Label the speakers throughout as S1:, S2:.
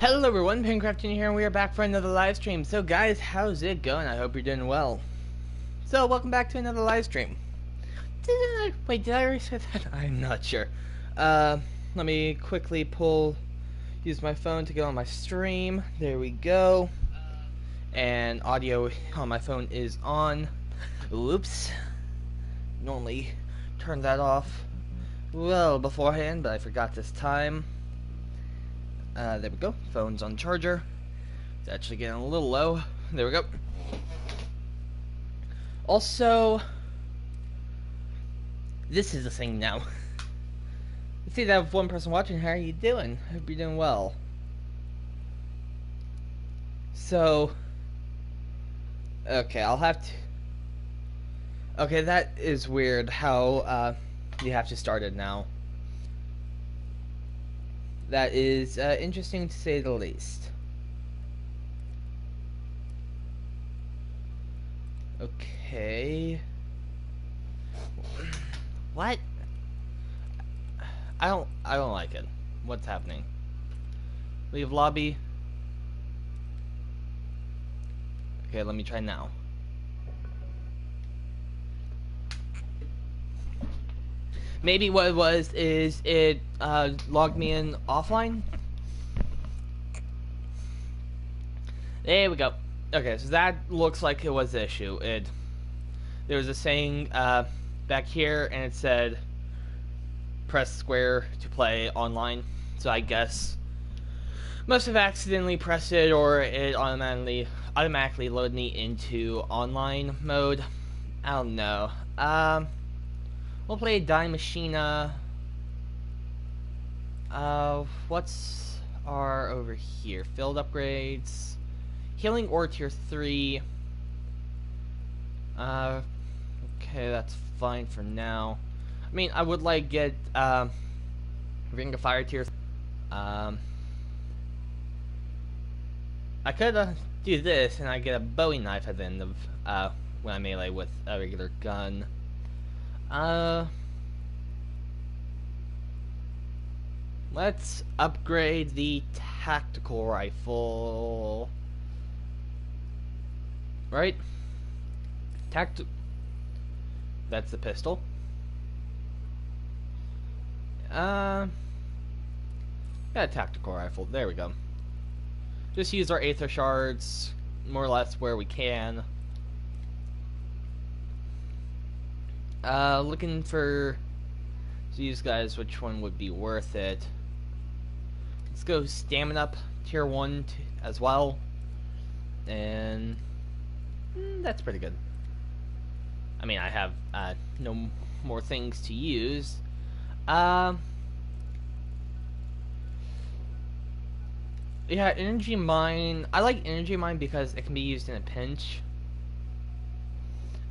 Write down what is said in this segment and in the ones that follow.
S1: Hello everyone, PenguinCraftJr here, and we are back for another live stream. So guys, how's it going? I hope you're doing well. So welcome back to another live stream. Did I already say that? I'm not sure. Let me quickly use my phone to go on my stream. There we go. And audio on my phone is on. Oops. Normally turn that off well beforehand, but I forgot this time. There we go. Phone's on charger. It's actually getting a little low. There we go. Also, this is the thing now. Let's see that I have one person watching. How are you doing? Hope you're doing well. So, okay, I'll have to. Okay, that is weird. How you have to start it now. That is interesting to say the least. Okay. What? I don't like it. What's happening? Leave lobby. Okay, let me try now. Maybe what it was is it logged me in offline. There we go. Okay, so that looks like it was the issue. There was a saying back here, and it said press square to play online. So I guess must have accidentally pressed it, or it automatically loaded me into online mode. I don't know. We'll play Die Machina. What's our over here? Field upgrades. Healing ore tier 3. Okay, that's fine for now. I mean, I would like get Ring of Fire tier. I could do this and I get a Bowie knife at the end of when I melee with a regular gun. Let's upgrade the tactical rifle. Right? That's the pistol. Yeah, tactical rifle. There we go. Just use our Aether Shards more or less where we can. Looking for these guys, which one would be worth it. Let's go stamina up tier 1 as well. And that's pretty good. I mean, I have no more things to use. Yeah, energy mine. I like energy mine because it can be used in a pinch.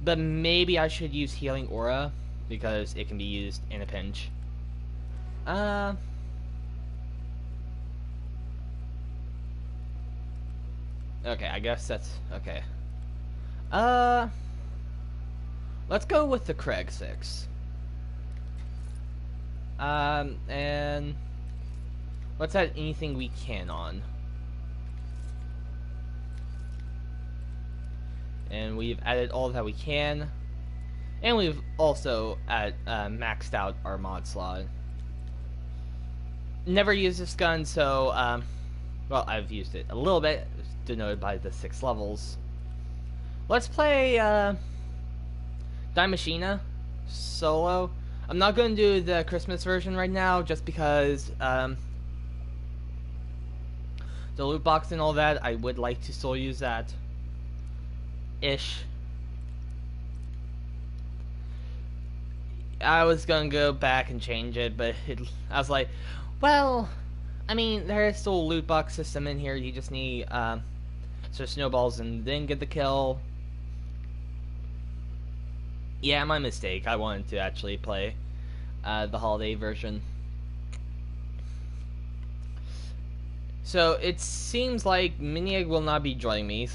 S1: But maybe I should use healing aura because it can be used in a pinch. Okay, I guess that's okay. Let's go with the Craig 6. And let's add anything we can on. And we've added all that we can. And we've also maxed out our mod slot. Never used this gun, so, well, I've used it a little bit, denoted by the 6 levels. Let's play, Die Machina solo. I'm not going to do the Christmas version right now, just because, the loot box and all that, I would like to still use that. Ish. I was gonna go back and change it, but I was like, well, I mean, there is still a loot box system in here. You just need so snowballs and then get the kill. Yeah, my mistake. I wanted to actually play the holiday version. So it seems like Miniag will not be joining me,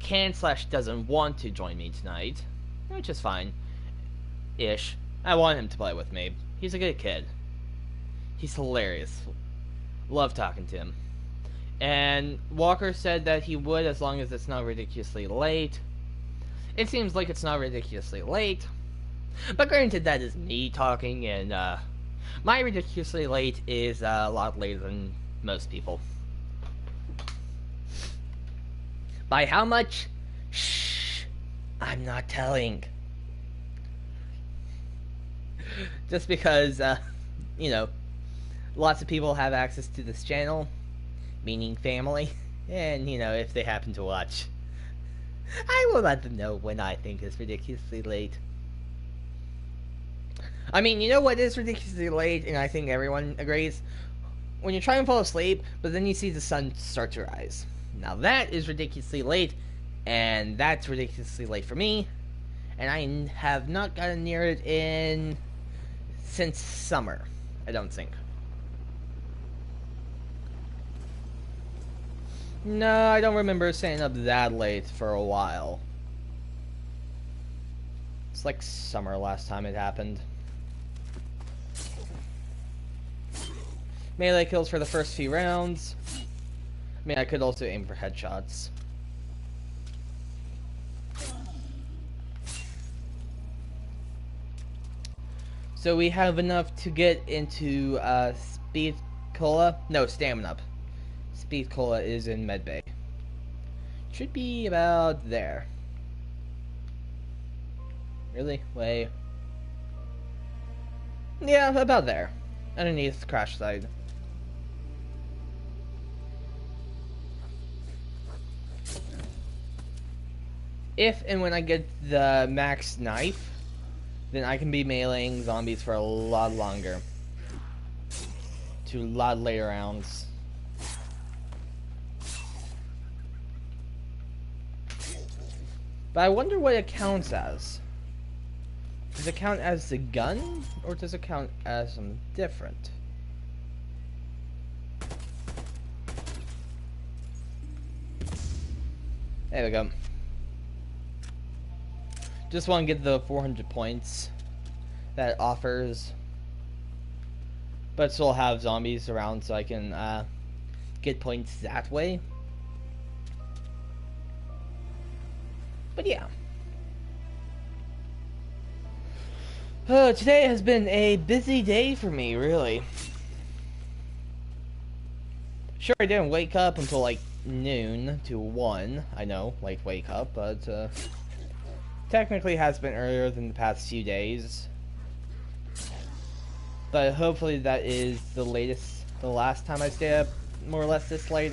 S1: /doesn't want to join me tonight, which is fine. Ish. I want him to play with me. He's a good kid. He's hilarious. Love talking to him. And Walker said that he would as long as it's not ridiculously late. It seems like it's not ridiculously late. But granted, that is me talking, and my ridiculously late is a lot later than most people. By how much? Shh, I'm not telling. Just because, you know, lots of people have access to this channel, meaning family, and, you know, if they happen to watch, I will let them know when I think is ridiculously late. I mean, you know what is ridiculously late, and I think everyone agrees? When you're trying to fall asleep, but then you see the sun start to rise. Now that is ridiculously late, and that's ridiculously late for me, and I have not gotten near it since summer, I don't think. No, I don't remember staying up that late for a while. It's like summer last time it happened. Melee kills for the first few rounds. I mean, I could also aim for headshots. So we have enough to get into Speed Cola. No, Stamina Up. Speed Cola is in Medbay. Should be about there. Really? Way. Yeah, about there. Underneath the crash side. If and when I get the max knife, then I can be meleeing zombies for a lot longer. To a lot later rounds. But I wonder what it counts as. Does it count as the gun, or does it count as something different? There we go. Just want to get the 400 points that it offers. But still have zombies around so I can get points that way. But yeah. Today has been a busy day for me, really. Sure, I didn't wake up until like noon to 1. I know, like wake up, but technically has been earlier than the past few days. But hopefully that is the last time I stay up more or less this late.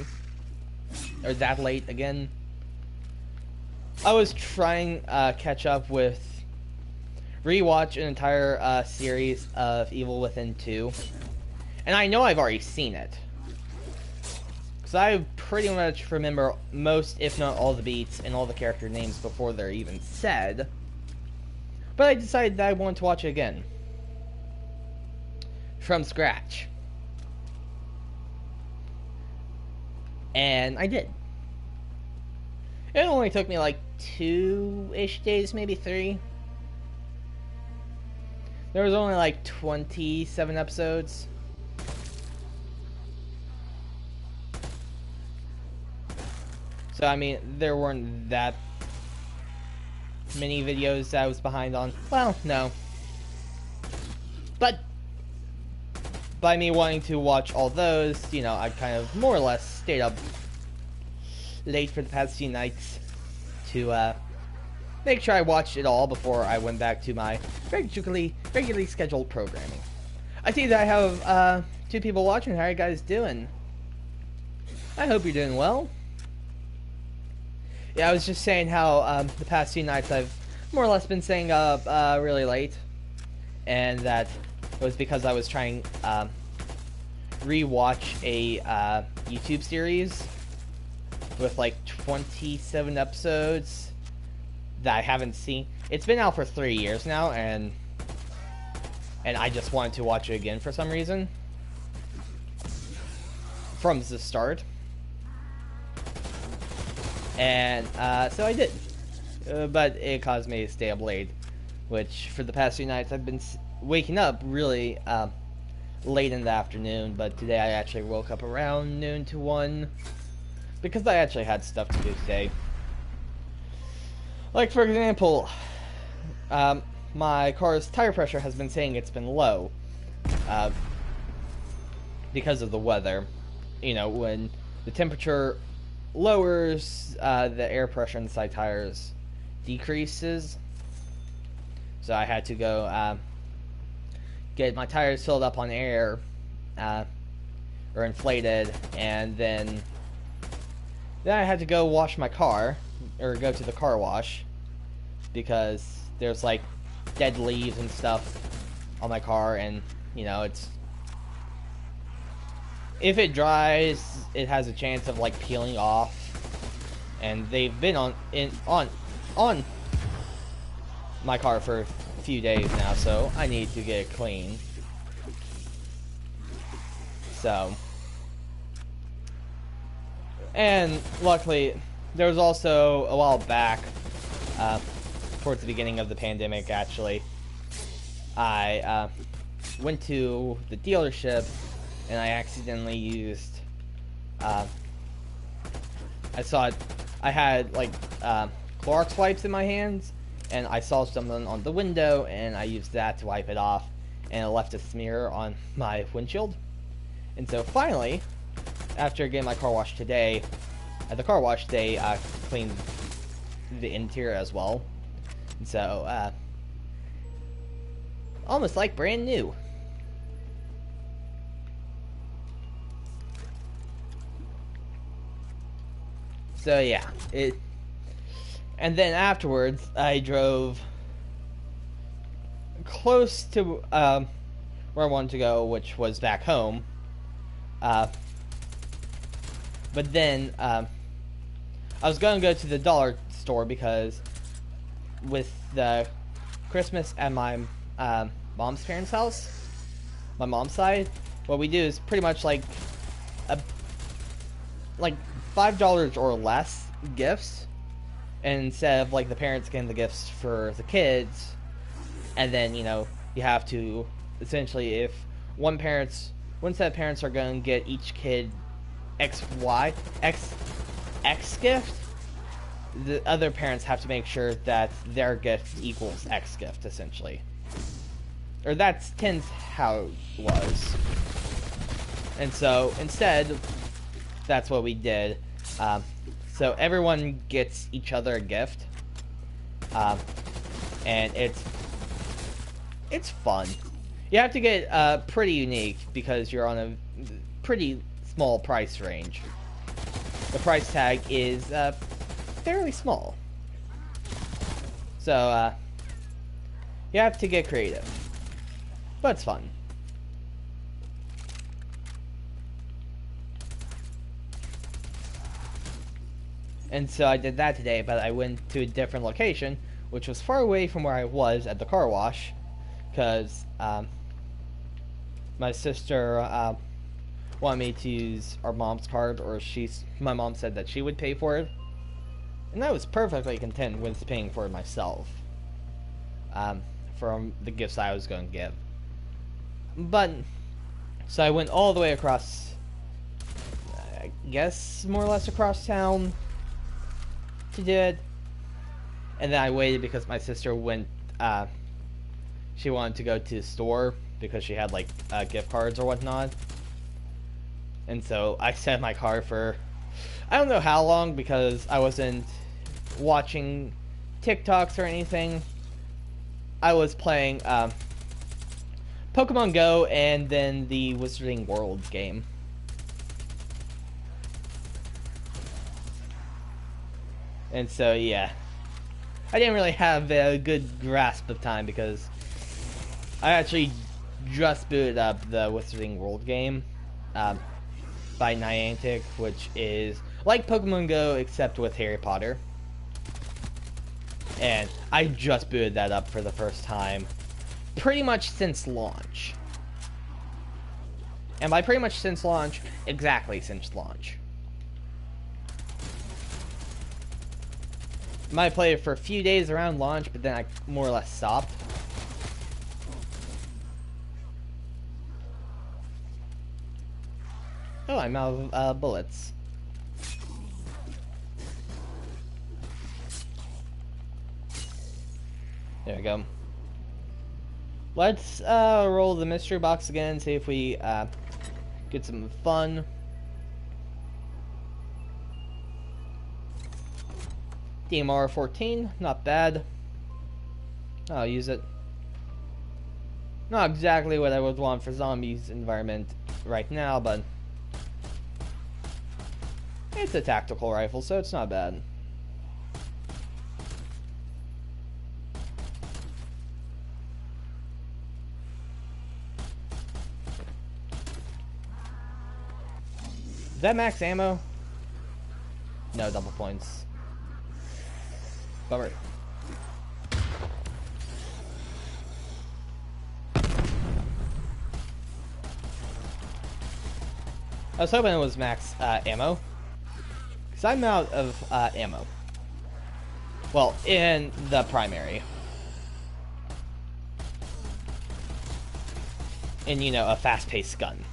S1: Or that late again. I was trying catch up with rewatch an entire series of Evil Within 2. And I know I've already seen it. Because I pretty much remember most, if not all, the beats and all the character names before they're even said. But I decided that I wanted to watch it again. From scratch. And I did. It only took me like 2-ish days, maybe 3. There was only like 27 episodes. So, I mean, there weren't that many videos that I was behind on. Well, no. But by me wanting to watch all those, you know, I kind of more or less stayed up late for the past few nights to make sure I watched it all before I went back to my regularly scheduled programming. I see that I have 2 people watching. How are you guys doing? I hope you're doing well. Yeah, I was just saying how the past few nights I've more or less been staying up really late, and that it was because I was trying rewatch a YouTube series with like 27 episodes that I haven't seen. It's been out for 3 years now, and I just wanted to watch it again for some reason from the start. And so I did, but it caused me to stay up late, which for the past few nights I've been waking up really late in the afternoon, but today I actually woke up around noon to 1 because I actually had stuff to do today. Like, for example, my car's tire pressure has been saying it's been low because of the weather. You know, when the temperature lowers, the air pressure inside tires decreases. So I had to go get my tires filled up on air, or inflated, and then I had to go wash my car, or go to the car wash, because there's like dead leaves and stuff on my car, and you know, it's, if it dries, it has a chance of like peeling off, and they've been on my car for a few days now, so I need to get it clean. So, and luckily, there was also a while back, towards the beginning of the pandemic, actually, I went to the dealership and I accidentally used, I had like Clorox wipes in my hands, and I saw something on the window, and I used that to wipe it off, and it left a smear on my windshield. And so finally, after getting my car washed today, at the car wash, they cleaned the interior as well. And so, almost like brand new. So yeah, and then afterwards, I drove close to where I wanted to go, which was back home. But then I was going to go to the dollar store because with the Christmas at my mom's parents' house, my mom's side, what we do is pretty much like $5 or less gifts, and instead of like the parents getting the gifts for the kids, and then, you know, you have to essentially, if one set of parents are going to get each kid X gift, the other parents have to make sure that their gift equals X gift, essentially. Or tends how it was. And so instead, that's what we did. So everyone gets each other a gift, and it's fun. You have to get pretty unique because you're on a pretty small price range. The price tag is fairly small, so you have to get creative, but it's fun. And so I did that today, but I went to a different location, which was far away from where I was at the car wash, because my sister wanted me to use our mom's card, or my mom said that she would pay for it, and I was perfectly content with paying for it myself, from the gifts I was going to give. But so I went all the way across, I guess more or less across town to do it, and then I waited because my sister went, she wanted to go to the store because she had like gift cards or whatnot, and so I sat in my car for I don't know how long because I wasn't watching TikToks or anything. I was playing Pokemon Go and then the Wizarding World game. And so, yeah, I didn't really have a good grasp of time because I actually just booted up the Wizarding World game by Niantic, which is like Pokemon Go except with Harry Potter. And I just booted that up for the first time pretty much since launch. And by pretty much since launch, exactly since launch. Might play it for a few days around launch, but then I more or less stopped. Oh, I'm out of bullets. There we go. Let's roll the mystery box again, see if we get some fun. DMR 14, not bad. I'll use it. Not exactly what I would want for zombies environment right now, but it's a tactical rifle, so it's not bad. Is that max ammo? No, double points. Bummer. I was hoping it was max ammo, because I'm out of ammo. Well, in the primary. In, you know, a fast-paced gun.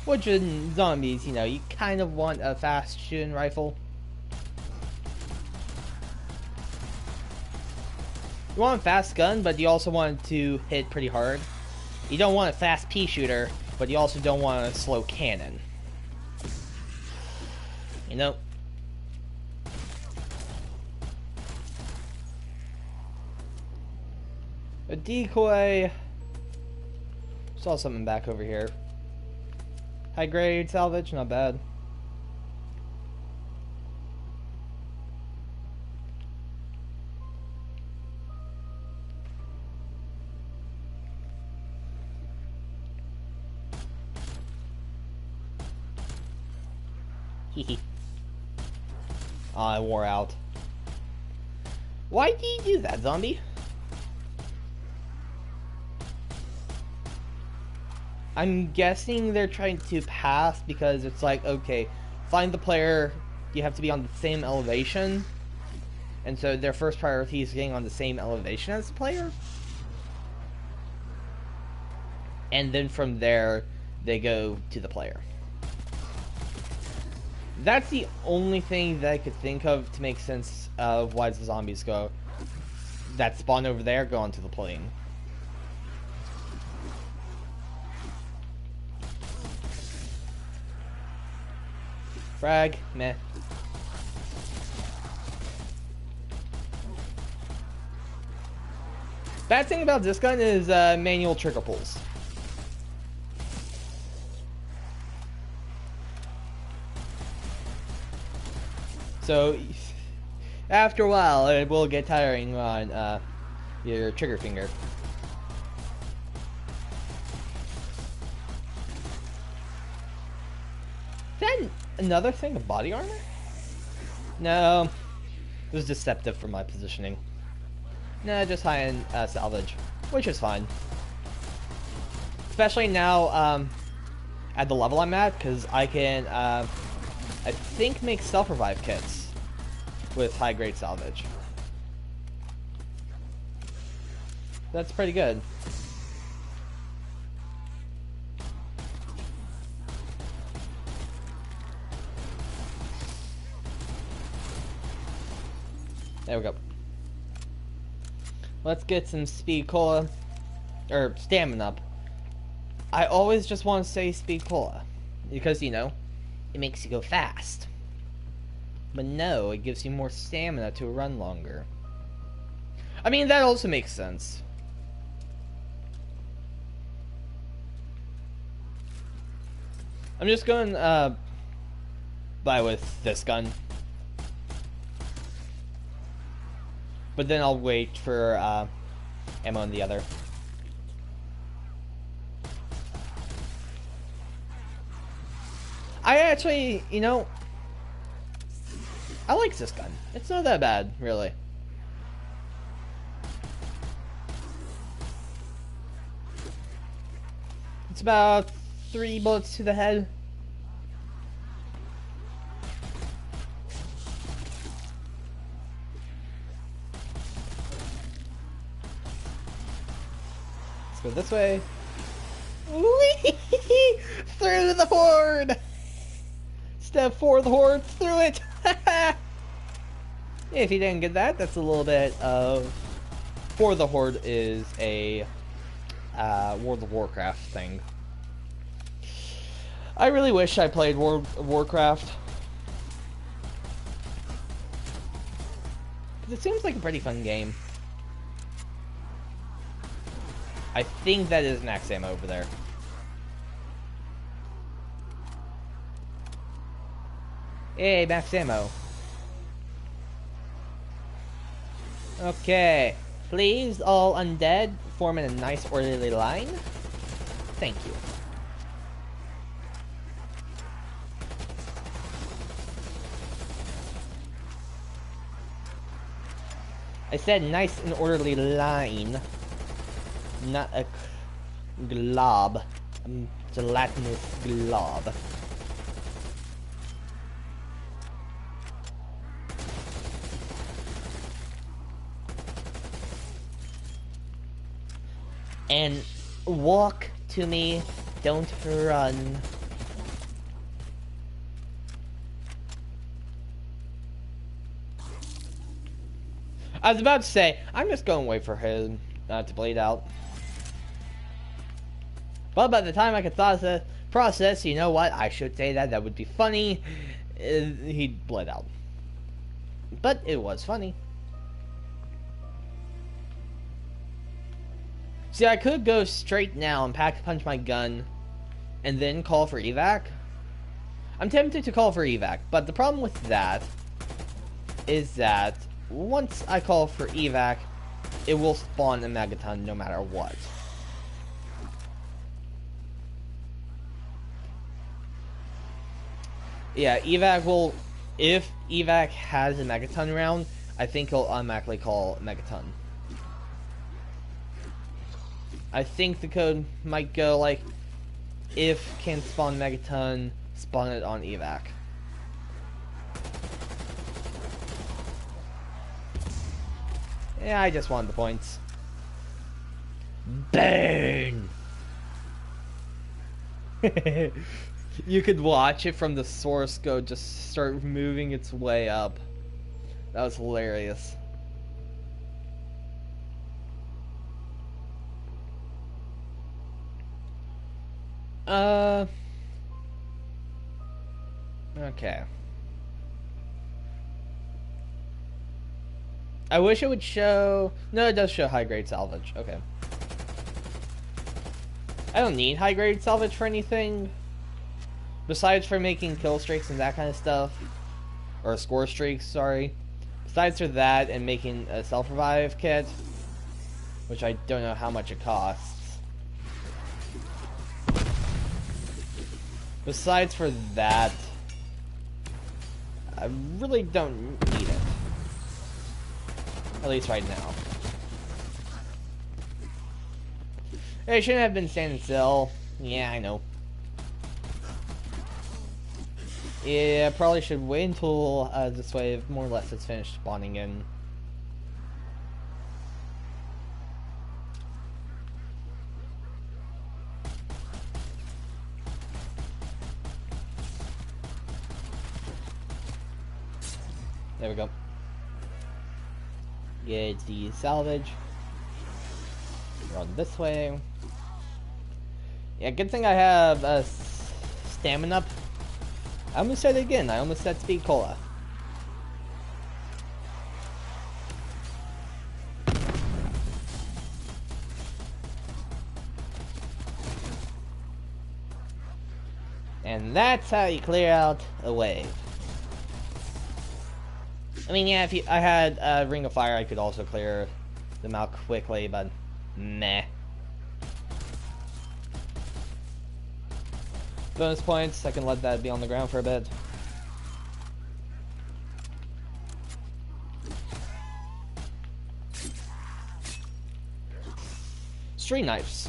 S1: Which in zombies, you know, you kind of want a fast shooting rifle. You want a fast gun, but you also want it to hit pretty hard. You don't want a fast pea shooter, but you also don't want a slow cannon. You know? A decoy. Saw something back over here. High grade salvage, not bad. Hehe. I wore out. Why did you do that, zombie? I'm guessing they're trying to pass because it's like, okay, find the player, you have to be on the same elevation. And so their first priority is getting on the same elevation as the player. And then from there, they go to the player. That's the only thing that I could think of to make sense of why the zombies go. That spawn over there, go onto the plane. Frag, meh. Bad thing about this gun is manual trigger pulls. So, after a while, it will get tiring on your trigger finger. Then another thing of body armor? No, it was deceptive for my positioning. No, just high-end salvage, which is fine. Especially now at the level I'm at, because I can, I think, make self-revive kits with high-grade salvage. That's pretty good. There we go. Let's get some speed cola. Or stamina up. I always just want to say speed cola. Because, you know, it makes you go fast. But no, it gives you more stamina to run longer. I mean, that also makes sense. I'm just going buy with this gun. But then I'll wait for ammo on the other. I actually, you know, I like this gun. It's not that bad, really. It's about 3 bullets to the head. Go this way. Whee! Through the horde! Step 4, the horde through it! If you didn't get that, that's a little bit of... For the horde is a World of Warcraft thing. I really wish I played World of Warcraft. It seems like a pretty fun game. I think that is max ammo over there. Hey, max ammo. Okay. Please, all undead, form in a nice orderly line. Thank you. I said nice and orderly line, not a glob, gelatinous glob. And walk to me, don't run. I was about to say, I'm just going to wait for him to bleed out. But by the time I could process, you know what? I should say that. That would be funny. He bled out. But it was funny. See, I could go straight now and pack-punch my gun and then call for evac. I'm tempted to call for evac, but the problem with that is that once I call for evac, it will spawn a megaton no matter what. Yeah, evac will... If evac has a megaton round, I think he'll automatically call megaton. I think the code might go like, if can spawn megaton, spawn it on evac. Yeah, I just wanted the points. Burn! You could watch it from the source code just start moving its way up. That was hilarious. Okay. I wish it would show... No, it does show high-grade salvage. Okay. I don't need high-grade salvage for anything. Besides for making kill streaks and that kind of stuff. Or score streaks, sorry. Besides for that and making a self-revive kit. Which I don't know how much it costs. Besides for that, I really don't need it. At least right now. I shouldn't have been standing still. Yeah, I know. Yeah, probably should wait until this wave more or less is finished spawning in. There we go. Get the salvage. Run this way. Yeah, good thing I have stamina. I almost said it again. I almost said speed cola. And that's how you clear out a wave. I mean, yeah, if I had a Ring of Fire, I could also clear them out quickly, but meh. Bonus points, I can let that be on the ground for a bit. Street knives.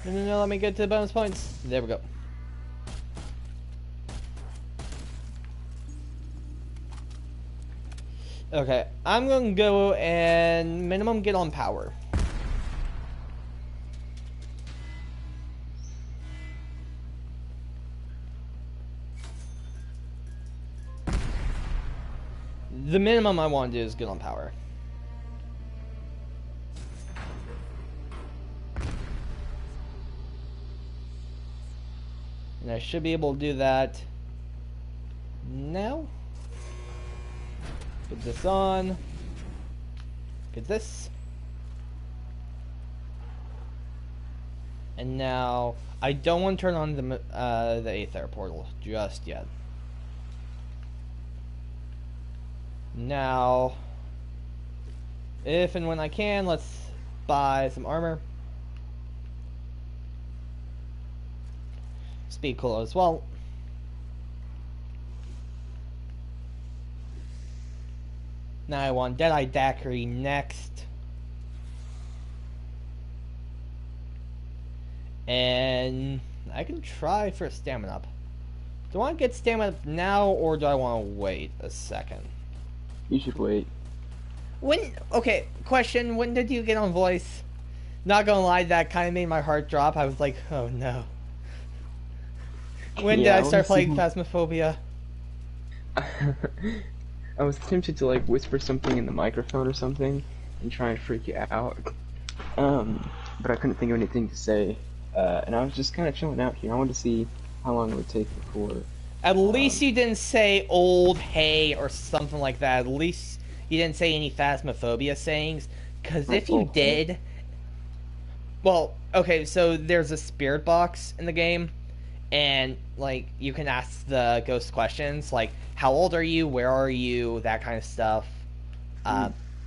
S1: No, let me get to the bonus points. There we go. Okay, I'm gonna go and minimum get on power. The minimum I want to do is get on power. And I should be able to do that now. Put this on. Get this. And now, I don't want to turn on the 8th air portal just yet. Now, if and when I can, let's buy some armor. Speed cool as well. Now I want Deadeye Daiquiri next. And I can try for a stamina up. Do I want to get stamina up now, or do I want to wait a second?
S2: You should wait.
S1: Okay, question, when did you get on voice? Not gonna lie, that kind of made my heart drop. I was like, oh no. When did I start playing Phasmophobia?
S2: I was tempted to like whisper something in the microphone or something and try and freak you out. But I couldn't think of anything to say. And I was just kind of chilling out here. I wanted to see how long it would take before...
S1: At least you didn't say old hay or something like that. At least you didn't say any Phasmophobia sayings. Because if you did... Well, okay, so there's a spirit box in the game. And, like, you can ask the ghost questions. Like, how old are you? Where are you? That kind of stuff.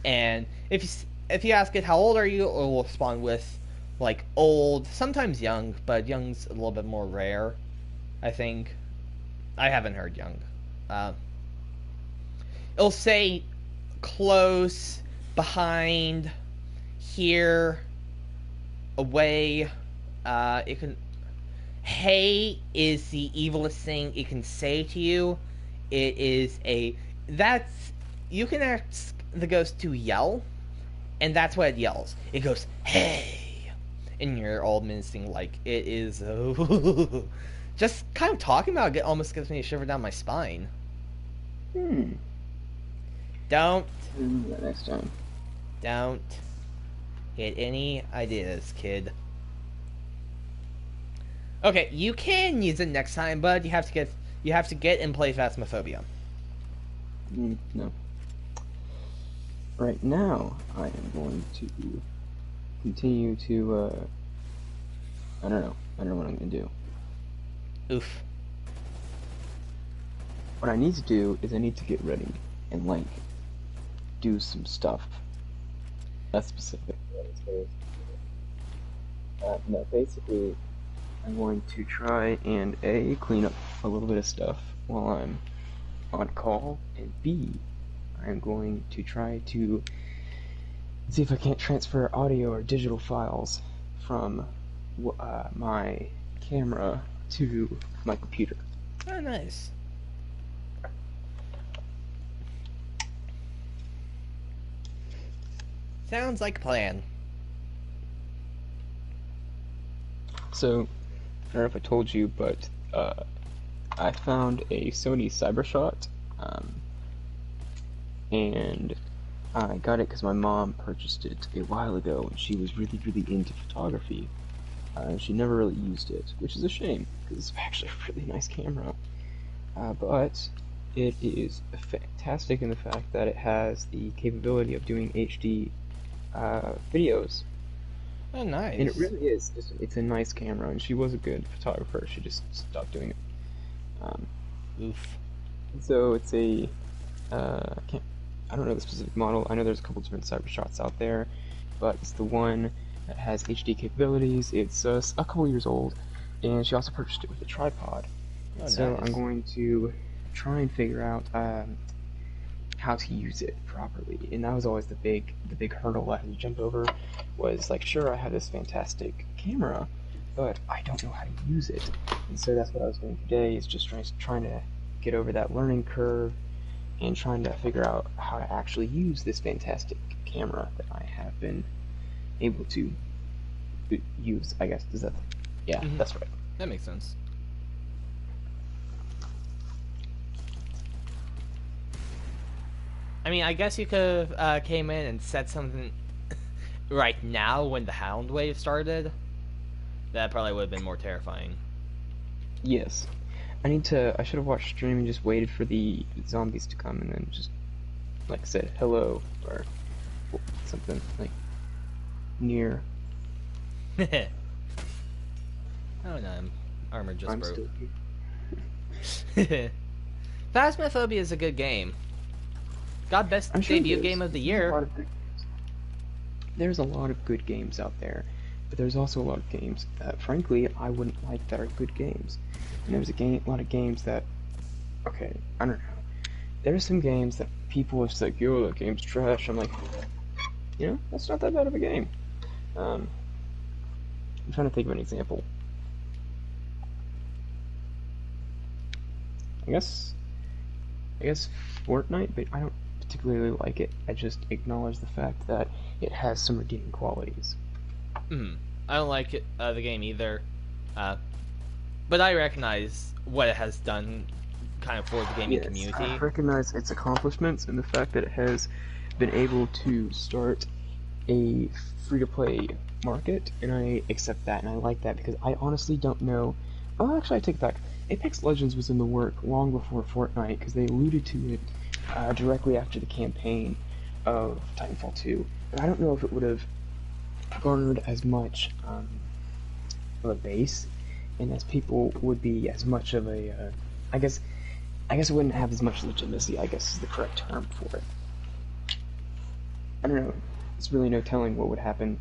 S1: And if you ask it, how old are you? It will respond with, like, old. Sometimes young, but young's a little bit more rare, I think. I haven't heard young. It'll say close, behind, here, away. It can... Hey is the evilest thing it can say to you. It is a... That's... You can ask the ghost to yell, and that's what it yells. It goes, hey! And you're all menacing like it is... Just kind of talking about it almost gives me a shiver down my spine. Don't.
S2: Next time.
S1: Don't get any ideas, kid. Okay, you can use it next time, but you have to get and play Phasmophobia.
S2: No. Right now, I am going to continue to. I don't know. I don't know what I'm gonna do.
S1: Oof.
S2: What I need to do is I need to get ready and like do some stuff. That's specific. No, basically, I'm going to try and A, clean up a little bit of stuff while I'm on call, and B, I'm going to try to see if I can't transfer audio or digital files from my camera to my computer.
S1: Oh, nice. Sounds like a plan.
S2: So, I don't know if I told you, but I found a Sony CyberShot, and I got it because my mom purchased it a while ago, and she was really, really into photography. She never really used it, which is a shame, because it's actually a really nice camera. But it is fantastic in the fact that it has the capability of doing HD videos.
S1: Oh, nice.
S2: And it really is. It's a nice camera, and she was a good photographer. She just stopped doing it.
S1: Oof.
S2: So it's a... I don't know the specific model. I know there's a couple different CyberShots out there, but it's the one that has HD capabilities. It's a couple years old, and she also purchased it with a tripod.
S1: Oh,
S2: so
S1: nice.
S2: I'm going to try and figure out how to use it properly, and that was always the big hurdle I had to jump over. Was like, sure, I have this fantastic camera, but I don't know how to use it, and so that's what I was doing today. Is just trying to get over that learning curve, and trying to figure out how to actually use this fantastic camera that I have been able to use, I guess. Does that? Yeah, that's right.
S1: That makes sense. I mean, I guess you could have came in and said something right now when the Hound Wave started. That probably would have been more terrifying.
S2: Yes. I should have watched stream and just waited for the zombies to come and then just, like, said hello or something, like, near.
S1: Oh no, armor just broke.
S2: Still here.
S1: Phasmophobia is a good game. Got best debut game of the year.
S2: There's a lot of good games out there, but there's also a lot of games that, frankly, I wouldn't like that are good games. And there's a lot of games that, okay, I don't know. There's some games that people are just like, yo, that game's trash. I'm like, you know, that's not that bad of a game. I'm trying to think of an example. I guess Fortnite, but I don't particularly like it. I just acknowledge the fact that it has some redeeming qualities.
S1: I don't like it, the game either, but I recognize what it has done kind of for the gaming community.
S2: I recognize its accomplishments and the fact that it has been able to start a free-to-play market, and I accept that, and I like that, because I honestly don't know... Oh, actually, I take it back. Apex Legends was in the work long before Fortnite, because they alluded to it directly after the campaign of Titanfall 2, but I don't know if it would have garnered as much of a base, and as people would be as much of a, I guess it wouldn't have as much legitimacy, I guess is the correct term for it. I don't know, there's really no telling what would happen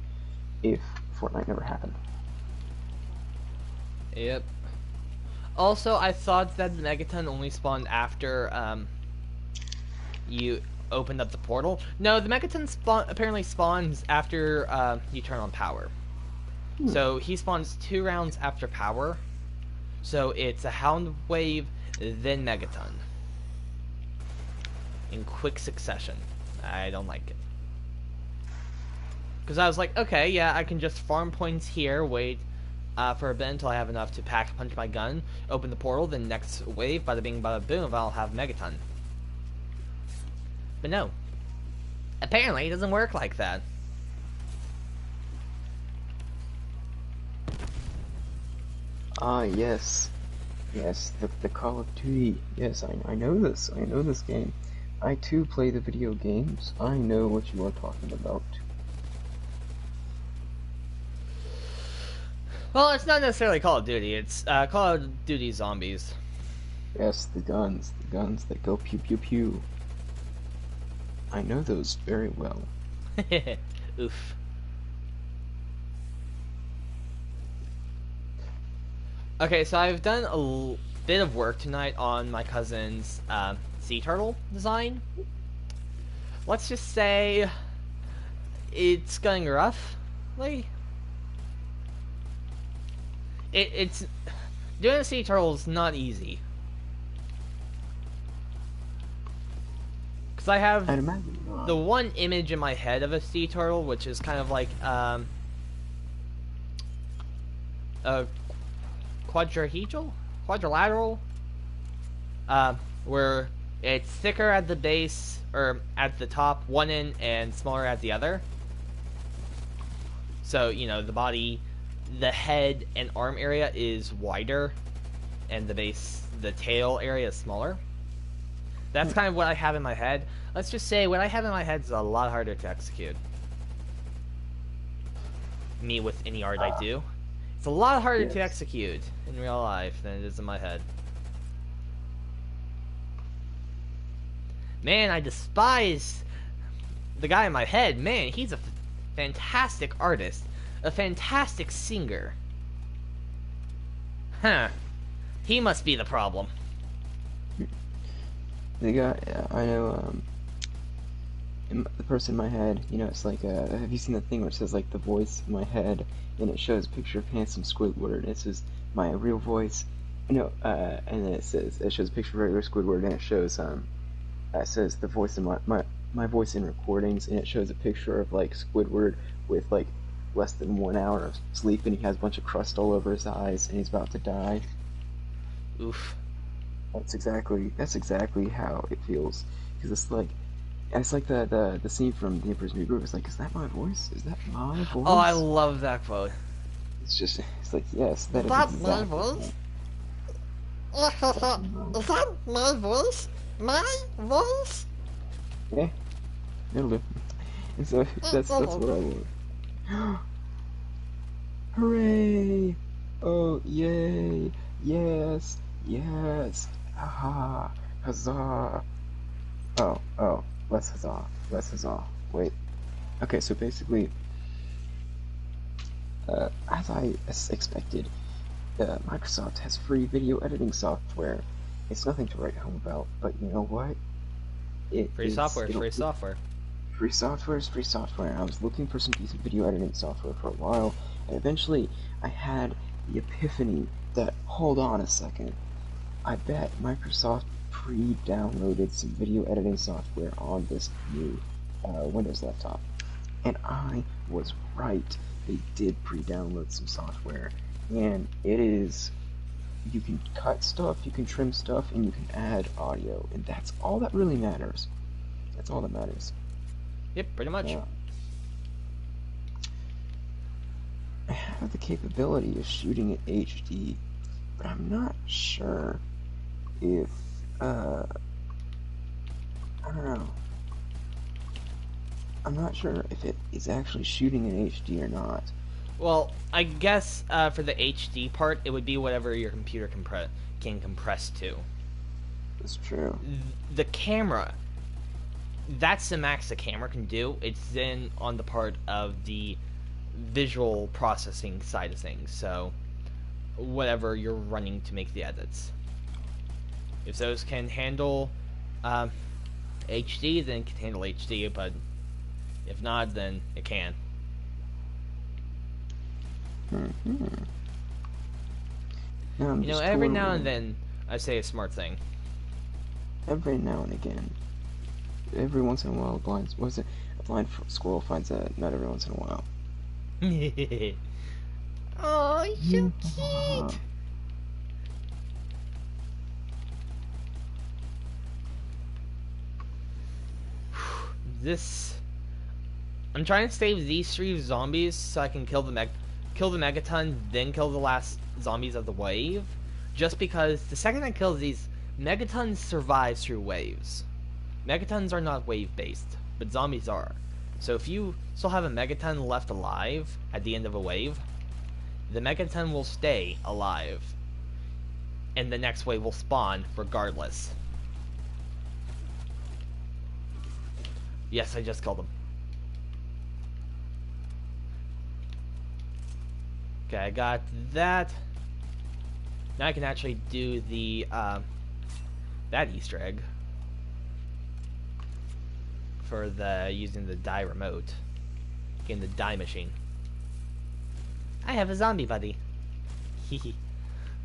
S2: if Fortnite never happened.
S1: Yep. Also, I thought that the Megaton only spawned after, you opened up the portal. No, the Megaton apparently spawns after, you turn on power. So, he spawns 2 rounds after power. So, it's a Hound Wave, then Megaton. In quick succession. I don't like it. Because I was like, okay, yeah, I can just farm points here, wait for a bit until I have enough to punch my gun, open the portal, then next wave, bada bing, bada boom, I'll have Megaton. But no. Apparently, it doesn't work like that.
S2: Ah, yes. Yes, the Call of Duty. Yes, I know this. I know this game. I too play the video games. I know what you are talking about.
S1: Well, it's not necessarily Call of Duty. It's Call of Duty Zombies.
S2: Yes, the guns that go pew pew pew. I know those very well.
S1: Oof. Okay, so I've done a bit of work tonight on my cousin's sea turtle design. Let's just say it's going roughly. It's doing a sea turtle is not easy. Because I have the one image in my head of a sea turtle, which is kind of like a quadrilateral, where it's thicker at the base, or at the top, one end, and smaller at the other. So, you know, the body, the head and arm area is wider, and the tail area is smaller. That's kind of what I have in my head. Let's just say what I have in my head is a lot harder to execute. Me with any art I do. It's a lot harder to execute in real life than it is in my head. Man, I despise the guy in my head. Man, he's a fantastic artist. A fantastic singer. Huh. He must be the problem.
S2: The guy, I know, the person in my head, you know, it's like, have you seen the thing where it says, like, the voice in my head, and it shows a picture of handsome Squidward, and it says, my real voice, no, and then it shows a picture of regular Squidward, and it shows, that says the voice in my voice in recordings, and it shows a picture of like Squidward with like less than 1 hour of sleep, and he has a bunch of crust all over his eyes, and he's about to die.
S1: Oof.
S2: That's exactly how it feels, because it's like the scene from The Emperor's New Groove. It's like, is that my voice? Is that my
S1: Oh, I
S2: voice?
S1: love that quote.
S2: It's like, yes, that
S1: Is
S2: is
S1: that my
S2: exactly
S1: voice?
S2: that's mine.
S1: Is that my voice? My voice?
S2: Yeah, it'll do. And so that's what I want. Hooray! Oh, yay! Yes! Yes! Haha! Huzzah! Oh, less huzzah. Less huzzah. Wait. Okay, so basically, as I expected, Microsoft has free video editing software. It's nothing to write home about, but you know what?
S1: Free software, free software.
S2: Free software is free software. I was looking for some decent video editing software for a while, and eventually I had the epiphany that, hold on a second, I bet Microsoft pre-downloaded some video editing software on this new Windows laptop. And I was right. They did pre-download some software, and it is, you can cut stuff, you can trim stuff, and you can add audio, and that's all that really matters. That's all that matters.
S1: Yep, pretty much.
S2: I have the capability of shooting at HD, but I'm not sure if, I don't know. I'm not sure if it is actually shooting in HD or not.
S1: Well, I guess for the HD part, it would be whatever your computer can compress to.
S2: That's true.
S1: The camera, that's the max the camera can do. It's then on the part of the visual processing side of things. So, whatever you're running to make the edits. If those can handle HD, then it can handle HD, but if not, then it can.
S2: Mm-hmm.
S1: You know, every now and then, I say a smart thing.
S2: Every now and again. Every once in a while, a blind squirrel finds a nut every once in a while.
S1: Oh, so cute! I'm trying to save these 3 zombies so I can kill the Megaton, then kill the last zombies of the wave. Just because the second I kill these, Megatons survive through waves. Megatons are not wave-based, but zombies are. So if you still have a Megaton left alive at the end of a wave, the Megaton will stay alive, and the next wave will spawn regardless. Yes, I just killed him. Okay, I got that. Now I can actually do the that Easter egg for using the die remote, getting the die machine. I have a zombie buddy. Hehe.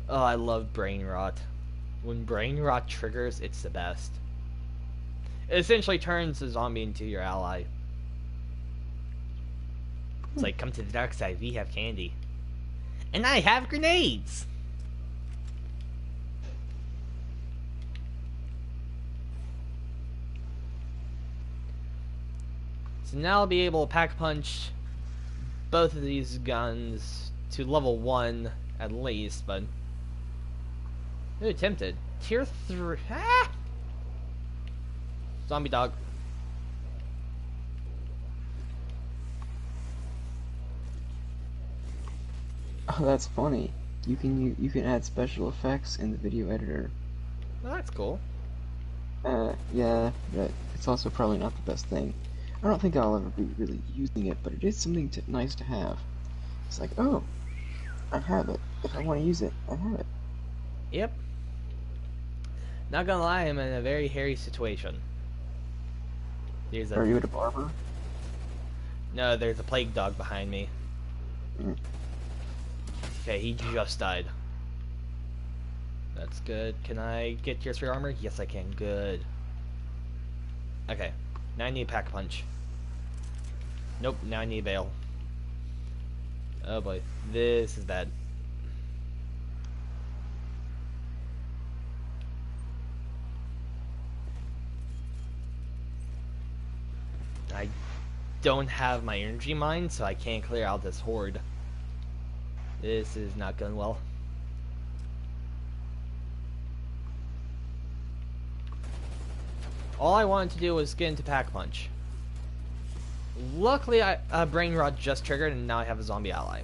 S1: Oh, I love brain rot. When brain rot triggers, it's the best. It essentially turns the zombie into your ally. It's like, come to the dark side, we have candy. And I have grenades! So now I'll be able to pack punch both of these guns to level 1 at least, but... Ooh, tempted. Tier 3... Ah! Zombie dog.
S2: Oh, that's funny. You can add special effects in the video editor.
S1: Well, that's cool.
S2: Yeah, but it's also probably not the best thing. I don't think I'll ever be really using it, but it is something nice to have. It's like, oh, I have it. If I want to use it, I have it.
S1: Yep. Not gonna lie, I'm in a very hairy situation.
S2: Are you at a barber?
S1: No, there's a plague dog behind me.
S2: Mm.
S1: Okay, he just died. That's good. Can I get tier 3 armor? Yes, I can. Good. Okay. Now I need Pack Punch. Nope, now I need Veil. Oh boy. This is bad. I don't have my energy mine, so I can't clear out this horde. This is not going well. All I wanted to do was get into Pack Punch. Luckily, Brain Rot just triggered, and now I have a zombie ally.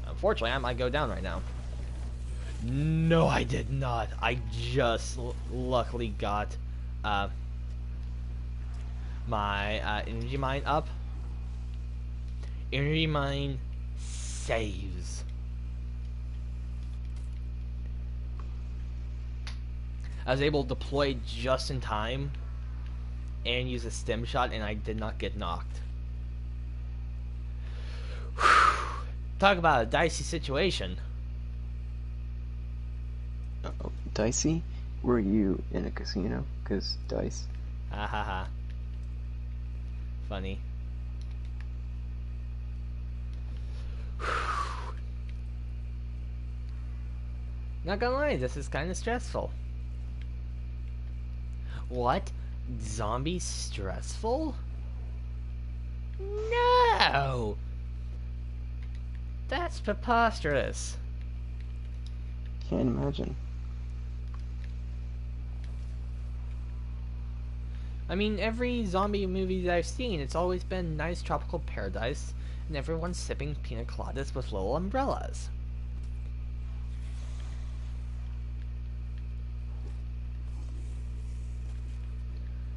S1: Unfortunately, I might go down right now. No, I did not. I just luckily got my energy mine up. Energy mine saves. I was able to deploy just in time and use a stim shot, and I did not get knocked. Whew. Talk about a dicey situation.
S2: Uh-oh. Dicey? Were you in a casino? 'Cause dice.
S1: Ha ha ha. Funny. Whew. Not gonna lie, this is kind of stressful. What? Zombies stressful? No! That's preposterous.
S2: Can't imagine.
S1: I mean, every zombie movie that I've seen, it's always been nice tropical paradise, and everyone's sipping pina coladas with little umbrellas.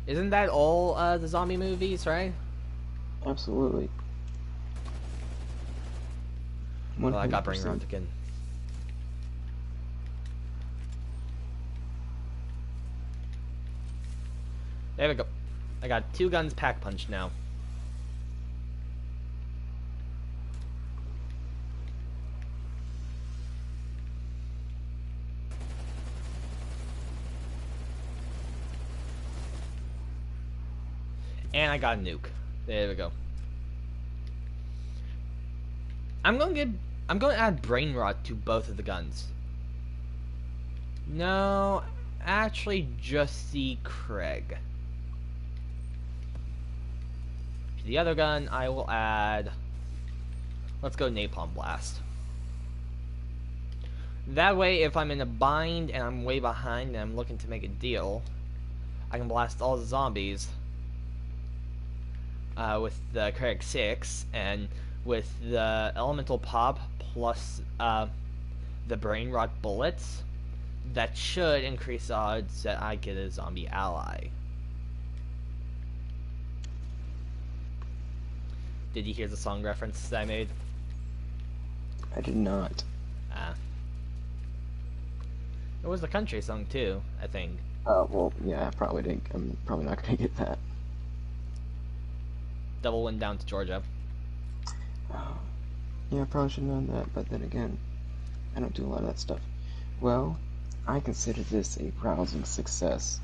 S1: Isn't that all the zombie movies, right?
S2: Absolutely.
S1: Well, I got Brain
S2: 100%.
S1: Rot again. There we go. I got 2 guns Pack Punch now. And I got a nuke. There we go. I'm going to add Brain Rot to both of the guns. No, actually just the Craig. To the other gun, I will add... Let's go Napalm Blast. That way, if I'm in a bind and I'm way behind and I'm looking to make a deal, I can blast all the zombies with the Craig 6, and with the Elemental Pop plus the Brain Rot bullets, that should increase the odds that I get a zombie ally. Did you hear the song reference that I made?
S2: I did not.
S1: It was the country song too, I think.
S2: Well, yeah, I probably didn't. I'm probably not gonna get that.
S1: Double win down to Georgia.
S2: Oh. Yeah, I probably should have known that, but then again, I don't do a lot of that stuff. Well, I consider this a rousing success.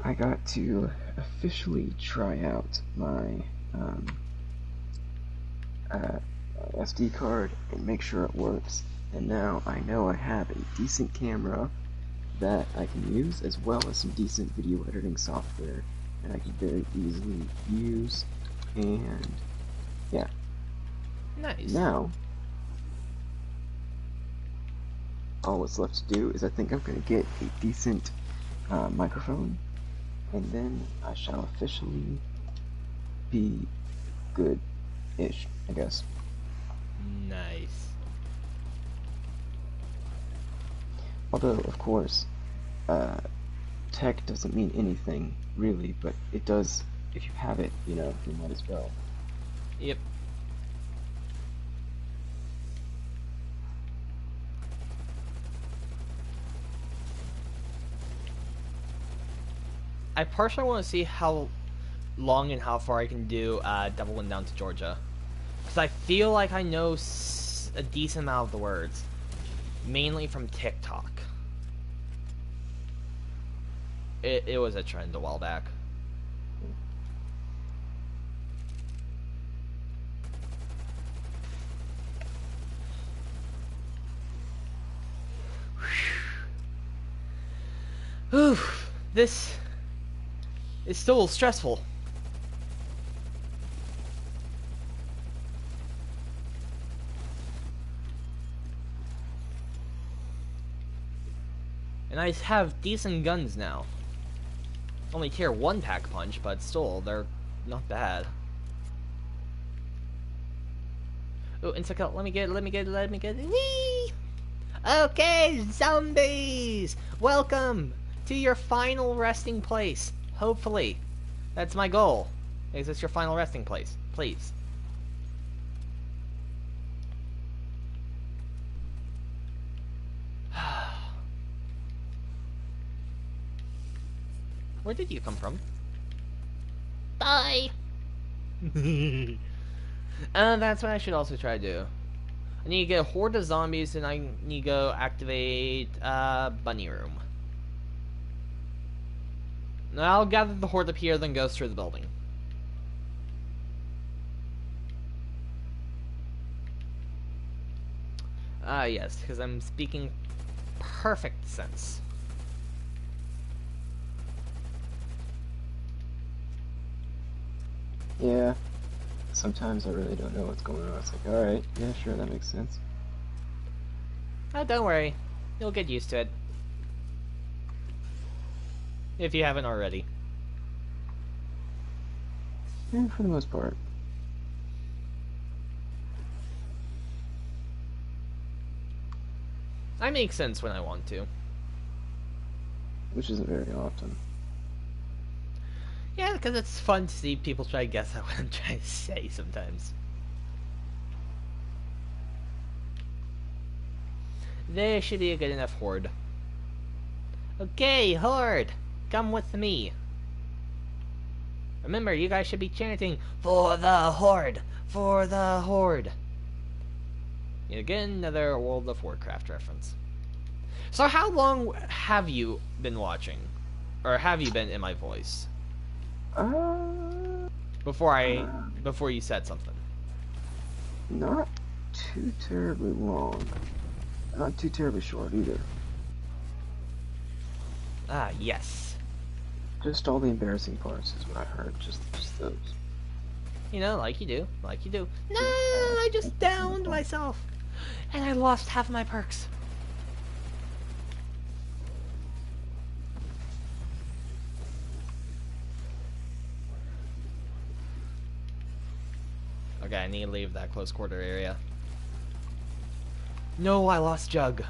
S2: I got to officially try out my SD card and make sure it works. And now I know I have a decent camera that I can use, as well as some decent video editing software that I can very easily use. And yeah.
S1: Nice.
S2: Now, all what's left to do is I think I'm going to get a decent microphone, and then I shall officially be good-ish, I guess.
S1: Nice.
S2: Although, of course, tech doesn't mean anything, really, but it does, if you have it, you know, you might as well.
S1: Yep. I personally want to see how long and how far I can do Double Win down to Georgia. Because I feel like I know a decent amount of the words. Mainly from TikTok. It was a trend a while back. Oof, this is still stressful. And I have decent guns now. Only tier 1 pack punch, but still, they're not bad. Oh, insect out. Let me get it. Whee! Okay, zombies! Welcome to your final resting place. Hopefully. That's my goal. Is this your final resting place? Please. Where did you come from? Bye! That's what I should also try to do. I need to get a horde of zombies, and I need to go activate bunny room. Now I'll gather the horde up here, then go through the building. Yes, because I'm speaking perfect sense.
S2: Yeah. Sometimes I really don't know what's going on. It's like, alright, yeah, sure, that makes sense.
S1: Oh, don't worry. You'll get used to it. If you haven't already.
S2: Yeah, for the most part.
S1: I make sense when I want to.
S2: Which isn't very often.
S1: Yeah, because it's fun to see people try to guess at what I'm trying to say sometimes. There should be a good enough horde. Okay, horde! Come with me. Remember, you guys should be chanting, "For the horde! For the horde!" Yet again, another World of Warcraft reference. So how long have you been watching? Or have you been in my voice? Before you said something.
S2: Not too terribly long. Not too terribly short either.
S1: Ah, yes.
S2: Just all the embarrassing parts is what I heard. Just those.
S1: You know, like you do. Like you do. No, I just downed myself. And I lost half of my perks. Okay, I need to leave that close quarter area. No, I lost Jug.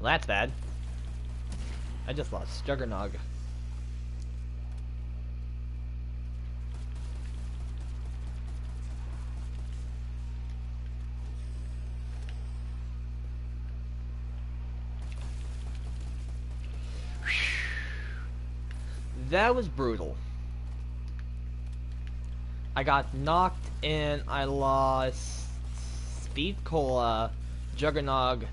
S1: Well, that's bad. I just lost Juggernog. That was brutal. I got knocked and I lost Speed Cola, Juggernog,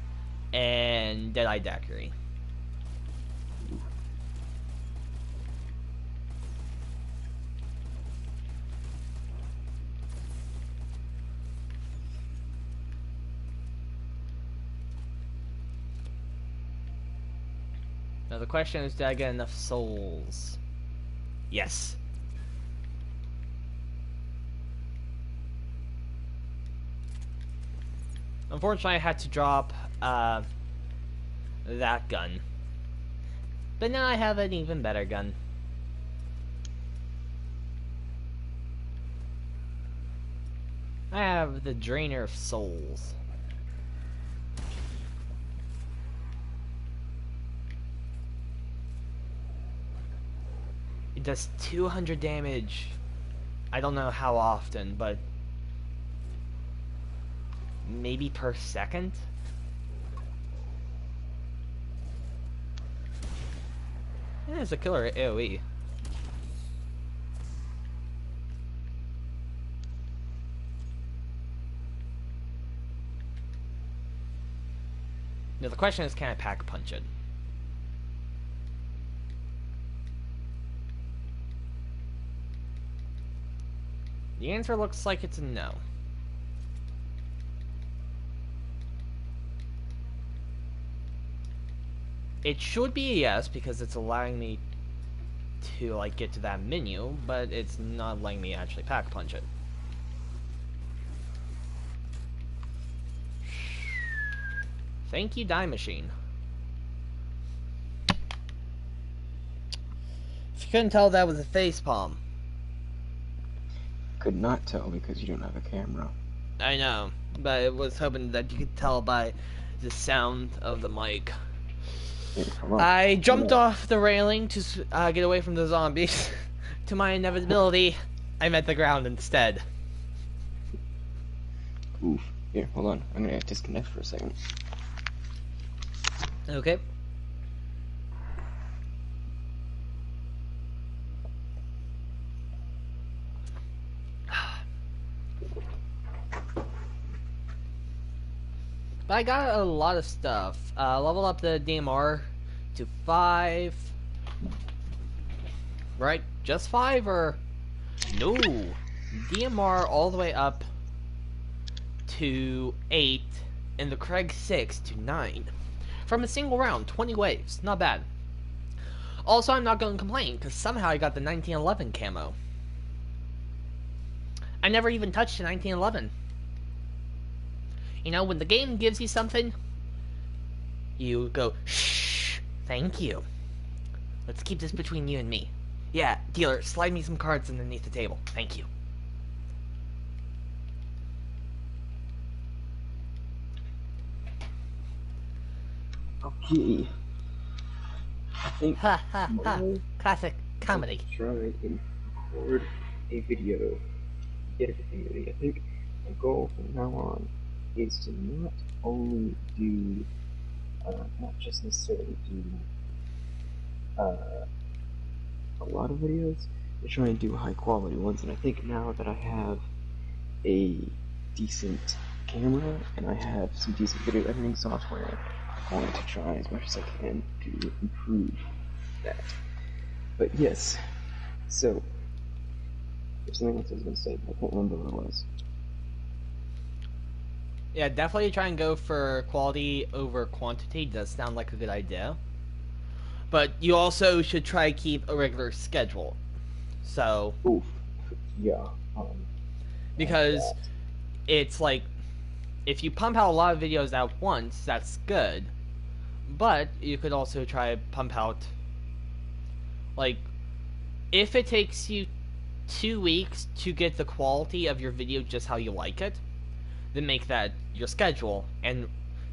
S1: and Deadeye Daiquiri. Now the question is, did I get enough souls? Yes. Unfortunately, I had to drop that gun. But now I have an even better gun. I have the Drainer of Souls. It does 200 damage. I don't know how often, but maybe per second? Yeah, it's a killer AoE. Now the question is, can I pack punch it? The answer looks like it's a no. It should be a yes because it's allowing me to like get to that menu, but it's not letting me actually pack punch it. Thank you, Die Machine. If you couldn't tell, that was a facepalm.
S2: Could not tell because you don't have a camera.
S1: I know, but I was hoping that you could tell by the sound of the mic.
S2: Here,
S1: I jumped off the railing to get away from the zombies. To my inevitability, I'm at the ground instead.
S2: Oof. Here, hold on. I'm gonna disconnect for a second.
S1: Okay. But I got a lot of stuff. Leveled up the DMR to 5. Right? Just 5 or... No! DMR all the way up to 8. And the Craig 6 to 9. From a single round, 20 waves. Not bad. Also, I'm not going to complain, because somehow I got the 1911 camo. I never even touched the 1911. You know, when the game gives you something, you go, shh, thank you. Let's keep this between you and me. Yeah, dealer, slide me some cards underneath the table. Thank you.
S2: Okay. I think
S1: Ha ha ha. Classic comedy.
S2: Try and record a video. Get everything ready. I think my goal from now on is to not only do, not just necessarily do a lot of videos, but try and do high quality ones. And I think now that I have a decent camera and I have some decent video editing software, I'm going to try as much as I can to improve that. But yes, so there's something else I was going to say, but I can't remember what it was.
S1: Yeah, definitely try and go for quality over quantity. Does sound like a good idea. But you also should try to keep a regular schedule. So...
S2: Oof. Yeah.
S1: Because it's like, if you pump out a lot of videos at once, that's good. But you could also try to pump out, like, if it takes you 2 weeks to get the quality of your video just how you like it, then make that your schedule, and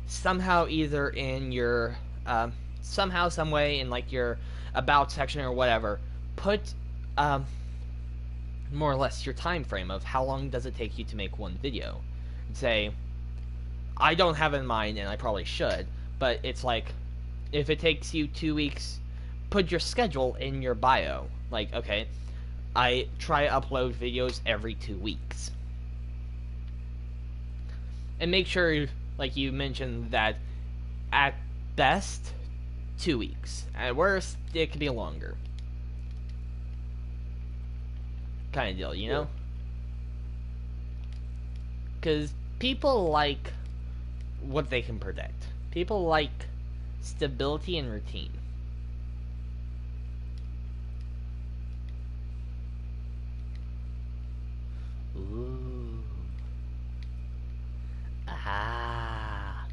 S1: somehow either in your somehow some way in like your about section or whatever, put more or less your time frame of how long does it take you to make one video. And say, I don't have it in mind, and I probably should, but it's like, if it takes you 2 weeks, put your schedule in your bio. Like, okay, I try to upload videos every 2 weeks. And make sure, like you mentioned, that at best, 2 weeks. At worst, it could be longer. Kind of deal, you know? Because people like what they can predict. People like stability and routine. Ooh. Ah.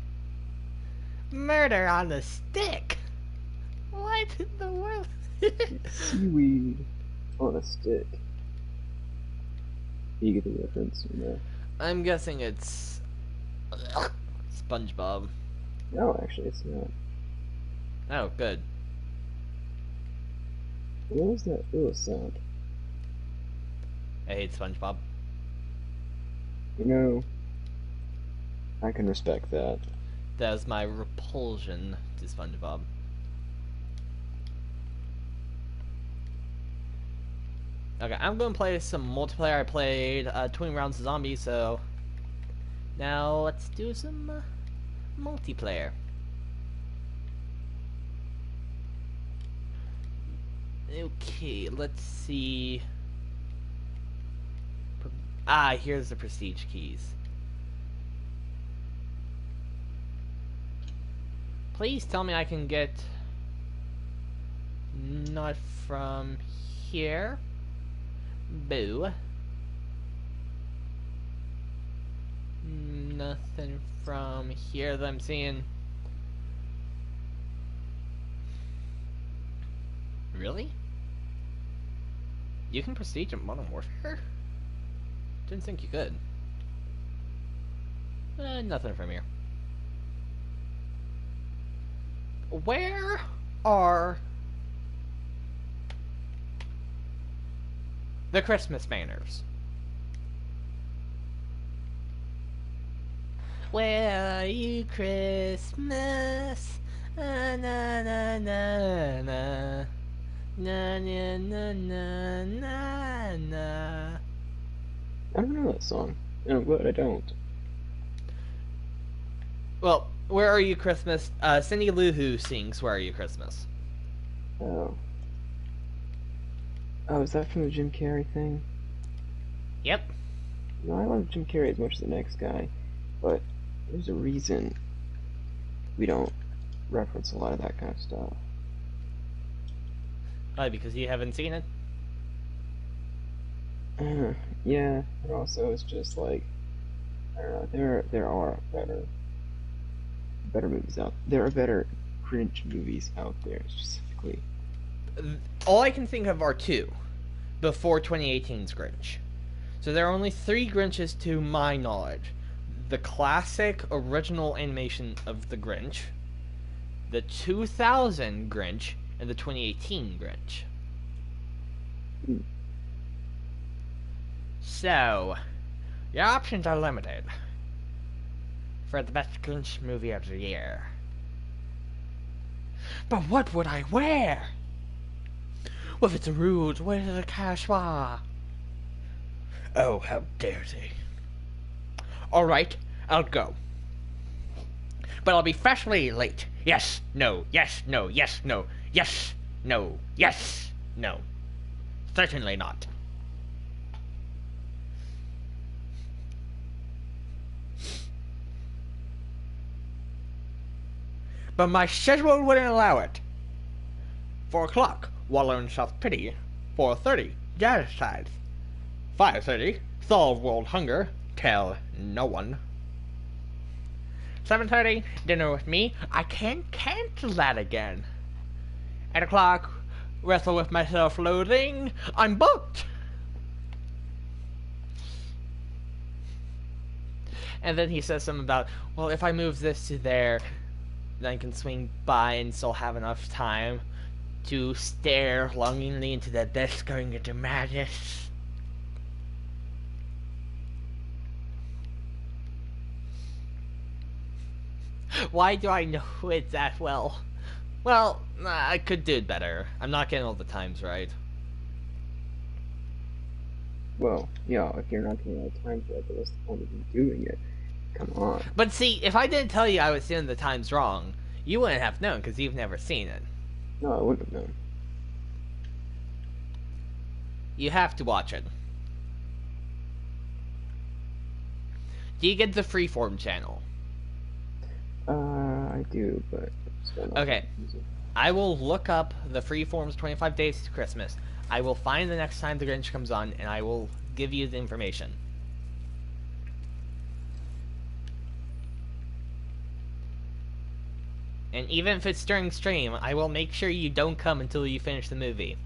S1: Murder on the stick. What in the world?
S2: Seaweed on a stick. You get the reference from there.
S1: I'm guessing it's SpongeBob.
S2: No, actually, it's not.
S1: Oh, good.
S2: What was that little sound?
S1: I hate SpongeBob.
S2: You know, I can respect that.
S1: That was my repulsion to SpongeBob. Okay, I'm going to play some multiplayer. I played 20 rounds of zombies, so now let's do some multiplayer. Okay, let's see. Here's the prestige keys. Please tell me I can get... Not from here. Boo. Nothing from here that I'm seeing. Really? You can prestige in Modern Warfare? Didn't think you could. Nothing from here. Where are the Christmas banners? Where are you, Christmas? Na na na na na na na na na na.
S2: I don't know that song, and I'm glad I don't.
S1: Well, Where Are You, Christmas? Cindy Lou Who sings Where Are You, Christmas?
S2: Oh. Oh, is that from the Jim Carrey thing?
S1: Yep.
S2: No, I love Jim Carrey as much as the next guy, but there's a reason we don't reference a lot of that kind of stuff.
S1: Why, because you haven't seen it?
S2: Yeah, and also it's just like, I don't know, there are better movies out. There are better cringe movies out there, specifically.
S1: All I can think of are two, before 2018's Grinch. So there are only three Grinches to my knowledge. The classic original animation of the Grinch, the 2000 Grinch, and the 2018 Grinch.
S2: Hmm.
S1: So, your options are limited for the best Grinch movie of the year. But what would I wear? Well, if it's a rude, what is a cashwa? Oh, how dare they. Alright, I'll go. But I'll be freshly late. Yes, no, yes, no, yes, no, yes, no, yes, no. Certainly not. But my schedule wouldn't allow it. 4 o'clock, wallow in self-pity. 4:30, jazz sides. 5:30, solve world hunger. Tell no one. 7:30, dinner with me. I can't cancel that again. 8 o'clock, wrestle with my self-loathing. I'm booked. And then he says something about, well, if I move this to there, then I can swing by and still have enough time to stare longingly into the abyss going into madness. Why do I know it that well? Well, I could do it better. I'm not getting all the times right.
S2: Well, yeah, if you're not getting all the time for it, but what's the point of you doing it? Come on.
S1: But see, if I didn't tell you I was doing the times wrong, you wouldn't have known because you've never seen it.
S2: No, I wouldn't have known.
S1: You have to watch it. Do you get the Freeform channel?
S2: I do, but
S1: okay. I will look up the Freeform's 25 Days to Christmas. I will find the next time the Grinch comes on, and I will give you the information. And even if it's during stream, I will make sure you don't come until you finish the movie.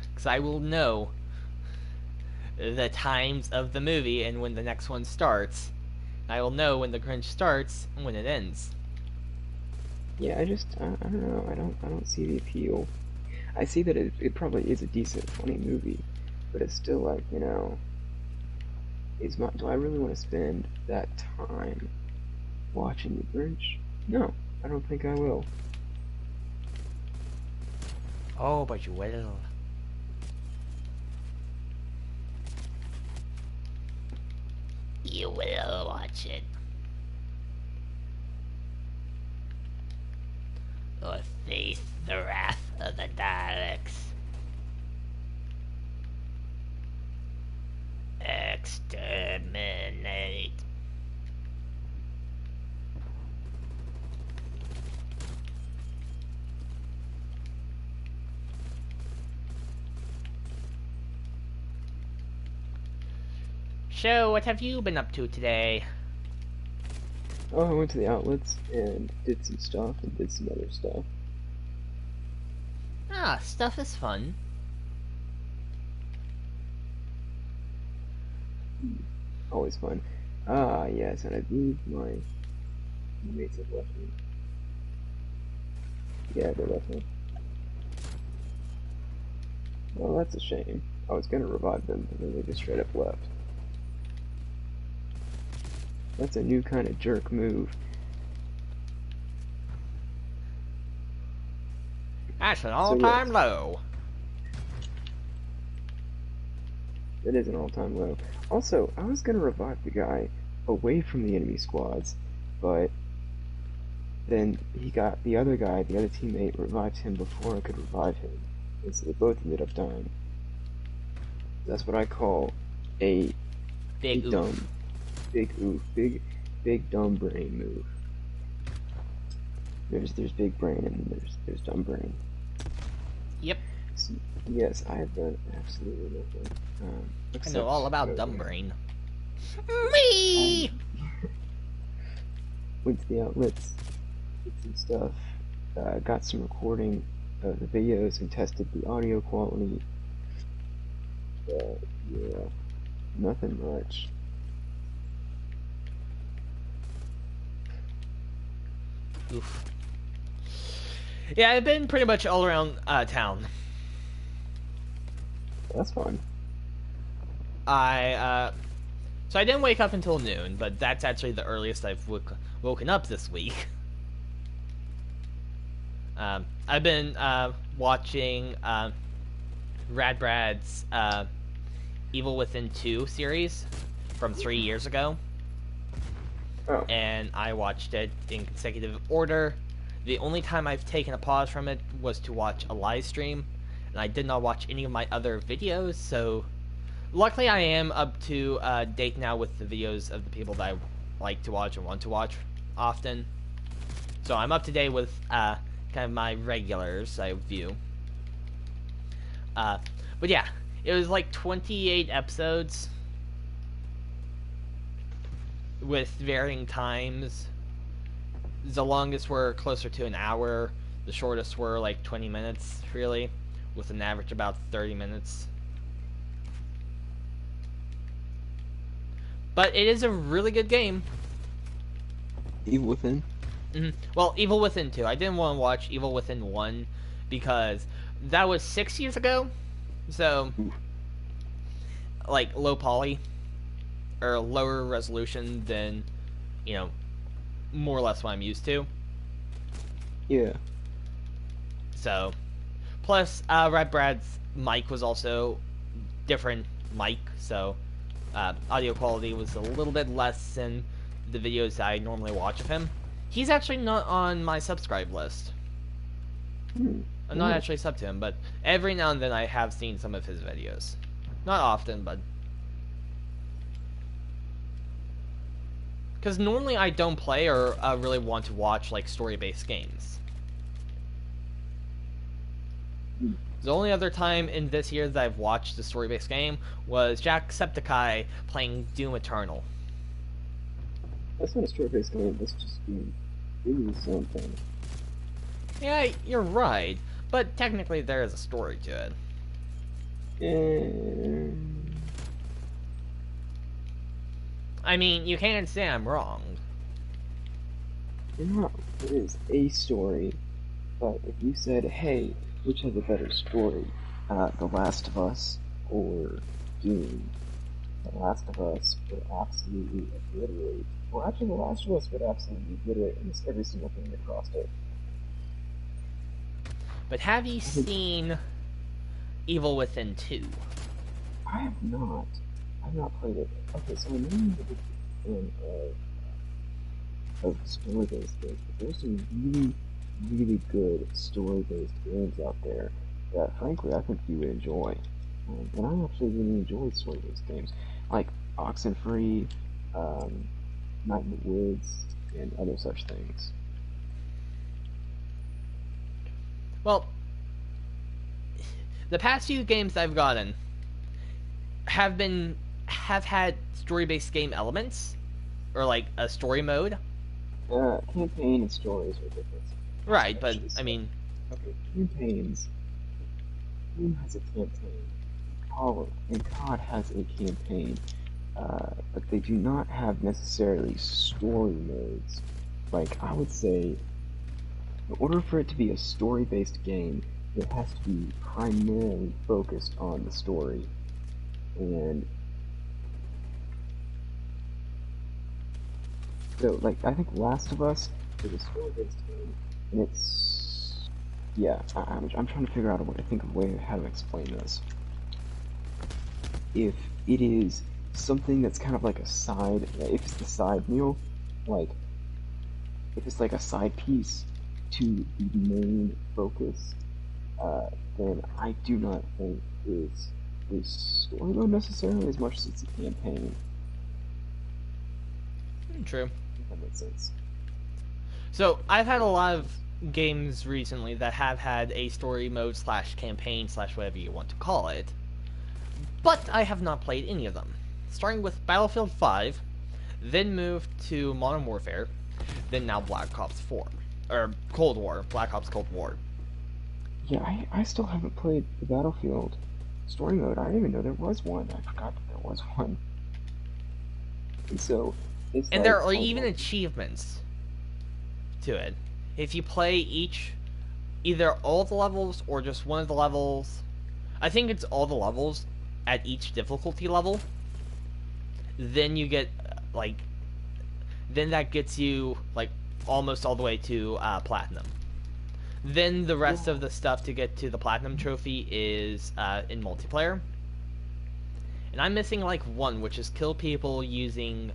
S1: Because I will know the times of the movie and when the next one starts. I will know when the Grinch starts and when it ends.
S2: Yeah, I don't know. I don't see the appeal. I see that it probably is a decent, funny movie, but it's still like, you know, do I really want to spend that time watching the Grinch? No, I don't think I will.
S1: Oh, but you will. You will watch it. Or face the wrath of the Daleks. Exterminate. So, what have you been up to today?
S2: Oh, I went to the outlets and did some stuff and did some other stuff.
S1: Ah, stuff is fun.
S2: Always fun. Ah, yes, and I believe my mates have left me. Yeah, they left me. Well, that's a shame. I was gonna revive them, but then they just straight up left. That's a new kind of jerk move.
S1: That's an
S2: So
S1: all-time
S2: yes,
S1: low.
S2: it is an all-time low. Also, I was gonna revive the guy away from the enemy squads, but then he got the other guy, the other teammate, revived him before I could revive him, and so they both ended up dying. That's what I call a
S1: Big oof.
S2: dumb, big oof, big dumb brain move. There's big brain and then there's dumb brain.
S1: Yep.
S2: So, yes, I have done absolutely nothing.
S1: I know all about
S2: go
S1: dumb
S2: there.
S1: brain. Me!
S2: Went to the outlets, did some stuff, got some recording of the videos and tested the audio quality. Yeah, nothing much.
S1: Oof. Yeah, I've been pretty much all around town.
S2: That's fun.
S1: So I didn't wake up until noon, but that's actually the earliest I've woken up this week. I've been watching Radbrad's Evil Within 2 series from 3 years ago.
S2: Oh.
S1: And I watched it in consecutive order. The only time I've taken a pause from it was to watch a live stream, and I did not watch any of my other videos, so luckily I am up to date now with the videos of the people that I like to watch and want to watch often. So I'm up to date with kind of my regulars I view. But yeah, it was like 28 episodes with varying times. The longest were closer to an hour. The shortest were like 20 minutes, really, with an average about 30 minutes. But it is a really good game.
S2: Evil Within?
S1: Well, Evil Within 2. I didn't want to watch Evil Within 1 because that was 6 years ago. So, like, low poly, or lower resolution than, you know, more or less what I'm used to.
S2: Yeah.
S1: So, plus, Red Brad's mic was also different mic, so audio quality was a little bit less than the videos I normally watch of him. He's actually not on my subscribe list. I'm not actually sub to him, but every now and then I have seen some of his videos. Not often, but... Because normally I don't play or really want to watch, like, story-based games. The only other time in this year that I've watched a story-based game was Jacksepticeye playing Doom Eternal.
S2: That's not a story-based game, that's just doing something.
S1: Yeah, you're right, but technically there is a story to it. I mean, you can't say I'm wrong.
S2: No, it is a story, but if you said, hey, which has a better story, The Last of Us or Doom, The Last of Us would absolutely obliterate, well actually The Last of Us would absolutely obliterate almost every single thing that crossed it.
S1: But have you seen Evil Within 2?
S2: I have not. I've not played it. Okay, so I know you're a big fan of story-based games, but there's some really, really good story-based games out there that, frankly, I think you would enjoy. And I actually really enjoy story-based games. Like, Oxenfree, Night in the Woods, and other such things.
S1: Well, the past few games I've gotten have had story-based game elements, or like a story mode.
S2: Campaign and stories are different.
S1: Right, but I mean,
S2: okay, campaigns. Game has a campaign. And COD has a campaign, but they do not have necessarily story modes. Like, I would say, in order for it to be a story-based game, it has to be primarily focused on the story. And so, like, I think Last of Us is a story-based game, and it's, yeah, I'm trying to figure out a way how to explain this. If it is something that's kind of like a side, if it's the side meal, like, if it's like a side piece to the main focus, then I do not think it's a story mode necessarily as much as it's a campaign.
S1: True.
S2: If that makes sense.
S1: So I've had a lot of games recently that have had a story mode / campaign / whatever you want to call it, but I have not played any of them. Starting with Battlefield 5, then moved to Modern Warfare, then now Black Ops 4. Or Cold War. Black Ops Cold War.
S2: Yeah, I still haven't played the Battlefield story mode. I didn't even know there was one. I forgot that there was one. And so, it's
S1: And
S2: like,
S1: there are even achievements to it. If you play either all the levels or just one of the levels, I think it's all the levels at each difficulty level, then you get, then that gets you, almost all the way to Platinum. Then the rest of the stuff to get to the Platinum trophy is in multiplayer. And I'm missing, one, which is kill people using,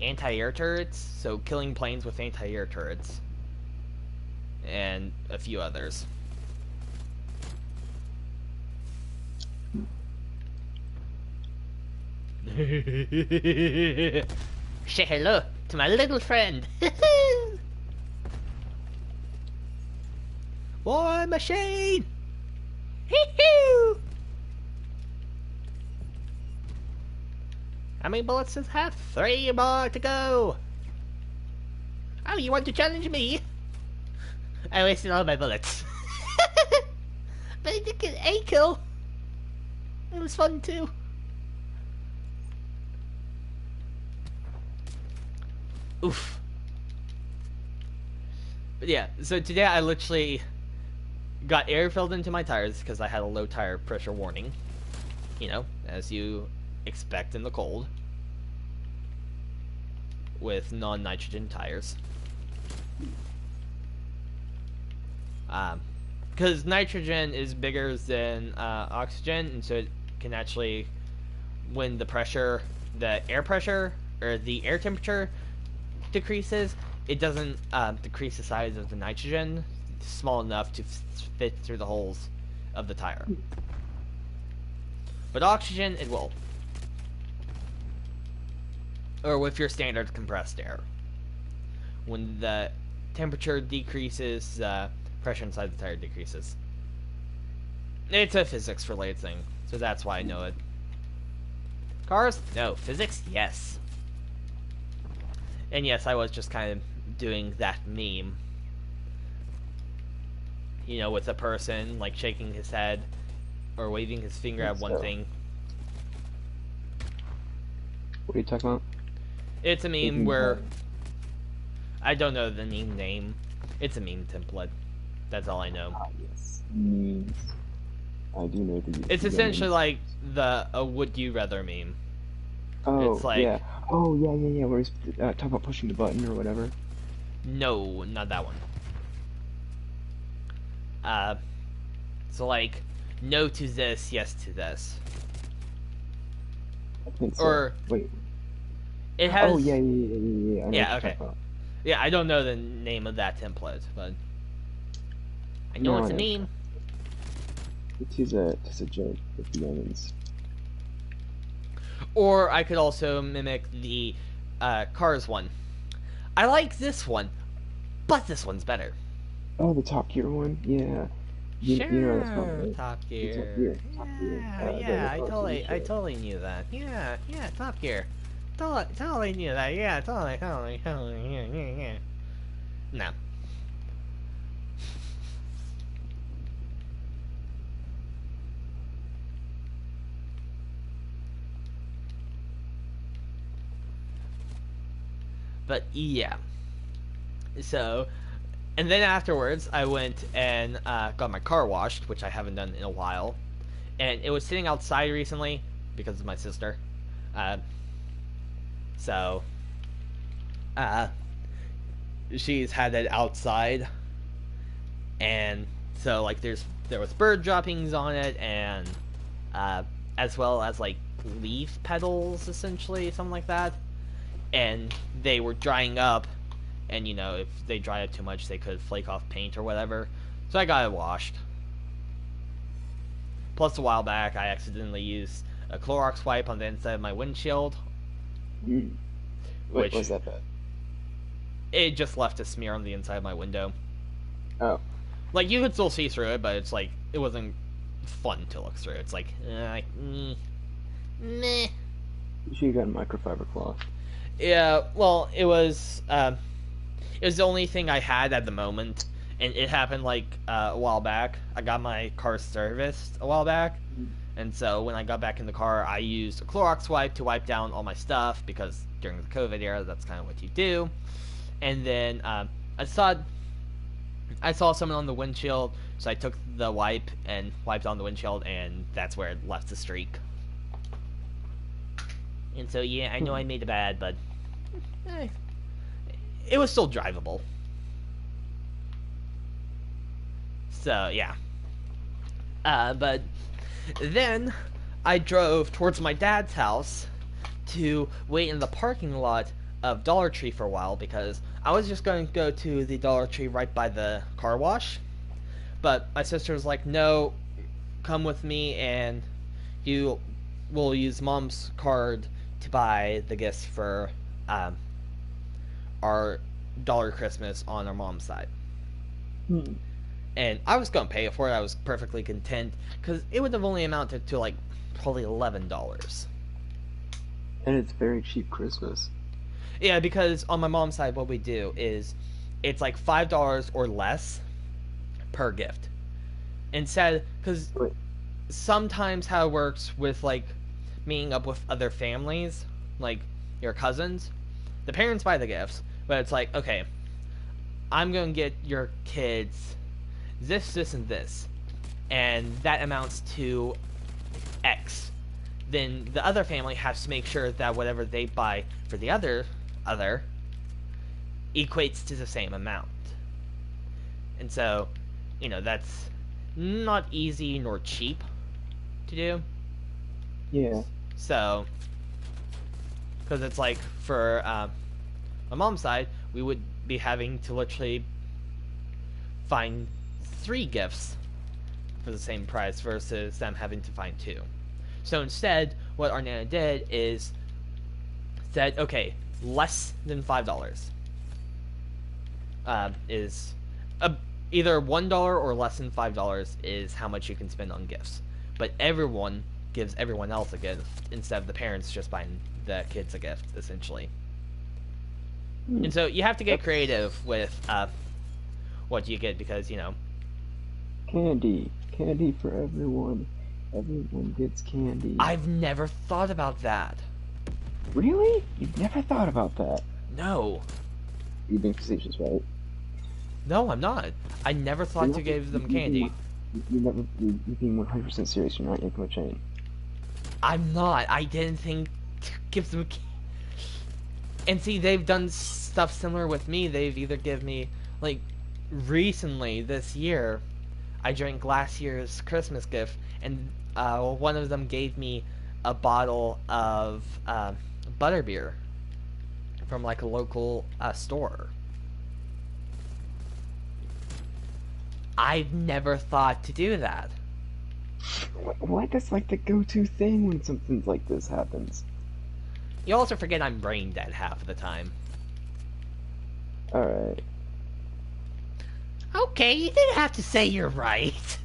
S1: anti-air turrets, so killing planes with anti-air turrets. And a few others. Say hello to my little friend. War machine. Hee-hoo! How many bullets does it have? 3 more to go. Oh, you want to challenge me? I wasted all my bullets. But I did get a kill. It was fun too. Oof. But yeah, so today I literally got air filled into my tires because I had a low tire pressure warning. You know, as you expect in the cold. With non-nitrogen tires. Because nitrogen is bigger than oxygen, and so it can actually, when the pressure, the air pressure, or the air temperature decreases, it doesn't decrease the size of the nitrogen small enough to fit through the holes of the tire. But oxygen, it will. Or with your standard compressed air. When the temperature decreases, pressure inside the tire decreases. It's a physics related thing, so that's why I know it. Cars? No. Physics? Yes. And yes, I was just kind of doing that meme. You know, with a person, shaking his head, or waving his finger at one thing.
S2: What are you talking about?
S1: It's a meme where... I don't know the meme name. It's a meme template. That's all I know.
S2: Ah, yes. Memes. I do know the...
S1: It's essentially like a would you rather meme.
S2: Oh,
S1: it's like...
S2: yeah. Oh, yeah, where he's talking about pushing the button or whatever.
S1: No, not that one. So no to this, yes to this.
S2: I think so.
S1: Or...
S2: Wait.
S1: It has...
S2: Oh, yeah.
S1: Yeah, okay. Yeah, I don't know the name of that template, but... I know it's a meme.
S2: It is a joke with the onions.
S1: Or I could also mimic the Cars one. I like this one, but this one's better.
S2: Oh, the Top Gear one? Yeah. You know that's from,
S1: Sure,
S2: right?
S1: Top
S2: The Top
S1: Gear.
S2: Gear. Top Gear.
S1: Yeah,
S2: The
S1: yeah,
S2: cartoon
S1: I
S2: show.
S1: totally knew that. Yeah, yeah, Top Gear. Totally knew that. Yeah, totally, yeah. No. But yeah. So, and then afterwards, I went and got my car washed, which I haven't done in a while. And it was sitting outside recently because of my sister. Uh, so, uh, she's had it outside, and so like there was bird droppings on it, and uh, as well as like leaf petals, essentially, something like that. And they were drying up, and if they dry up too much, they could flake off paint or whatever. So I got it washed. Plus, a while back, I accidentally used a Clorox wipe on the inside of my windshield,
S2: Mm. Wait,
S1: which
S2: was that bad?
S1: it just left a smear on the inside of my window.
S2: Oh.
S1: Like, you could still see through it, but it's like it wasn't fun to look through. It's like, meh.
S2: You should have got microfiber cloth.
S1: Yeah, well, it was the only thing I had at the moment, and it happened like a while back. I got my car serviced a while back, and so when I got back in the car, I used a Clorox wipe to wipe down all my stuff because during the COVID era, that's kind of what you do. And then I saw someone on the windshield, so I took the wipe and wiped on the windshield, and that's where it left the streak. And so yeah, I know I made it bad, but eh, it was still drivable. So yeah. But then I drove towards my dad's house to wait in the parking lot of Dollar Tree for a while because I was just going to go to the Dollar Tree right by the car wash. But my sister was like, no, come with me and you will use mom's card to buy the gifts for our Dollar Christmas on our mom's side.
S2: Hmm.
S1: And I was going to pay for it. I was perfectly content because it would have only amounted to like probably $11.
S2: And it's very cheap Christmas.
S1: Yeah, because on my mom's side, what we do is it's like $5 or less per gift. Instead, because
S2: Wait.
S1: sometimes how it works with like meeting up with other families, like your cousins, the parents buy the gifts, but it's like, okay, I'm going to get your kids this, and this, and that amounts to X. Then the other family has to make sure that whatever they buy for the other equates to the same amount. And so, that's not easy nor cheap to do.
S2: Yeah.
S1: So, because it's like for my mom's side, we would be having to literally find 3 gifts for the same price versus them having to find 2. So instead, what our Nana did is said, okay, less than $5 is either $1 or less than $5 is how much you can spend on gifts. But everyone gives everyone else a gift instead of the parents just buying the kids a gift, essentially.
S2: Hmm.
S1: And so you have to get creative with what you get because,
S2: Candy. Candy for everyone. Everyone gets candy.
S1: I've never thought about that.
S2: Really? You've never thought about that?
S1: No.
S2: You're being facetious, right?
S1: No, I'm not. I never thought to give them candy.
S2: You're being 100% serious. You're not yanking my chain.
S1: I'm not. I didn't think to give them And see, they've done stuff similar with me. They've either given me, like, recently, this year, I drank last year's Christmas gift, and one of them gave me a bottle of butterbeer from, like, a local store. I've never thought to do that.
S2: Why that's like the go-to thing when something like this happens.
S1: You also forget I'm brain dead half of the time.
S2: Alright.
S1: Okay, you didn't have to say you're right.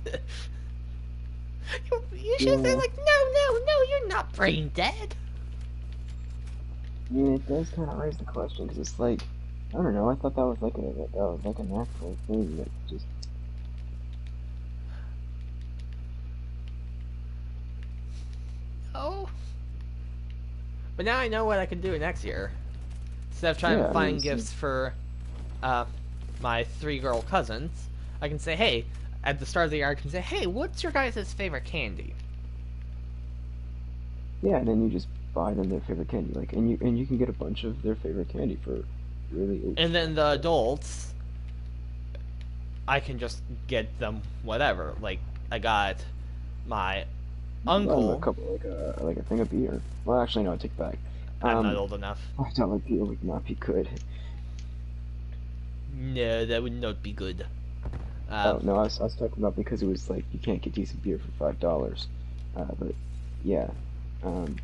S1: You should say
S2: Yeah.
S1: like, no, you're not brain dead.
S2: I mean, it does kind of raise the question, because it's like, I don't know, I thought that was like a natural thing that just...
S1: Oh. But now I know what I can do next year. Instead of trying
S2: Yeah,
S1: to
S2: I mean,
S1: find gifts for my 3 girl cousins, I can say, hey, at the start of the year, I can say, hey, what's your guys' favorite candy?
S2: yeah, and then you just buy them their favorite candy, like, and you can get a bunch of their favorite candy for really
S1: And then
S2: small
S1: the
S2: price.
S1: adults, I can just get them whatever. Like, I got my
S2: You can buy them a
S1: uncle.
S2: couple, like a thing of beer. Well, actually, no, I take it back.
S1: I'm not old enough.
S2: I don't like beer, like not be good.
S1: No, that would not be good.
S2: Oh no, I was talking about because it was like you can't get decent beer for $5. But yeah. Um,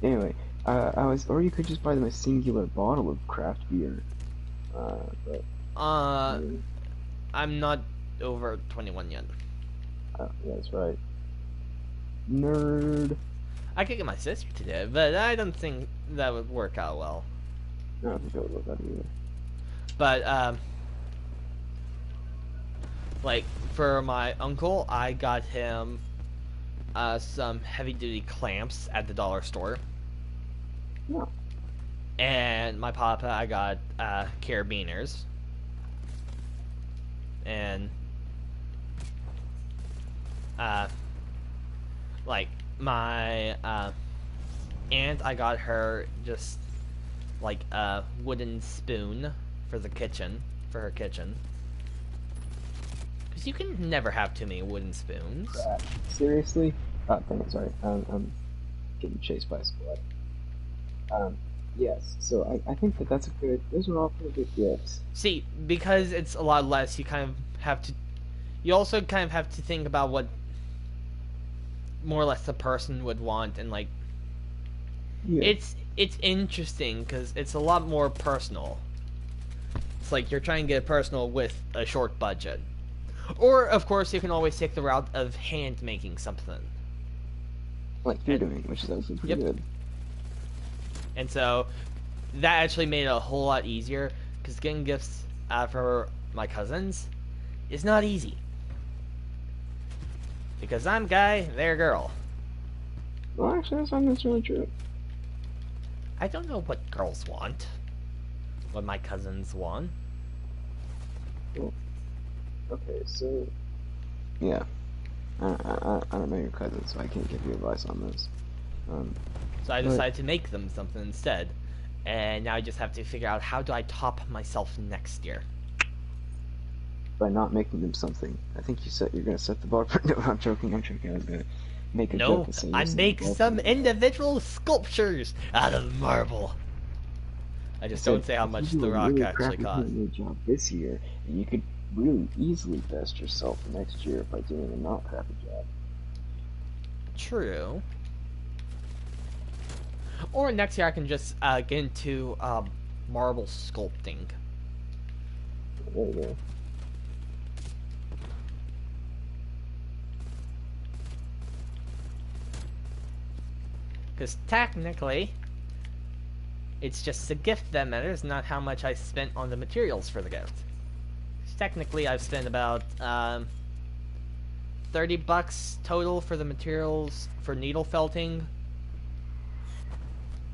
S2: anyway, I was, or you could just buy them a singular bottle of craft beer. But
S1: uh,
S2: mm,
S1: I'm not over 21 yet.
S2: yeah, that's right. Nerd.
S1: I could get my sister to do it, but I don't think that would work out well.
S2: I don't think that would look that either.
S1: But like for my uncle, I got him some heavy duty clamps at the dollar store.
S2: No.
S1: And my papa, I got carabiners. And like my aunt, I got her just like a wooden spoon for the kitchen, for her kitchen. Because you can never have too many wooden spoons.
S2: Crap. Seriously? Oh, dang it, sorry. I'm getting chased by a squad. Yes. So I think that that's a good. Those are all pretty good gifts.
S1: See, because it's a lot less, you kind of have to. You also kind of have to think about what more or less the person would want, and like
S2: Yeah.
S1: it's interesting because it's a lot more personal. It's like you're trying to get personal with a short budget, or of course you can always take the route of hand making something.
S2: Like you're doing, which is actually pretty
S1: Yep.
S2: good.
S1: And so that actually made it a whole lot easier because getting gifts for my cousins is not easy. Because I'm guy, they're girl.
S2: Well, actually, that's not necessarily true.
S1: I don't know what girls want. What my cousins want.
S2: Cool. Okay, so yeah, I don't know your cousin, so I can't give you advice on this.
S1: So I
S2: But
S1: decided to make them something instead. And now I just have to figure out how do I top myself next year.
S2: by not making them something, I think you're gonna set the bar. No, I'm joking. I'm joking. I was gonna make a joke
S1: No,
S2: and say
S1: I
S2: you're setting
S1: make
S2: the bar
S1: some
S2: pretty low.
S1: individual sculptures out of marble. I just
S2: So
S1: don't say how
S2: if
S1: much
S2: you do
S1: the
S2: a
S1: rock
S2: really
S1: actually
S2: crappy
S1: cost.
S2: handmade job this year, and you could really easily best yourself next year by doing a not crappy job.
S1: True. Or next year I can just get into marble sculpting.
S2: There you go.
S1: Because technically, it's just the gift that matters, not how much I spent on the materials for the gift. 'Cause technically, I've spent about $30 total for the materials for needle felting.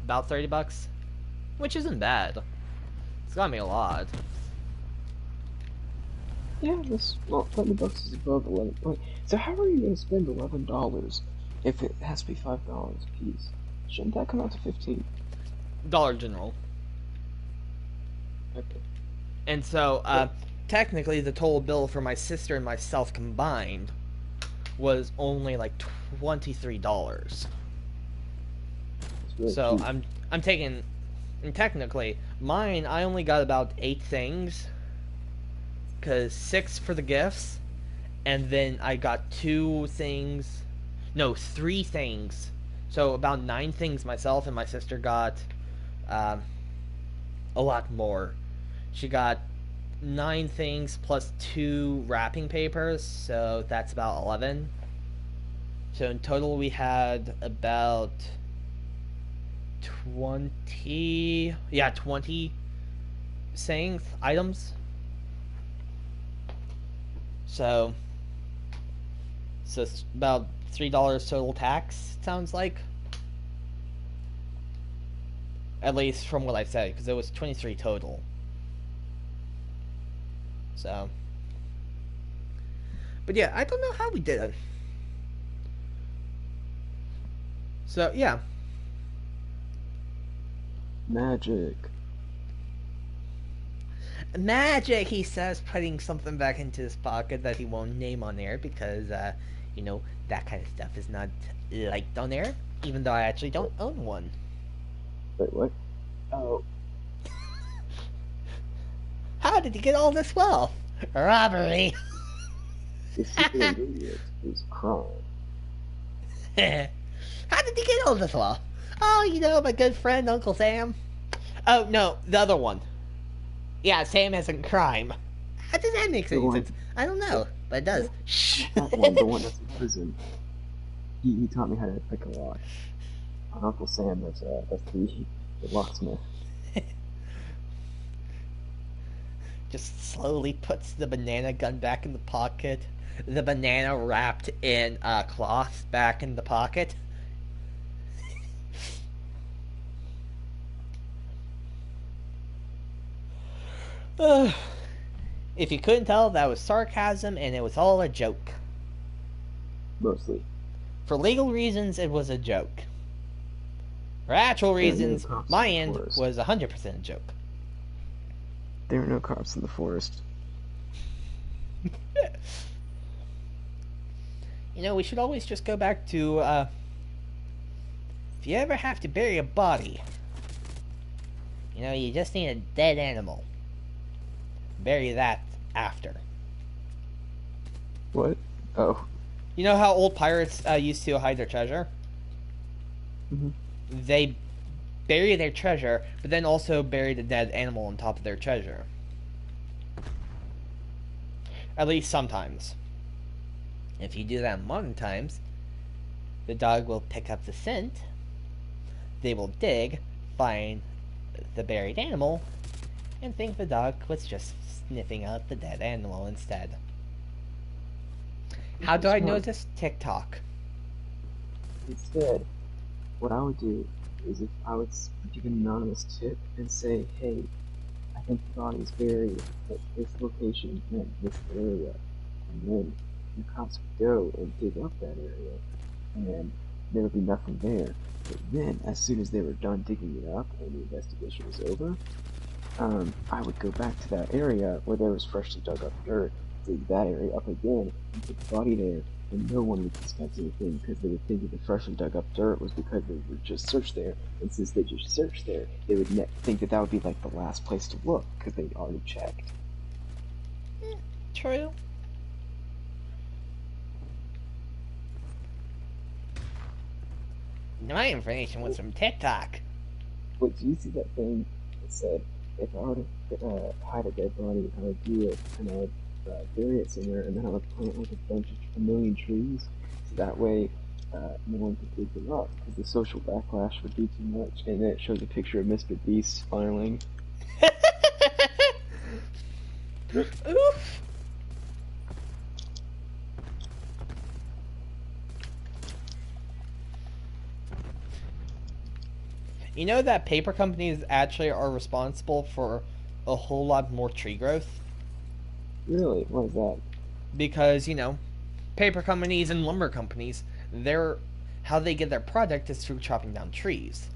S1: About $30, which isn't bad. It's got me a lot.
S2: Yeah, this well, $20 is above 11. Wait, so how are you gonna spend $11 if it has to be $5 a piece? Shouldn't that come out to 15?
S1: Dollar General.
S2: Okay.
S1: And so,
S2: Yeah,
S1: technically, the total bill for my sister and myself combined was only like $23.
S2: it's really
S1: So
S2: cheap.
S1: I'm taking, and technically mine I only got about 8 things, cause 6 for the gifts, and then I got 2 things, no, 3 things. So about 9 things myself, and my sister got um, a lot more. She got 9 things plus 2 wrapping papers, so that's about 11. So in total, we had about 20, yeah, 20 sayings, items. So, so it's about $3 total tax, sounds like. At least from what I said, because it was 23 total. So, but yeah, I don't know how we did it. So yeah,
S2: Magic.
S1: magic. He says, putting something back into his pocket that he won't name on air because, that kind of stuff is not liked on air. Even though I actually don't own one.
S2: Wait, what? Oh,
S1: How did you get all this wealth? Robbery.
S2: the secret ingredient is crime.
S1: How did you get all this wealth? Oh, my good friend Uncle Sam. Oh no, the other one. Yeah, Sam isn't crime. How does that make any sense? I don't know, but it does. Shh.
S2: That one, the one that's in prison. He taught me how to pick a lock. Uncle Sam, that's the locksmith.
S1: Just slowly puts the banana gun back in the pocket. The banana wrapped in cloth back in the pocket. If you couldn't tell, that was sarcasm and it was all a joke.
S2: Mostly.
S1: For legal reasons, it was a joke. For actual reasons, my end was 100% a joke.
S2: There are no cops in the forest.
S1: We should always just go back to, if you ever have to bury a body, you just need a dead animal. Bury that after.
S2: What? Oh.
S1: You know how old pirates used to hide their treasure?
S2: Mm-hmm.
S1: They bury their treasure, but then also bury the dead animal on top of their treasure. At least sometimes. If you do that in modern times, the dog will pick up the scent, they will dig, find the buried animal, and think the dog was just sniffing out the dead animal instead. How do I know this? TikTok.
S2: Instead, what I would do is if I would give an anonymous tip and say, hey, I think the body is buried at this location in this area, and then the cops would go and dig up that area, and there would be nothing there. But then, as soon as they were done digging it up and the investigation was over, I would go back to that area where there was freshly dug up dirt, dig that area up again, and put the body there, and no one would suspect anything because they would think that the freshly dug up dirt was because they would just search there, and since they just searched there, they would think that that would be like the last place to look because they'd already checked.
S1: True. My information was from TikTok.
S2: Wait, did you see that thing that said, if I were to hide a dead body, I would do it, and I would bury it somewhere, and then I would plant like a million trees, so that way no one could dig them up, because the social backlash would be too much, and then it shows a picture of Mr. Beast smiling.
S1: Oof. You know that paper companies actually are responsible for a whole lot more tree growth?
S2: Really? Why is that?
S1: Because, paper companies and lumber companies, how they get their product is through chopping down trees.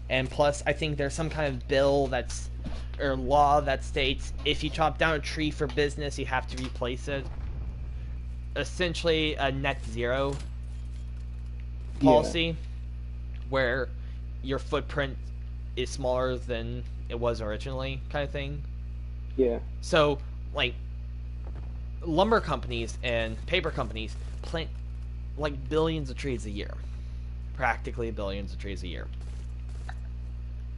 S1: And plus, I think there's some kind of bill or law that states if you chop down a tree for business, you have to replace it. Essentially, a net zero policy, where your footprint is smaller than it was originally, kind of thing.
S2: Yeah.
S1: So, like, lumber companies and paper companies plant like billions of trees a year, practically billions of trees a year,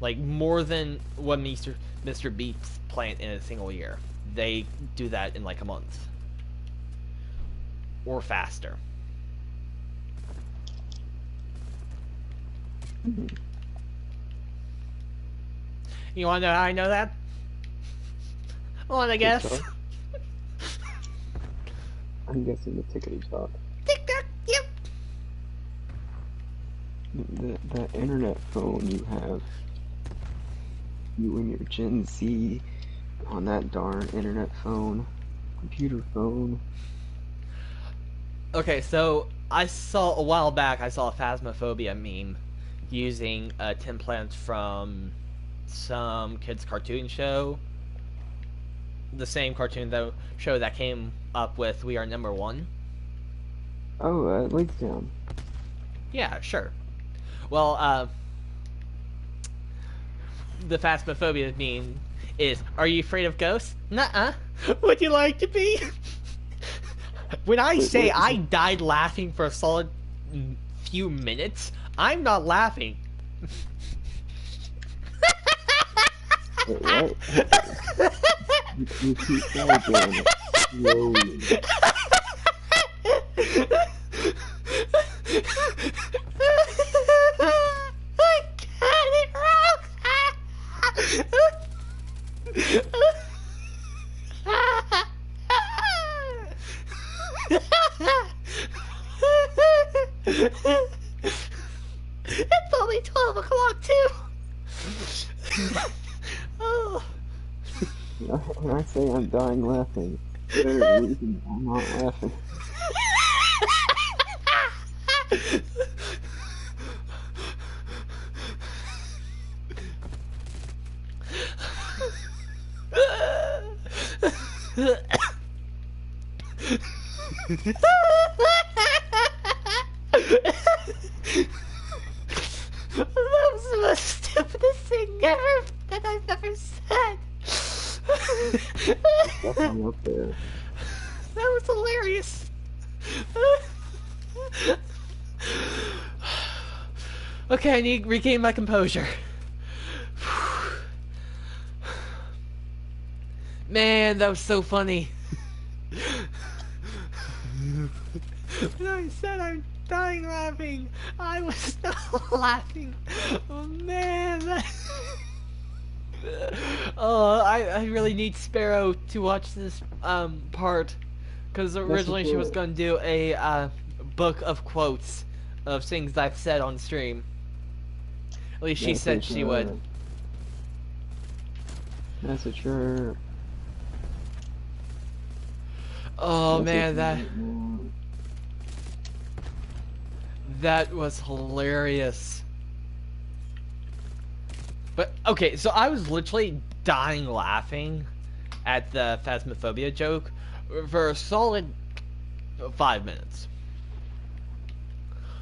S1: like more than what Mr. Beats plant in a single year. They do that in like a month or faster. You want to know how I know that? Want to guess?
S2: TikTok? I'm guessing the tickety talk.
S1: TikTok. Yep.
S2: The internet phone you have, you and your Gen Z on that darn internet phone, computer phone.
S1: Okay, so I saw a while back. I saw a Phasmophobia meme using 10 plants from some kids' cartoon show. The same cartoon show that came up with "We Are Number One."
S2: Oh, links down.
S1: Yeah, sure. Well, the Phasmophobia meme is, "Are you afraid of ghosts? Nuh-uh. Would you like to be?" When I say I died laughing for a solid few minutes, I'm not laughing.
S2: Wait, what? You keep doing it slowly.
S1: I got it wrong. It's only 12 o'clock too. Oh.
S2: When I say I'm dying laughing, there's a reason I'm not laughing.
S1: That was the most stupidest thing ever that I've ever said.
S2: Definitely up there.
S1: That was hilarious. Okay, I need to regain my composure. Man, that was so funny. When I said I'm dying laughing, I was not laughing. Oh man. Oh, I really need Sparrow to watch this part, because originally she was going to do a book of quotes of things I've said on stream. At least she said she would.
S2: Message her.
S1: Oh man, that was hilarious. But okay, so I was literally dying laughing at the Phasmophobia joke for a solid 5 minutes.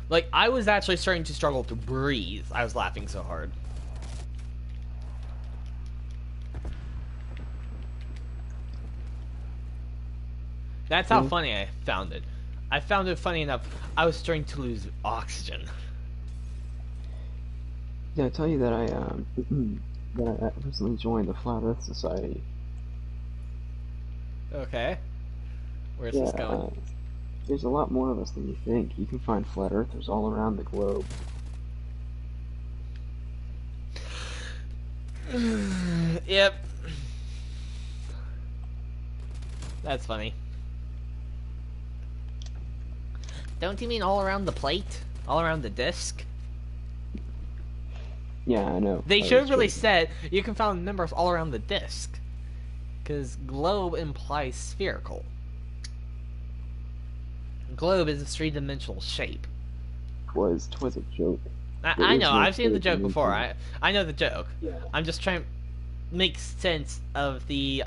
S1: Like, I was actually starting to struggle to breathe. I was laughing so hard. That's how funny I found it. I found it funny enough. I was starting to lose oxygen.
S2: Yeah, I tell you that I that I recently joined the Flat Earth Society.
S1: Okay. Where's this going?
S2: There's a lot more of us than you think. You can find flat earthers all around the globe.
S1: Yep. That's funny. Don't you mean all around the plate? All around the disc?
S2: Yeah, I know.
S1: They should have really said you can find members all around the disc. Because globe implies spherical. Globe is a three-dimensional shape.
S2: Twas a joke.
S1: I know, I've seen the joke before. I know the joke.
S2: Yeah.
S1: I'm just trying to make sense of the,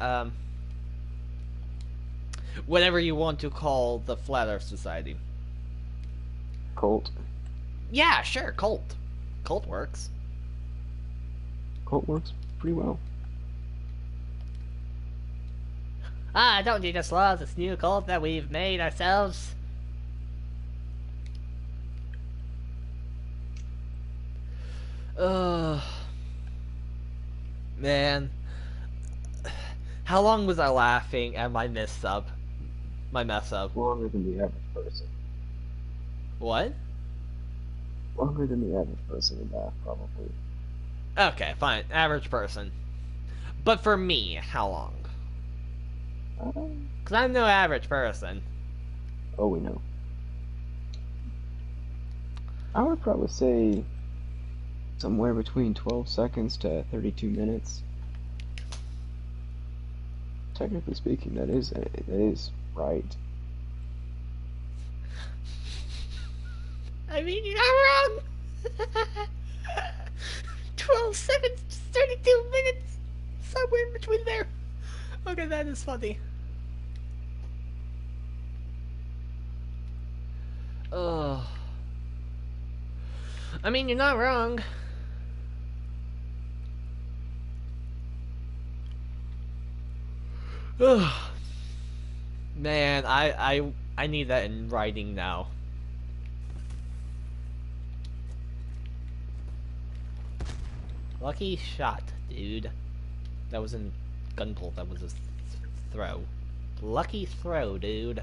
S1: whatever you want to call the Flat Earth Society.
S2: Cult.
S1: Yeah, sure, cult. Cult works.
S2: Cult works pretty well.
S1: Ah, don't you just love this new cult that we've made ourselves? Ugh. Man. How long was I laughing at my mess up? My mess up.
S2: Longer than the average person.
S1: What?
S2: Longer than the average person would laugh, probably.
S1: Okay, fine. Average person. But for me, how long? Because I'm no average person.
S2: Oh, we know. I would probably say somewhere between 12 seconds to 32 minutes. Technically speaking, that is right.
S1: I mean, you're not wrong! 12 seconds, 32 minutes! Somewhere in between there. Okay, that is funny. Oh. I mean, you're not wrong. Man, I need that in writing now. Lucky shot, dude. That wasn't gunpole, that was a throw. Lucky throw, dude.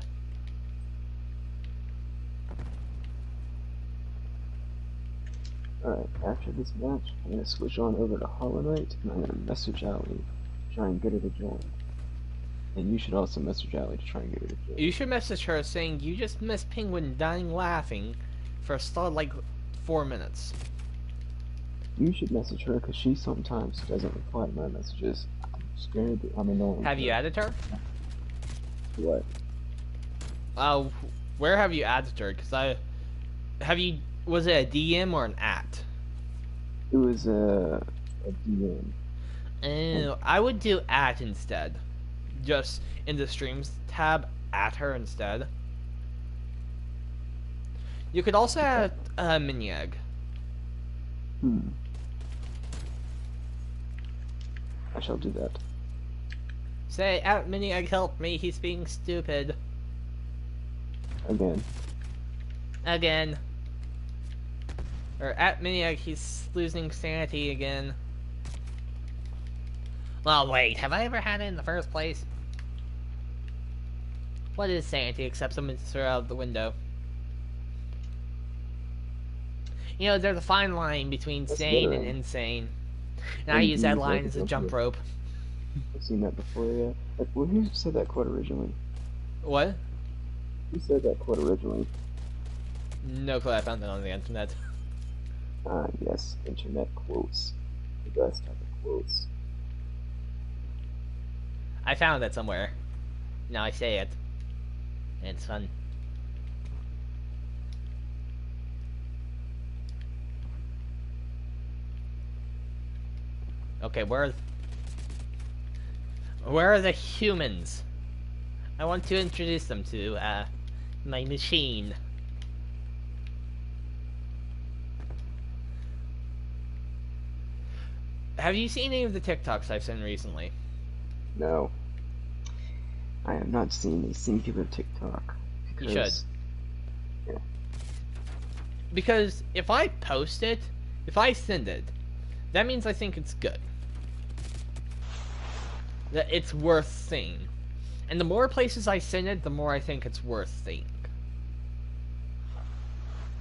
S2: Alright, after this match, I'm gonna switch on over to Hollow Knight, and I'm gonna message Ali, try and get her to join. And you should also message Ali to try and get her to join.
S1: You should message her saying you just missed Penguin dying laughing for a solid like 4 minutes.
S2: You should message her because she sometimes doesn't reply to my messages. I'm scared that I'm annoying.
S1: Have you added her?
S2: What?
S1: Where have you added her? Because was it a DM or an at?
S2: It was a DM.
S1: Oh, I would do at instead. Just in the streams tab, at her instead. You could also add mini egg.
S2: I shall do that.
S1: Say, at mini egg, help me, he's being stupid. Again. Or at mini egg, he's losing sanity again. Well, wait, have I ever had it in the first place? What is sanity except someone to throw out the window? You know, there's a fine line between sane and insane. And I use that line as a jump rope.
S2: I've seen that before, yeah. Well, who said that quote originally?
S1: What?
S2: Who said that quote originally?
S1: No clue, I found that on the internet.
S2: Ah, yes, internet quotes. The best type of quotes.
S1: I found it somewhere. Now I say it. And it's fun. Okay, where are the humans? I want to introduce them to my machine. Have you seen any of the TikToks I've seen recently?
S2: No. I have not seen a singular TikTok.
S1: You should.
S2: Yeah.
S1: Because if I post it, if I send it, that means I think it's good. That it's worth seeing. And the more places I send it, the more I think it's worth seeing.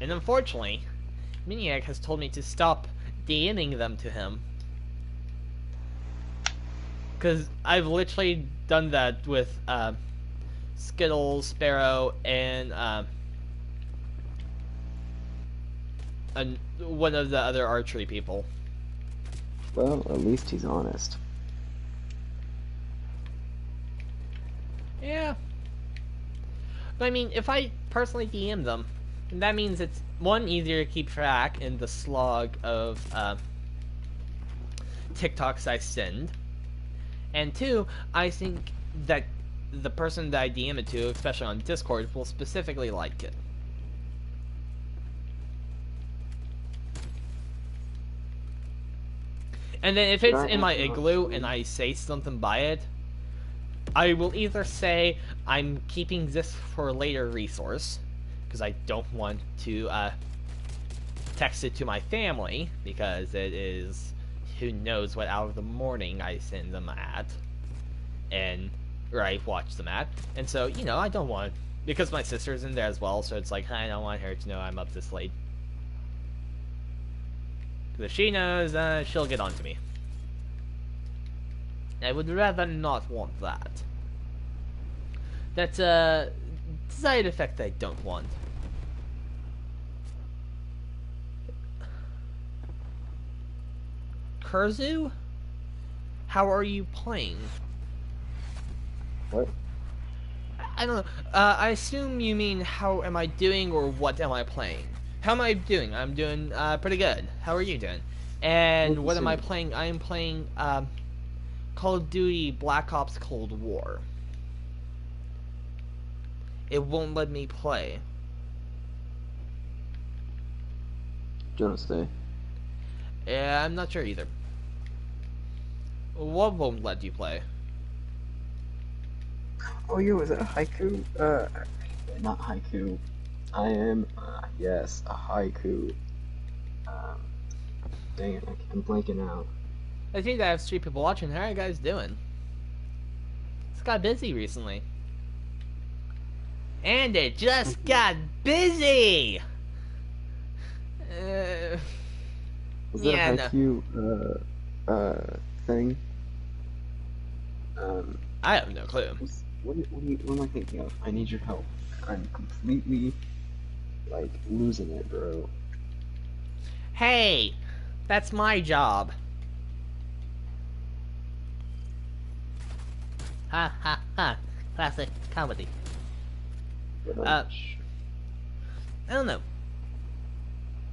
S1: And unfortunately, Miniac has told me to stop DMing them to him. Because I've literally done that with Skittles, Sparrow, and one of the other archery people.
S2: Well, at least he's honest.
S1: Yeah. But I mean, if I personally DM them, that means it's, one, easier to keep track in the slog of TikToks I send. And two, I think that the person that I DM it to, especially on Discord, will specifically like it. And then if it's in my igloo and I say something by it, I will either say I'm keeping this for later resource, because I don't want to text it to my family, because it is who knows what hour of the morning I send them at, and or I watch them at, and so I don't want, because my sister's in there as well, so it's like I don't want her to know I'm up this late. Because if she knows, she'll get onto me. I would rather not want that. That's a side effect I don't want. Kurzu? How are you playing?
S2: What?
S1: I don't know. I assume you mean how am I doing or what am I playing? How am I doing? I'm doing pretty good. How are you doing? And what am I playing? I am playing Call of Duty Black Ops Cold War. It won't let me play.
S2: Do you want to stay?
S1: Yeah, I'm not sure either. What won't let you play?
S2: Oh, yo, is it a haiku? Not haiku. I am, yes, a haiku. Dang it, I'm blanking out.
S1: I think I have 3 people watching. How are you guys doing? It's got busy recently. And it just got busy!
S2: Is that
S1: yeah,
S2: a haiku, thing?
S1: I have no clue.
S2: What am I thinking of? I need your help. I'm completely, like, losing it, bro.
S1: Hey! That's my job. Ha ha ha. Classic comedy. I don't know.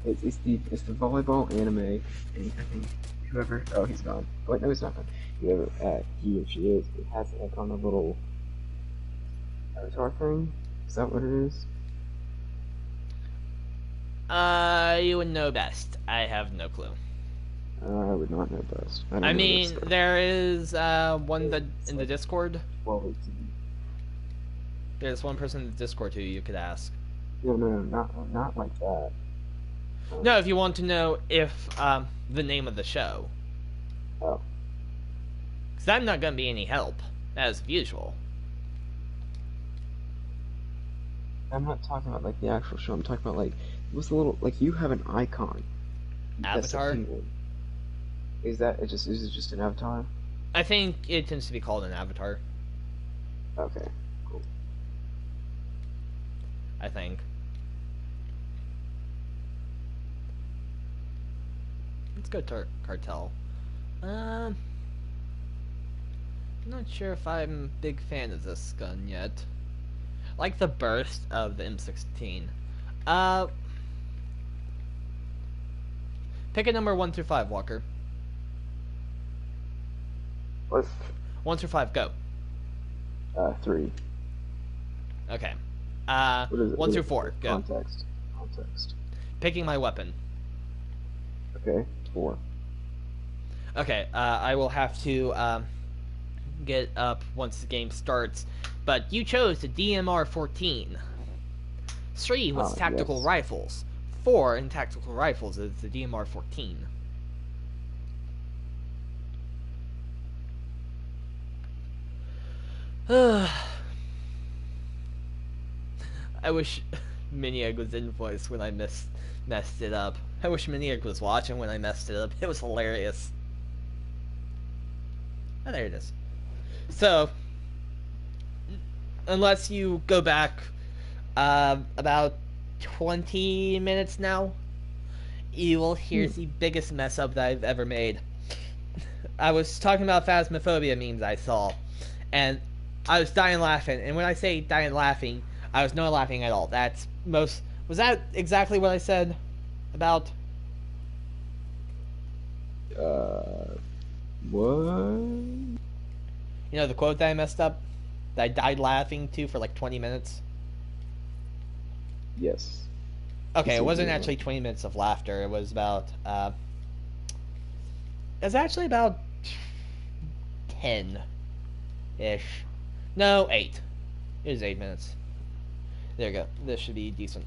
S2: It's the volleyball anime, and I think whoever, oh, he's gone. Wait, no, he's not gone. Whoever he or she is, it has like on a little avatar thing. Is that what it is?
S1: You would know best. I have no clue.
S2: I would not know best.
S1: I mean, there is one that in the Discord.
S2: Well,
S1: There's one person in the Discord who you could ask.
S2: no, not like that.
S1: No, if you want to know if the name of the show.
S2: Oh.
S1: Because I'm not going to be any help, as usual.
S2: I'm not talking about like the actual show. I'm talking about like what's the little like you have an icon.
S1: Avatar.
S2: Is it just an avatar?
S1: I think it tends to be called an avatar.
S2: Okay, cool.
S1: I think. Let's go to Cartel. I'm not sure if I'm a big fan of this gun yet. I like the burst of the M16. Pick a number 1 through 5, Walker.
S2: What?
S1: 1 through 5, go.
S2: 3.
S1: Okay.
S2: What is it?
S1: 1 through 4, go.
S2: Context.
S1: Picking my weapon.
S2: Okay, 4.
S1: Okay, I will have to get up once the game starts. But you chose the DMR-14. 3 was tactical rifles. 4 in tactical rifles is the DMR-14. I wish Miniag was in voice when I messed it up. I wish Miniag was watching when I messed it up. It was hilarious. Oh, there it is. So, unless you go back about 20 minutes now, you will hear the biggest mess up that I've ever made. I was talking about Phasmophobia memes I saw, and I was dying laughing. And when I say dying laughing, I was not laughing at all. Was that exactly what I said about?
S2: What?
S1: You know the quote that I messed up? That I died laughing to for like 20 minutes?
S2: Yes.
S1: Okay, it wasn't actually 20 minutes of laughter. It was about, it was actually about 10-ish. No, 8. It is 8 minutes. There you go. This should be decent.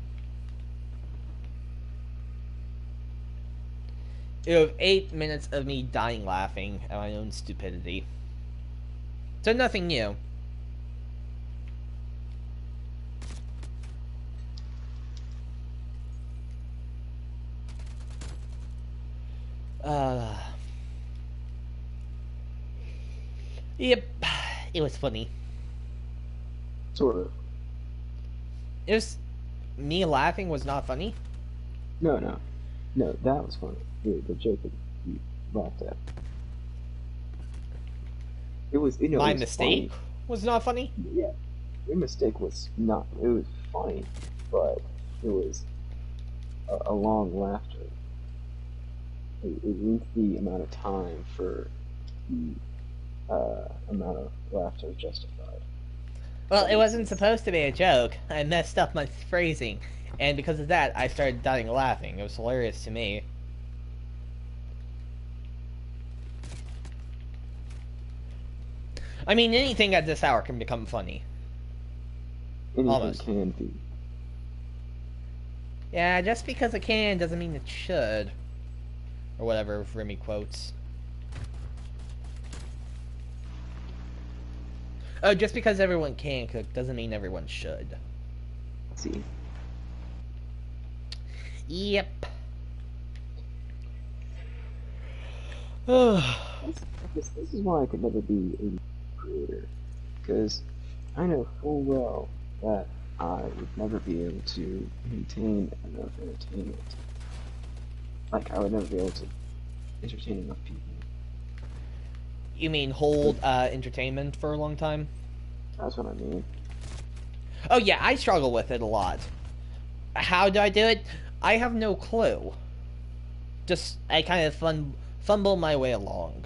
S1: You have 8 minutes of me dying laughing at my own stupidity. So nothing new. Yep. It was funny.
S2: Sort of.
S1: It was... Me laughing was not funny?
S2: No, that was funny. The joke that you laughed at. It was, you know,
S1: My
S2: it was
S1: mistake
S2: funny.
S1: was not funny?
S2: Yeah, your mistake was not. It was funny, but it was a long laughter. It needs the amount of time for the amount of laughter justified.
S1: Well, it wasn't supposed to be a joke. I messed up my phrasing, and because of that, I started dying laughing. It was hilarious to me. I mean, anything at this hour can become funny.
S2: Anything
S1: Almost.
S2: can be.
S1: Yeah, just because it can doesn't mean it should. Or whatever Remy quotes. Oh, just because everyone can cook doesn't mean everyone should.
S2: Let's see.
S1: Yep.
S2: This is why I could never be a creator, because I know full well that I would never be able to maintain enough entertainment. Like, I would never be able to entertain enough people.
S1: You mean hold entertainment for a long time?
S2: That's what I mean.
S1: Oh yeah, I struggle with it a lot. How do I do it? I have no clue. Just, I kind of fumble my way along.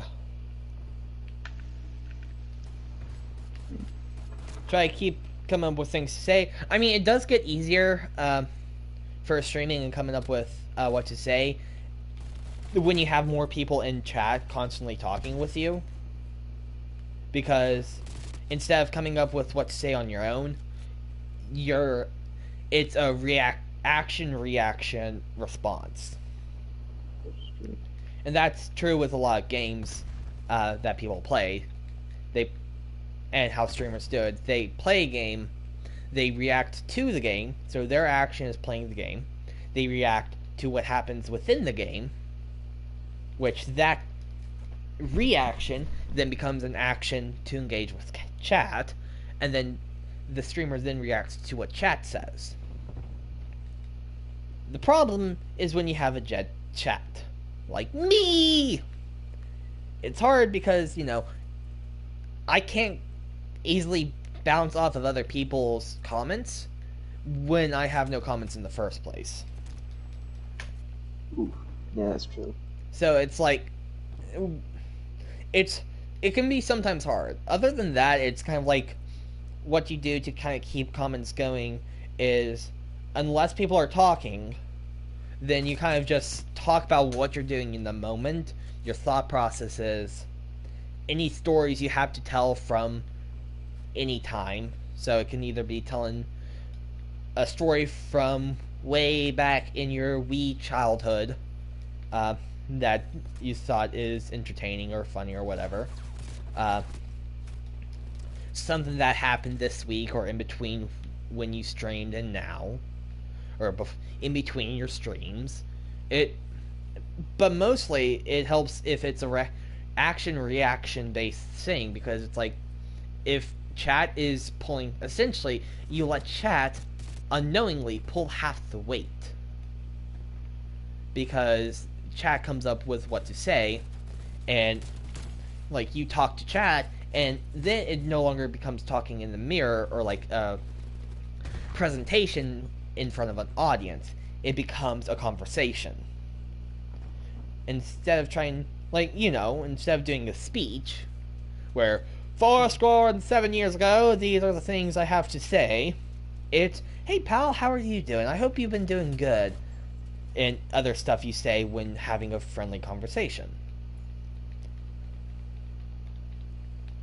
S1: Try to keep coming up with things to say. I mean, it does get easier for streaming and coming up with what to say when you have more people in chat constantly talking with you. Because instead of coming up with what to say on your own, it's a action-reaction response. And that's true with a lot of games that people play. And how streamers do it. They play a game, they react to the game, so their action is playing the game. They react to what happens within the game, which that reaction then becomes an action to engage with chat, and then the streamer then reacts to what chat says. The problem is when you have a chat, like me! It's hard because, you know, I can't easily bounce off of other people's comments when I have no comments in the first place.
S2: Ooh, yeah, that's true.
S1: So it's like, it can be sometimes hard. Other than that, it's kind of like what you do to kind of keep comments going is, unless people are talking, then you kind of just talk about what you're doing in the moment, your thought processes, any stories you have to tell from any time. So it can either be telling a story from way back in your wee childhood that you thought is entertaining or funny or whatever. Something that happened this week or in between when you streamed and now, or in between your streams. But mostly it helps if it's a action-reaction based thing, because it's like, if chat is pulling, essentially you let chat unknowingly pull half the weight, because chat comes up with what to say, and like you talk to chat, and then it no longer becomes talking in the mirror or like a presentation in front of an audience. It becomes a conversation. Instead of trying, like, you know, instead of doing a speech where 7 years ago, these are the things I have to say, it's, hey pal, how are you doing? I hope you've been doing good. And other stuff you say when having a friendly conversation.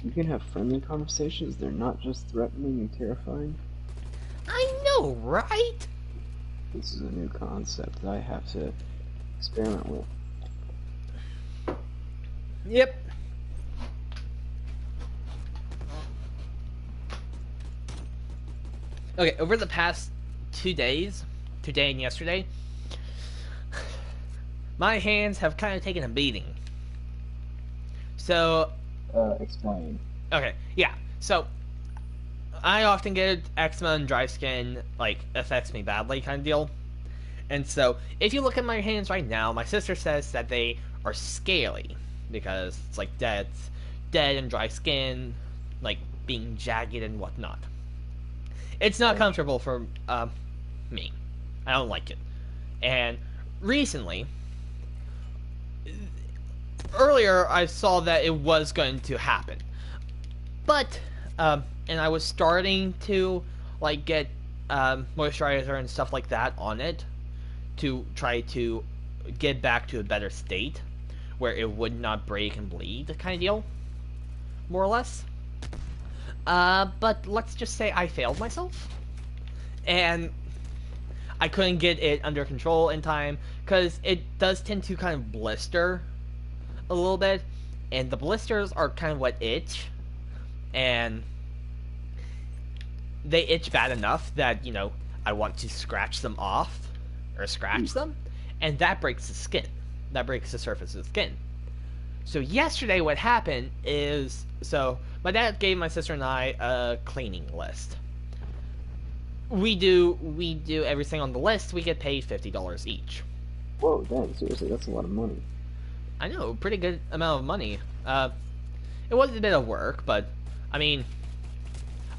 S2: You can have friendly conversations. They're not just threatening and terrifying.
S1: I know, right?
S2: This is a new concept that I have to experiment with.
S1: Yep. Okay, over the past 2 days, today and yesterday, my hands have kind of taken a beating. So,
S2: Explain.
S1: okay, yeah. So, I often get eczema and dry skin, like, affects me badly kind of deal. And so, if you look at my hands right now, my sister says that they are scaly because it's like dead and dry skin, like being jagged and whatnot. It's not comfortable for me. I don't like it. And recently, earlier I saw that it was going to happen, but and I was starting to like get moisturizer and stuff like that on it to try to get back to a better state where it would not break and bleed, kind of deal, more or less. But let's just say I failed myself, and I couldn't get it under control in time because it does tend to kind of blister a little bit, and the blisters are kind of what itch, and they itch bad enough that, you know, I want to scratch them off or scratch them, and that breaks the skin. That breaks the surface of the skin. So yesterday what happened is, so my dad gave my sister and I a cleaning list. We do everything on the list. We get paid $50 each.
S2: Whoa, dang, seriously, that's a lot of money.
S1: I know, pretty good amount of money. It was a bit of work, but I mean,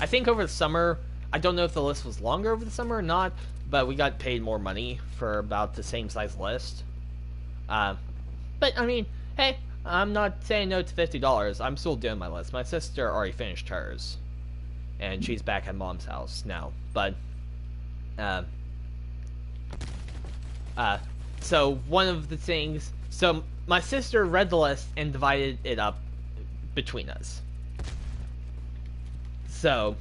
S1: I think over the summer, I don't know if the list was longer over the summer or not, but we got paid more money for about the same size list. But I mean, hey, I'm not saying no to $50. I'm still doing my list. My sister already finished hers, and she's back at mom's house now. But, so one of the things, so my sister read the list and divided it up between us. So,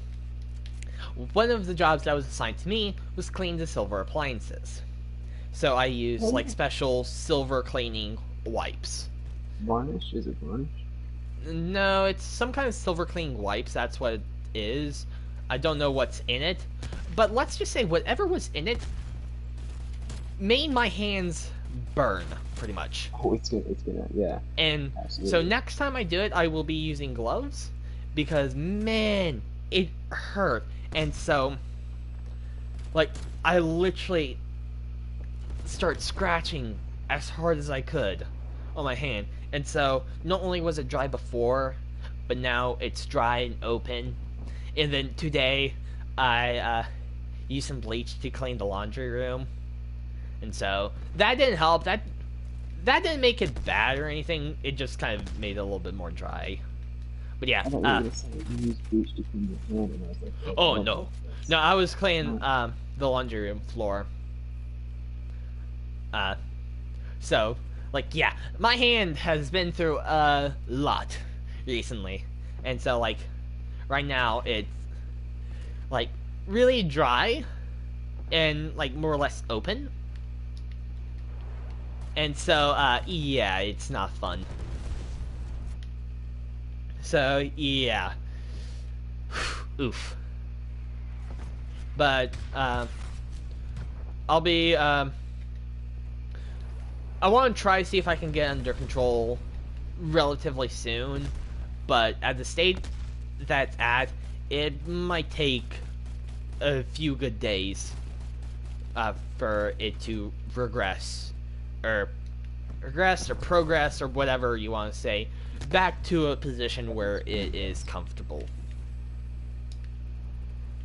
S1: one of the jobs that was assigned to me was clean the silver appliances. So I used like special silver cleaning wipes.
S2: Varnish? Is it varnish?
S1: No, it's some kind of silver cleaning wipes. That's what it is. I don't know what's in it, but let's just say whatever was in it made my hands burn pretty much.
S2: Oh, it's gonna, yeah.
S1: And
S2: absolutely.
S1: So next time I do it, I will be using gloves because man, it hurt. And so, like, I literally start scratching as hard as I could on my hand. And so, not only was it dry before, but now it's dry and open. And then today, I used some bleach to clean the laundry room. And so, that didn't help. That didn't make it bad or anything. It just kind of made it a little bit more dry. But yeah.
S2: I thought you were gonna say you used bleach to clean your hand, and I was like,
S1: oh no. No, I was cleaning the laundry room floor. So, like, yeah, my hand has been through a lot recently. And so, like, right now it's, like, really dry and, like, more or less open. And so, yeah, it's not fun. So, yeah. Oof. But, I'll be, I want to try to see if I can get under control relatively soon, but at the state that's at, it might take a few good days, for it to progress, or progress, or whatever you want to say, back to a position where it is comfortable.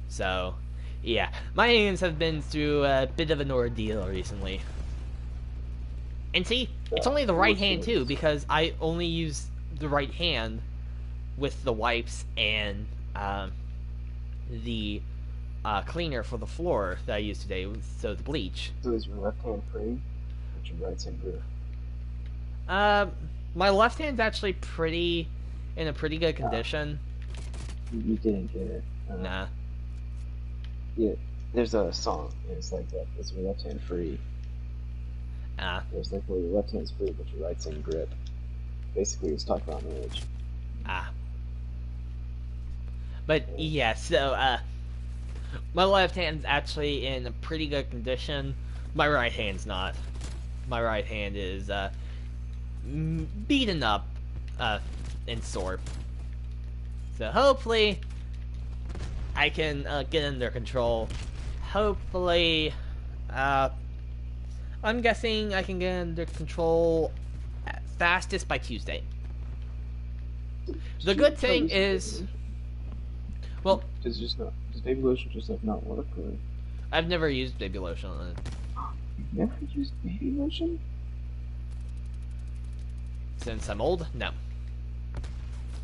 S1: So, yeah, my hands have been through a bit of an ordeal recently. And see, it's only the right hand too, because I only use the right hand with the wipes and the cleaner for the floor that I used today, so the bleach.
S2: So is your left hand free? Or your right hand good?
S1: My left hand's actually pretty in a pretty good condition.
S2: You didn't get it.
S1: Nah.
S2: Yeah, there's a song, and it's like that. It's your left hand free.
S1: Ah.
S2: There's like where your left hand's free, but your right's in grip. Basically, it's talking about marriage.
S1: Ah. But yeah, so my left hand's actually in a pretty good condition. My right hand's not. My right hand is beaten up and sore. So hopefully I can get under control. Hopefully, I'm guessing I can get under control at fastest by Tuesday. The good thing is, well,
S2: does baby lotion just like not work? Or
S1: I've never used baby lotion on it.
S2: you've never used baby lotion?
S1: Since I'm old, no.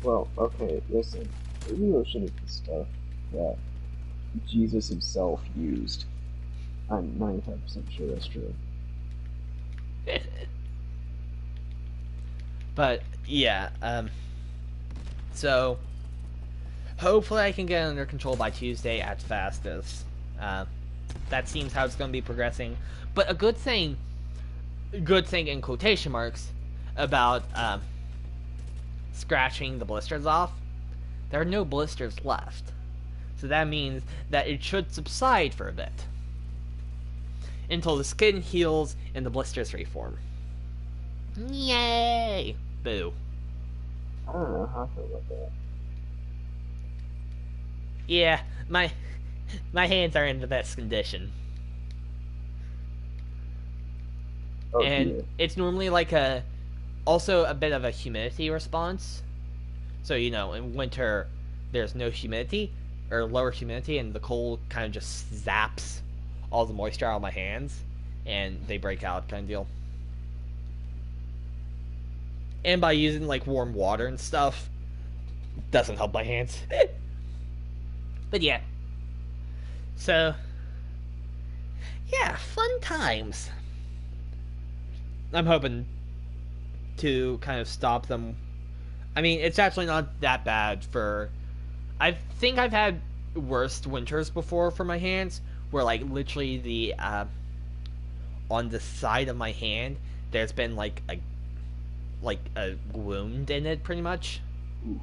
S2: Well, okay, listen. Baby lotion is the stuff that Jesus himself used. I'm 95% sure that's true.
S1: But yeah, so hopefully I can get under control by Tuesday at fastest. That seems how it's going to be progressing. But a good thing in quotation marks, about scratching the blisters off, there are no blisters left. So that means that it should subside for a bit until the skin heals and the blisters reform. Yay! Boo.
S2: I don't know how I feel about that.
S1: Yeah, my hands are in the best condition.
S2: Oh,
S1: and
S2: dear.
S1: it's normally like also a bit of a humidity response. So, you know, in winter there's no humidity, or lower humidity, and the cold kind of just zaps all the moisture out of my hands, and they break out kind of deal. And by using like warm water and stuff, doesn't help my hands. But yeah. So, yeah, fun times. I'm hoping to kind of stop them. I mean, it's actually not that bad for... I think I've had worse winters before for my hands, where like literally the on the side of my hand there's been like a wound in it, pretty much.
S2: Ooh,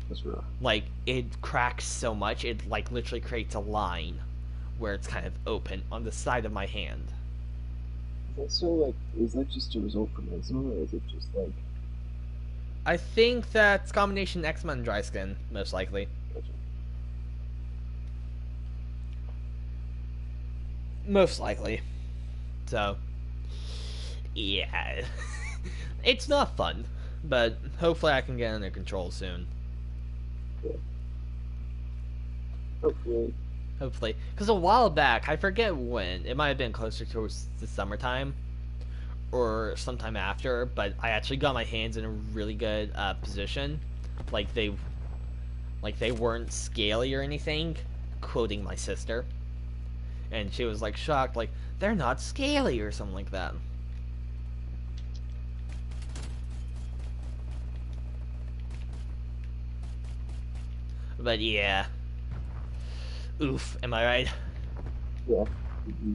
S2: that's rough.
S1: Like, it cracks so much it like literally creates a line where it's kind of open on the side of my hand.
S2: So, like, is that just a result from eczema, or is it just, like...
S1: I think that's combination eczema and dry skin, most likely.
S2: Gotcha.
S1: Most likely. So, yeah. It's not fun, but hopefully I can get under control soon.
S2: Yeah. Hopefully.
S1: Hopefully. Because a while back, I forget when, it might have been closer towards the summertime, or sometime after, but I actually got my hands in a really good position. Like they weren't scaly or anything, quoting my sister. And she was like shocked, like, they're not scaly or something like that. But yeah. Oof, am I right?
S2: Yeah. Mm-hmm.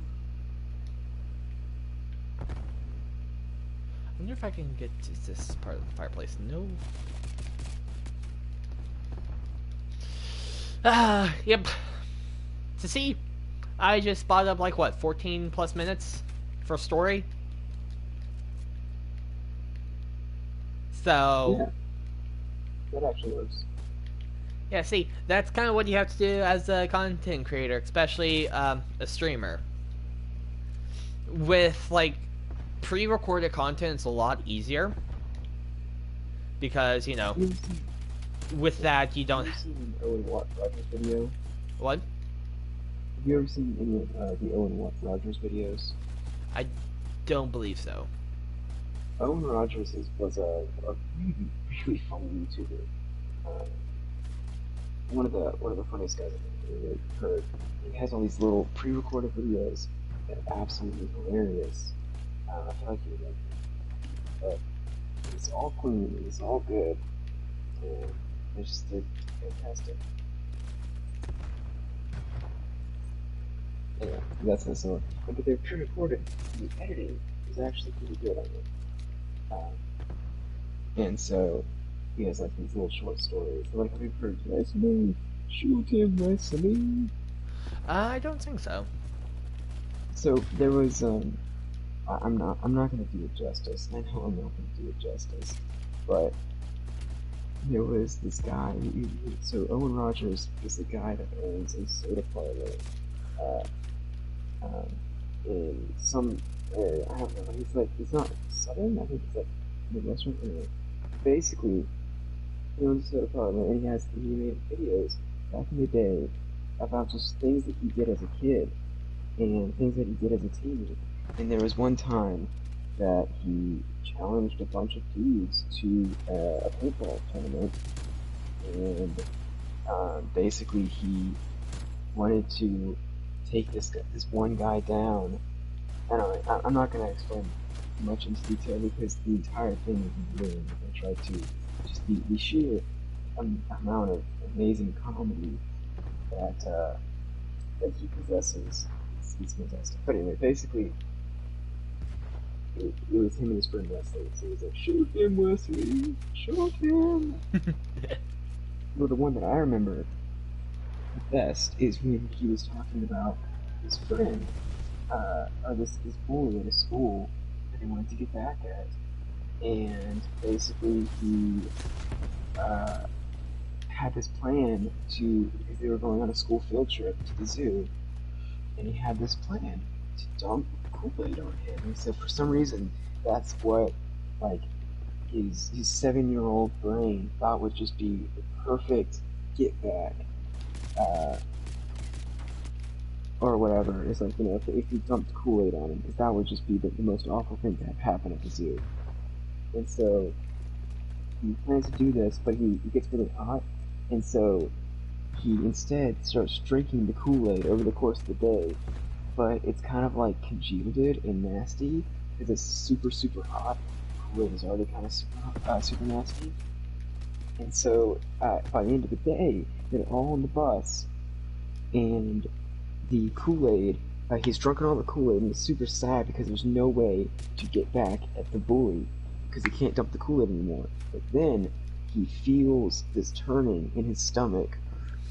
S1: I wonder if I can get to this part of the fireplace. No. Yep. To see, I just spotted up like what, 14 plus minutes for story. So
S2: Yeah. That actually works.
S1: yeah, see, that's kind of what you have to do as a content creator, especially a streamer. With like pre-recorded content, it's a lot easier because, you know, with that you don't.
S2: Have you ever seen an Owen Watts Rogers video?
S1: What?
S2: Have you ever seen any of the Owen Watts Rogers videos?
S1: I don't believe so.
S2: Owen Rogers was a really, really funny YouTuber. One of the funniest guys I've ever heard. He has all these little pre-recorded videos that are absolutely hilarious. I feel like you would like them. But it's all clean, it's all good. and they're fantastic. Anyway, that's this one. But they're pre-recorded. The editing is actually pretty good on it. And so he has like these little short stories. They're like, have you heard Wesley? Shoot him, Wesley.
S1: I don't think so.
S2: So there was I'm not gonna do it justice. I know I'm not gonna do it justice, but there was this guy. So Owen Rogers is the guy that owns a soda parlor uh, um, in some area. I don't know. He's not southern. I think it's like Midwestern area. Basically, he owns a soda parlor and he made videos back in the day about just things that he did as a kid and things that he did as a teen. And there was one time that he challenged a bunch of dudes to a paintball tournament, and basically he wanted to take this one guy down. I'm not going to explain much into detail because the entire thing is ruined. I tried to just the sheer amount of amazing comedy that he possesses. It's fantastic. But anyway, basically, it was him and his friend Wesley. So he was like, "Shoot him, Wesley! Shoot him!" Well, the one that I remember the best is when he was talking about his friend, or this bully at his school that he wanted to get back at, and basically he had this plan because they were going on a school field trip to the zoo, and he had this plan to dump Kool-Aid on him. And so for some reason, that's what like his 7-year-old brain thought would just be the perfect get back, or whatever. It's like, if you dumped Kool-Aid on him, because that would just be the most awful thing to have happen at the zoo. And so he plans to do this, but he gets really hot, and so he instead starts drinking the Kool-Aid over the course of the day, but it's kind of like congealed and nasty because it's super, super hot. Kool-Aid is already kind of super nasty. And so by the end of the day, they're all on the bus, and the Kool-Aid, he's drunk on all the Kool-Aid and is super sad because there's no way to get back at the bully because he can't dump the Kool-Aid anymore. But then he feels this turning in his stomach,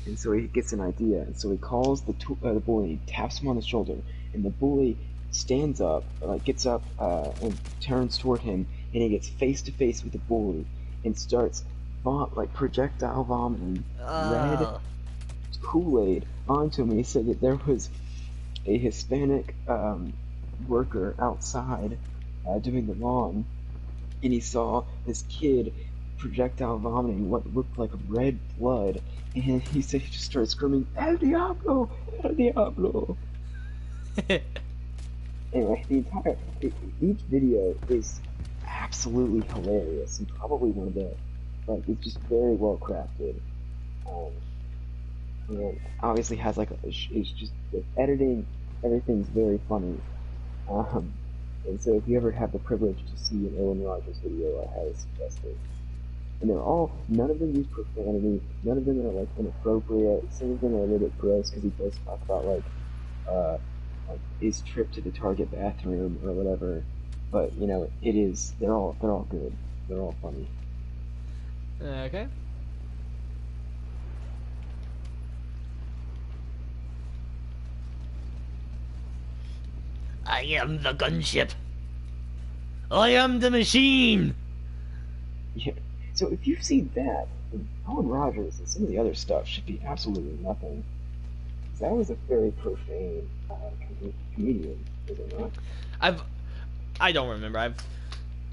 S2: and so he gets an idea. And so he calls the bully, taps him on the shoulder, and the bully stands up, gets up and turns toward him, and he gets face to face with the bully and starts projectile vomiting red Kool-Aid onto him. And he said that there was a Hispanic worker outside doing the lawn, and he saw this kid projectile vomiting what looked like red blood, and he said he just started screaming, "El Diablo! El Diablo!" Anyway, each video is absolutely hilarious and probably one of the, it's just very well crafted. And obviously has it's just the editing, everything's very funny. And so if you ever have the privilege to see an Owen Rogers video, I highly suggest it. And none of them use profanity, none of them are inappropriate. Some of them are a little bit gross because he does talk about his trip to the Target bathroom or whatever. But they're all good. They're all funny.
S1: Okay. I am the gunship. I am the machine.
S2: Yeah. So if you've seen that, then Owen Rogers and some of the other stuff should be absolutely nothing. Because that was a very profane comedian, is it not?
S1: I don't remember.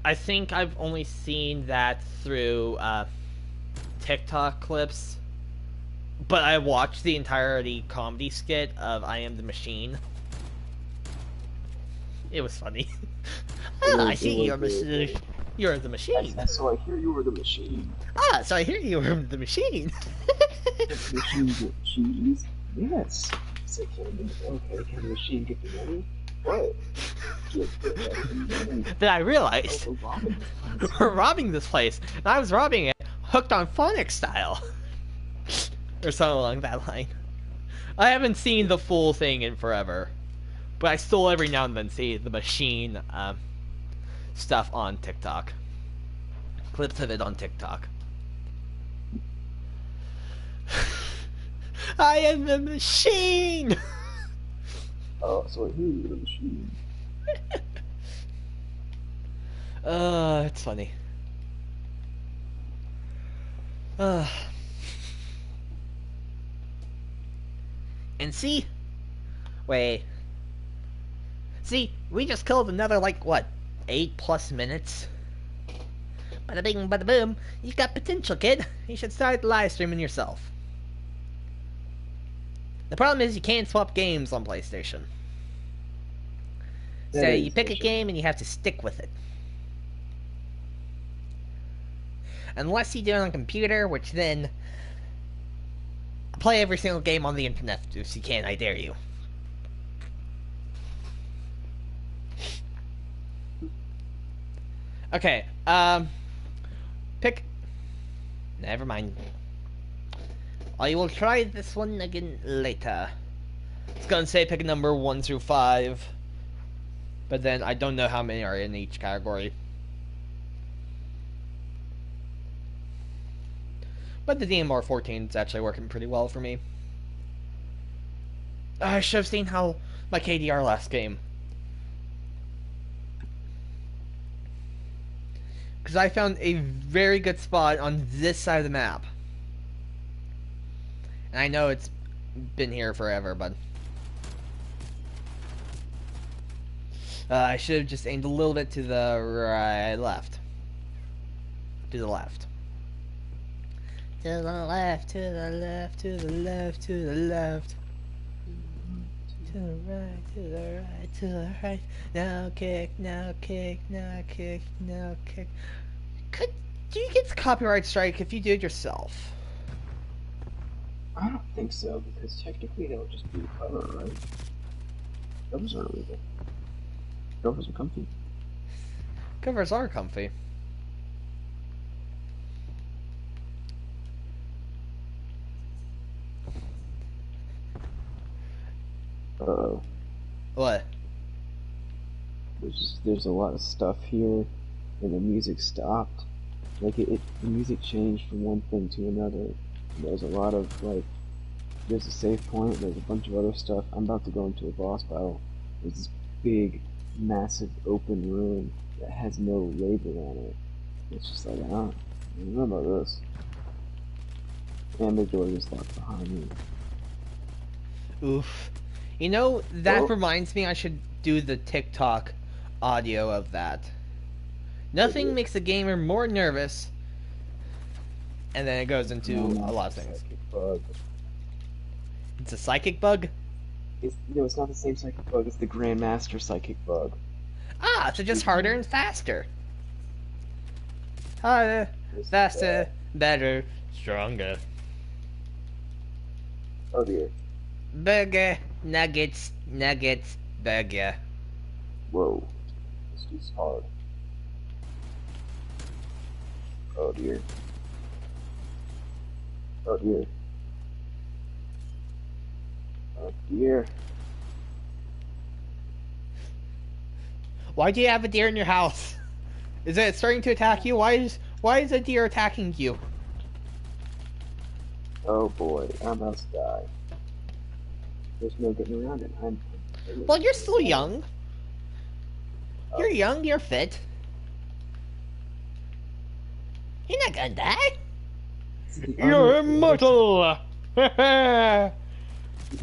S1: I think I've only seen that through TikTok clips, but I watched the entirety comedy skit of I Am the Machine. It was funny. I see you're the machine.
S2: So I hear you were the machine.
S1: So I hear you were the machine.
S2: The machine get cheese? Yes. So can the machine get the money? What?
S1: Then I realized we're robbing this place, and I was robbing it hooked on phonics style. Or something along that line. I haven't seen the full thing in forever. But I still every now and then see the machine stuff on TikTok. Clips of it on TikTok. I am the machine!
S2: Oh, so I hear you, the machine.
S1: It's funny. And see? Wait. See, we just killed another, like, what, 8+ minutes? Bada bing, bada boom. You got potential, kid. You should start live streaming yourself. The problem is you can't swap games on PlayStation. So you pick a game and you have to stick with it. Unless you do it on a computer, which then... play every single game on the internet if you can, I dare you. Okay, pick... Never mind. I will try this one again later. It's gonna say pick a number 1 through 5. But then I don't know how many are in each category. But the DMR 14 is actually working pretty well for me. I should have seen how my KDR last game. Because I found a very good spot on this side of the map. And I know it's been here forever, but... I should have just aimed a little bit to the left. To the left. To the left, to the left, to the left, to the left. To the right, to the right, to the right. Now kick, now kick, now kick, now kick. Do you get the copyright strike if you do it yourself?
S2: I don't think so, because technically that would just be a cover, right? Covers aren't illegal. Covers are comfy.
S1: Covers are comfy.
S2: Uh-oh.
S1: What?
S2: There's a lot of stuff here, and the music stopped. Like, the music changed from one thing to another. There's a lot of, like, there's a save point, there's a bunch of other stuff. I'm about to go into a boss battle. There's this big, massive open room that has no label on it. It's just like, I don't remember this. And the door is locked behind me.
S1: Oof. You know, that reminds me I should do the TikTok audio of that. Nothing makes a gamer more nervous, and then it goes into a lot of things.
S2: Bug.
S1: It's a psychic bug?
S2: No, it's not the same psychic bug, it's the Grandmaster psychic bug.
S1: Ah, so just harder and faster. Harder, faster, better, stronger.
S2: Oh dear.
S1: Burger, nuggets, burger.
S2: Whoa. This is hard. Oh dear. Oh dear. Oh dear.
S1: Why do you have a deer in your house? Is it starting to attack you? Why is a deer attacking you?
S2: Oh boy, I'm about to die. There's no getting around it.
S1: Well, you're still young. You're young, you're fit. You're not gonna die. You're immortal!
S2: The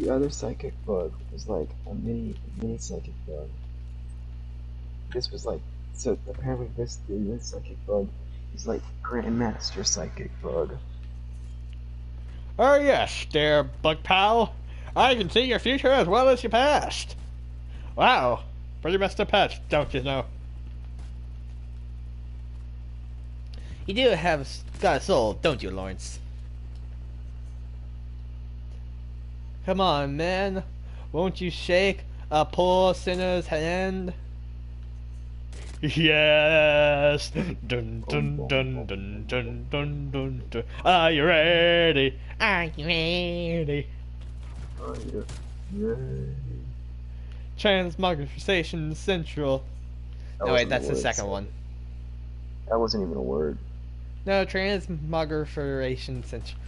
S2: other psychic bug was like a mini psychic bug. This was like, so apparently this psychic bug is like Grandmaster psychic bug.
S1: Oh yes, dear bug pal. I can see your future as well as your past. Wow, pretty messed up past, don't you know? You do have got a soul, don't you, Lawrence? Come on, man. Won't you shake a poor sinner's hand? Yes. Dun
S2: Boom,
S1: dun
S2: boom,
S1: dun
S2: boom,
S1: dun
S2: boom, boom,
S1: dun dun dun
S2: boom.
S1: dun. Are you ready? Are you ready?
S2: Oh, yeah. Yay.
S1: Transmogrification Central.
S2: That
S1: No wait,
S2: wasn't a
S1: that's the
S2: word,
S1: second
S2: so
S1: one.
S2: that wasn't even a word.
S1: No, Transmogrification Central.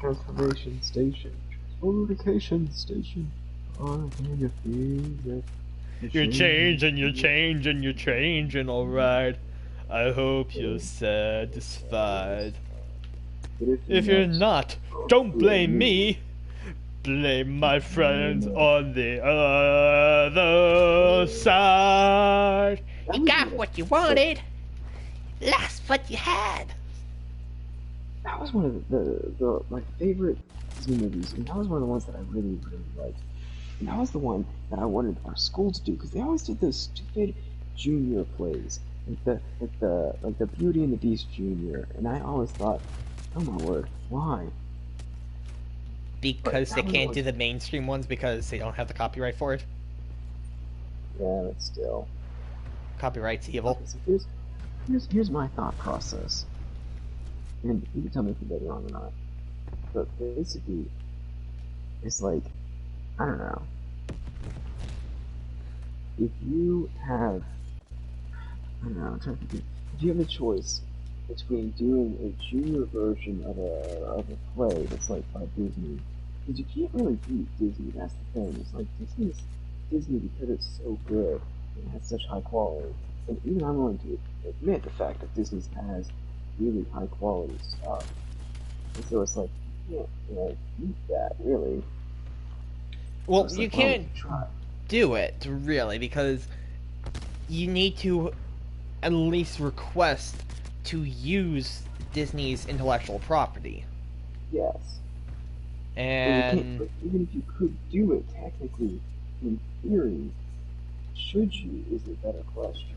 S2: Transformation station. Transformation station. Oh, can you feel it? You're
S1: You're
S2: changing.
S1: changing, you're changing, you're changing, alright. I hope you're satisfied.
S2: But if you're
S1: If you're
S2: not,
S1: not,
S2: don't
S1: don't
S2: blame
S1: blame
S2: me.
S1: me. Blame my friends
S2: That
S1: on the other side. You
S2: was
S1: got
S2: one of
S1: what you
S2: the
S1: wanted, lost what you had.
S2: that was one of the my favorite Disney movies, and that was one of the ones that I really really liked. And that was the one that I wanted our school to do because they always did those stupid junior plays, like the Beauty and the Beast Junior, and I always thought, oh my word, why? But
S1: Because they
S2: that was
S1: can't do
S2: always
S1: the mainstream ones because they don't have the copyright for it.
S2: yeah, but still.
S1: Copyright's evil.
S2: Okay, so here's my thought process, and you can tell me if you're wrong or not. But basically, it's like I don't know. If you have, I don't know, I'm trying to think. If you have a choice between doing a junior version of a play that's like by Disney, because you can't really beat Disney. That's the thing. It's like Disney's Disney because it's so good and has such high quality. And even I'm willing to admit the fact that Disney has really high quality stuff. And so it's like you can't, beat that really. So
S1: Well,
S2: it's
S1: you
S2: like, why would
S1: can't
S2: you try?
S1: do it, really, because you need to at least request to use Disney's intellectual property.
S2: Yes. And you can't,
S1: And
S2: but even if you could do it technically, in theory, should you is a better question.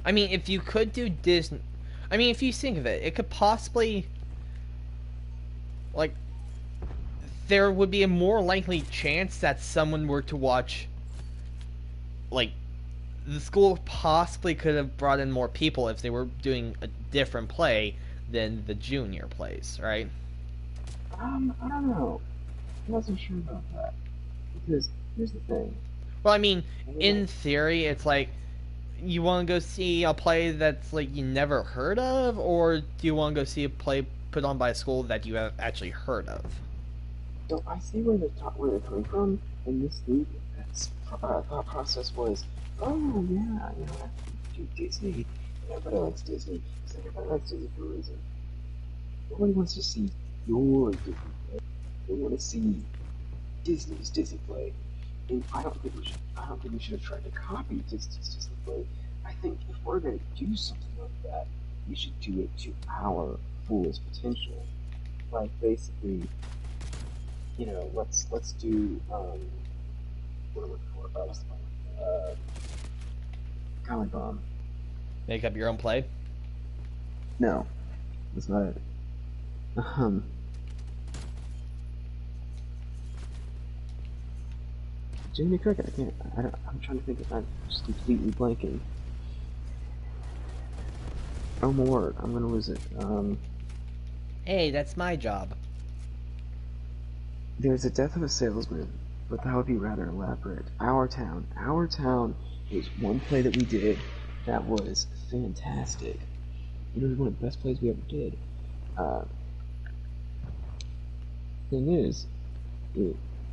S1: I mean, if you could do Disney, I mean, if you think of it, it could possibly, like, there would be a more likely chance that someone were to watch, like, the school possibly could have brought in more people if they were doing a different play than the junior plays, right?
S2: I don't know. I'm not so sure about that. Because here's the thing.
S1: Well, I mean,
S2: Everybody,
S1: in theory, it's like, you want to go see a play that's like you never heard of, or do you want to go see a play put on by a school that you have actually heard of?
S2: so I see where they're coming from, and this week, that's thought process was, oh yeah, I do Disney. And everybody likes Disney because everybody likes Disney for a reason. Nobody wants to see your Disney play. They want to see Disney's Disney play. And I don't think we should. I don't think we should have tried to copy Disney's Disney play. I think if we're going to do something like that, we should do it to our fullest potential. Like basically, let's do what am I looking for? What's the one? Comic Bomb.
S1: Make up your own play.
S2: No, that's not it. Um, Jiminy Cricket. I can't. I don't, I'm trying to think if I'm just completely blanking. Oh my word, I'm gonna lose it.
S1: Hey, that's my job.
S2: There's a death of a salesman, but that would be rather elaborate. Our Town. Our Town was one play that we did that was fantastic. It was one of the best plays we ever did. Uh, thing is,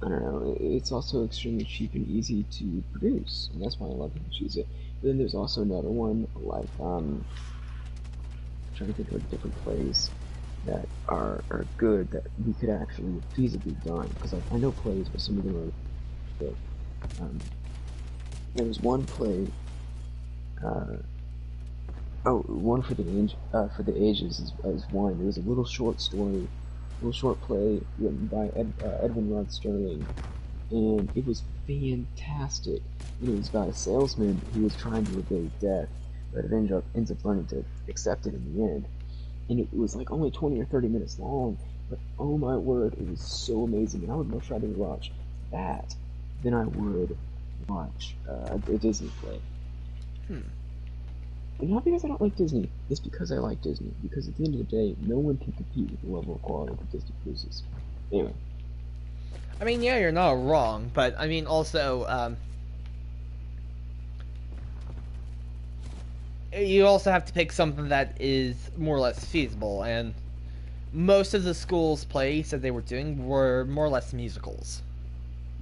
S2: I don't know, it's also extremely cheap and easy to produce, and that's why a lot of people choose it. But then there's also another one, like, trying to think of different plays that are good that we could actually feasibly done, because I know plays, but some of them are good. There was one play, one for the ages is one. It was a little short story, little short play written by Edwin Rod Sterling, and it was fantastic. It was about a salesman who was trying to evade death, but it ends up learning to accept it in the end. And it was like only 20 or 30 minutes long, but oh my word, it was so amazing, and I would much rather watch that than I would watch a Disney play.
S1: Hmm.
S2: And not because I don't like Disney, it's because I like Disney. Because at the end of the day, no one can compete with the level of quality that Disney produces. Anyway.
S1: I mean, yeah, you're not wrong, but I mean, also, you also have to pick something that is more or less feasible, and most of the school's plays that they were doing were more or less musicals.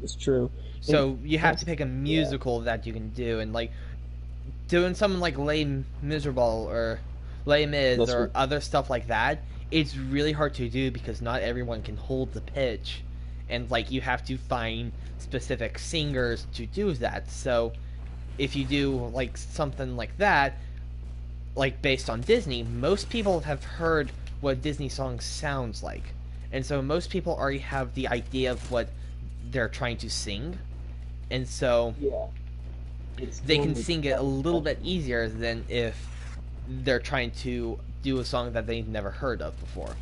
S2: It's true. And
S1: So you have to pick a
S2: yeah,
S1: musical that you can do, and like doing something like Les Miserables or Les Mis
S2: that's
S1: or
S2: what,
S1: other stuff like that. It's really hard to do because not everyone can hold the pitch, and like you have to find specific singers to do that. So if you do like something like that, like based on Disney, most people have heard what Disney song sounds like. And so most people already have the idea of what they're trying to sing. And so
S2: yeah, it's
S1: they can
S2: totally
S1: sing it a
S2: that's
S1: little bit
S2: special.
S1: easier than if they're trying to do a song that they've never heard of before.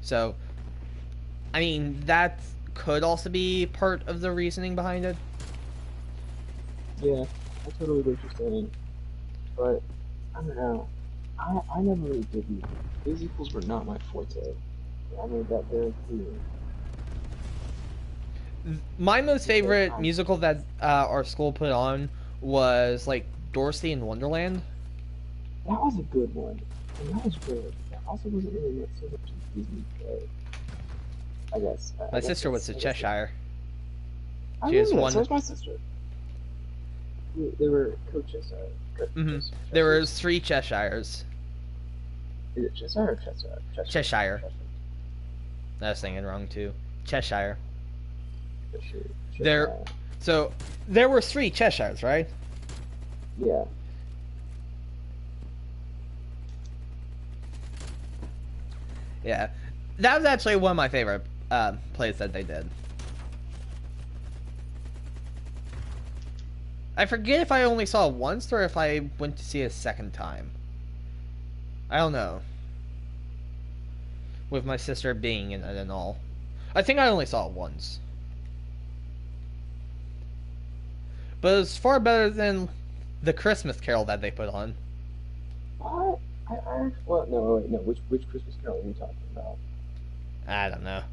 S1: So, I mean, that could also be part of the reasoning behind it.
S2: Yeah, I totally get what you're saying. But I don't know. I never really did musicals. Musicals were not my forte. I made that very clear.
S1: My most
S2: Because
S1: favorite musical that our school put on was like Dorothy in Wonderland.
S2: that was a good one. And that was good. That also wasn't really much so much a Disney play. I guess.
S1: My sister was to
S2: I guess
S1: Cheshire.
S2: I
S1: She has
S2: remember that. So
S1: one.
S2: was my sister. They were coaches.
S1: Mm-hmm. There
S2: Cheshire.
S1: was 3 Cheshires.
S2: Is it Cheshire or Cheshire?
S1: Cheshire.
S2: Cheshire.
S1: I was saying it wrong too. Cheshire.
S2: Cheshire.
S1: There.
S2: Cheshire.
S1: So there were 3 Cheshires, right?
S2: Yeah.
S1: Yeah. That was actually one of my favorite plays that they did. I forget if I only saw it once or if I went to see it a second time. I don't know. With my sister being in it and all. I think I only saw it once. But it's far better than the Christmas Carol that they put on.
S2: What? Well, no, wait, no. Which Christmas Carol are you talking about?
S1: I don't know.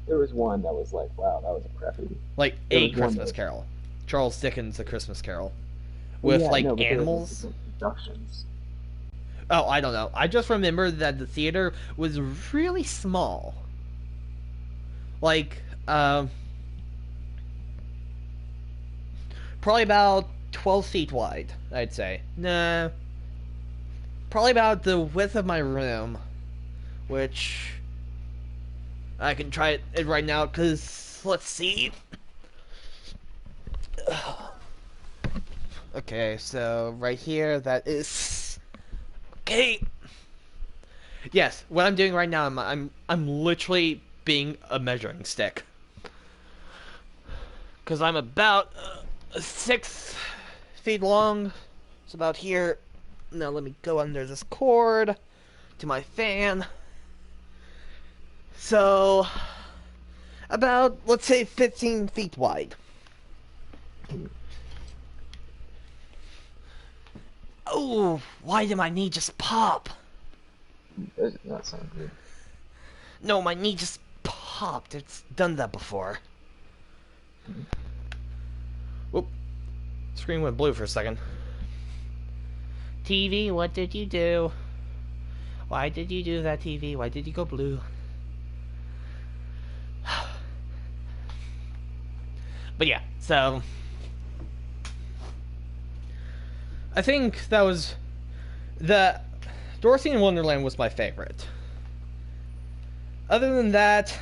S2: There was one that was like, wow, that was a crappy.
S1: Like
S2: There
S1: a
S2: was one that
S1: Christmas
S2: was.
S1: Carol. Charles Dickens' The Christmas Carol.
S2: Well,
S1: With
S2: yeah,
S1: like
S2: no, but there was like
S1: animals.
S2: the productions.
S1: Oh, I don't know. I just remember that the theater was really small. Like, probably about 12 feet wide, I'd say. Nah, probably about the width of my room, which I can try it right now, because, let's see. Okay, so right here, that is... Okay. Yes, what I'm doing right now, I'm literally being a measuring stick. Because I'm about 6 feet long. It's about here. Now let me go under this cord to my fan. So, about, let's say, 15 feet wide. Oh, why did my knee just pop?
S2: That does not sound good.
S1: No, my knee just popped. It's done that before. Whoop. Screen went blue for a second. TV, what did you do? Why did you do that, TV? Why did you go blue? But yeah, so... I think that was... The Dorothy in Wonderland was my favorite. Other than that...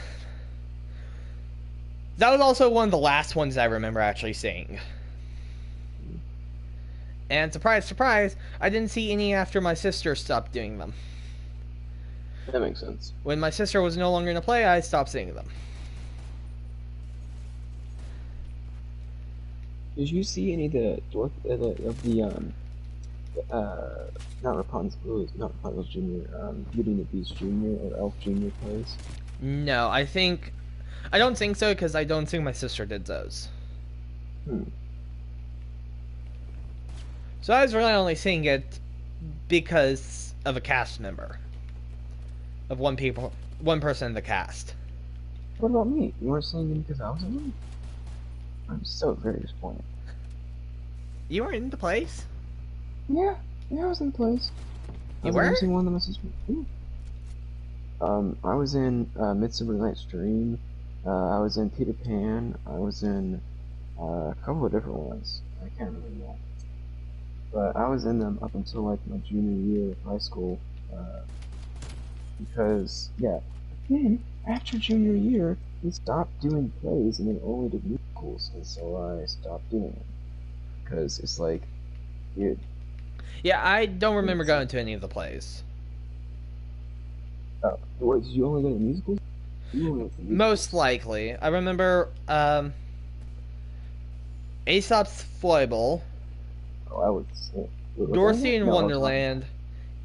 S1: That was also one of the last ones I remember actually seeing. And surprise, surprise, I didn't see any after my sister stopped doing them.
S2: That makes sense.
S1: When my sister was no longer in a play, I stopped seeing them.
S2: Did you see any of the not Rapunzel, not Rapunzel Jr. Beauty and the Beast Jr. or Elf Jr. plays?
S1: No, I don't think so because I don't think my sister did those.
S2: Hmm.
S1: So I was really only seeing it because of a cast member, of one person in the cast.
S2: What about me? You weren't saying it because I was in it? I'm so very disappointed.
S1: You weren't in the place.
S2: Yeah, yeah, I was in the place. I
S1: You
S2: was like,
S1: were?
S2: I'm seeing one of the messages. Yeah. I was in Midsummer Night's Dream. I was in Peter Pan. I was in a couple of different ones. I can't remember all. But I was in them up until like my junior year of high school. Uh, because, yeah, then after junior year, we stopped doing plays and then only did musicals. And so I stopped doing them. Because it's like, dude,
S1: Yeah, I don't remember
S2: it's,
S1: going to any of the plays.
S2: what, did you only go to musicals? You only went to
S1: Most
S2: musicals.
S1: likely. I remember Aesop's Foible,
S2: Oh, I would say. Wait, was I in
S1: Dorothy
S2: that?
S1: in
S2: No, I was not.
S1: Wonderland,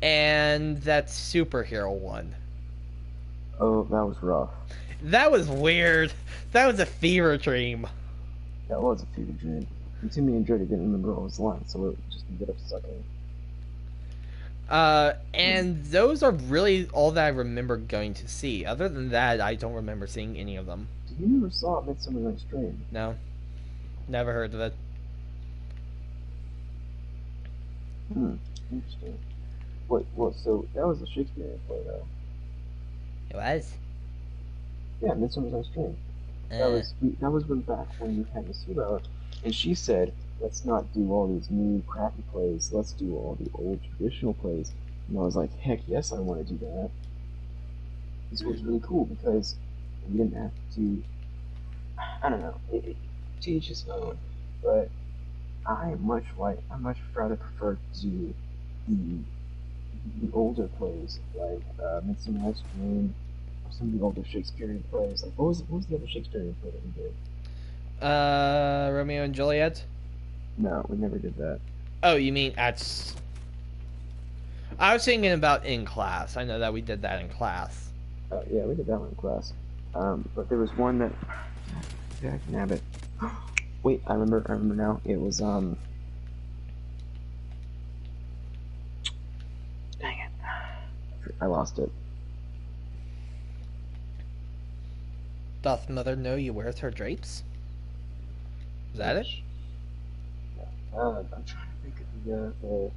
S1: and that superhero one.
S2: Oh, that was rough.
S1: That was weird. That was a fever dream.
S2: That was a fever dream. And Timmy and Jody didn't remember all his lines, so it just ended up sucking.
S1: And those are really all that I remember going to see. Other than that, I don't remember seeing any of them.
S2: So you never saw Midsummer Night's Dream?
S1: No, never heard of it.
S2: Hmm, interesting. Wait, what? So that was a Shakespearean play, though.
S1: It was.
S2: Yeah, Midsummer Night's Dream.
S1: Uh,
S2: That was when back when we had Miss Hubauer, and she said, "Let's not do all these new crappy plays. Let's do all the old traditional plays." And I was like, "Heck yes, I want to do that." This was really cool because we didn't have to. I don't know. To each his own, but I much rather prefer to do the the older plays like Midsummer Night's Dream or some of the older Shakespearean plays. Like what was the other Shakespearean play that we did?
S1: Romeo and Juliet.
S2: No, we never did that.
S1: Oh, you mean at? I was thinking about in class. I know that we did that in class.
S2: Yeah, we did that one in class. But there was one that yeah, I can have it. Wait, I remember now. It was dang it, I lost it.
S1: Doth mother know you weareth her drapes? Is that it?
S2: Yeah. I'm trying to think of the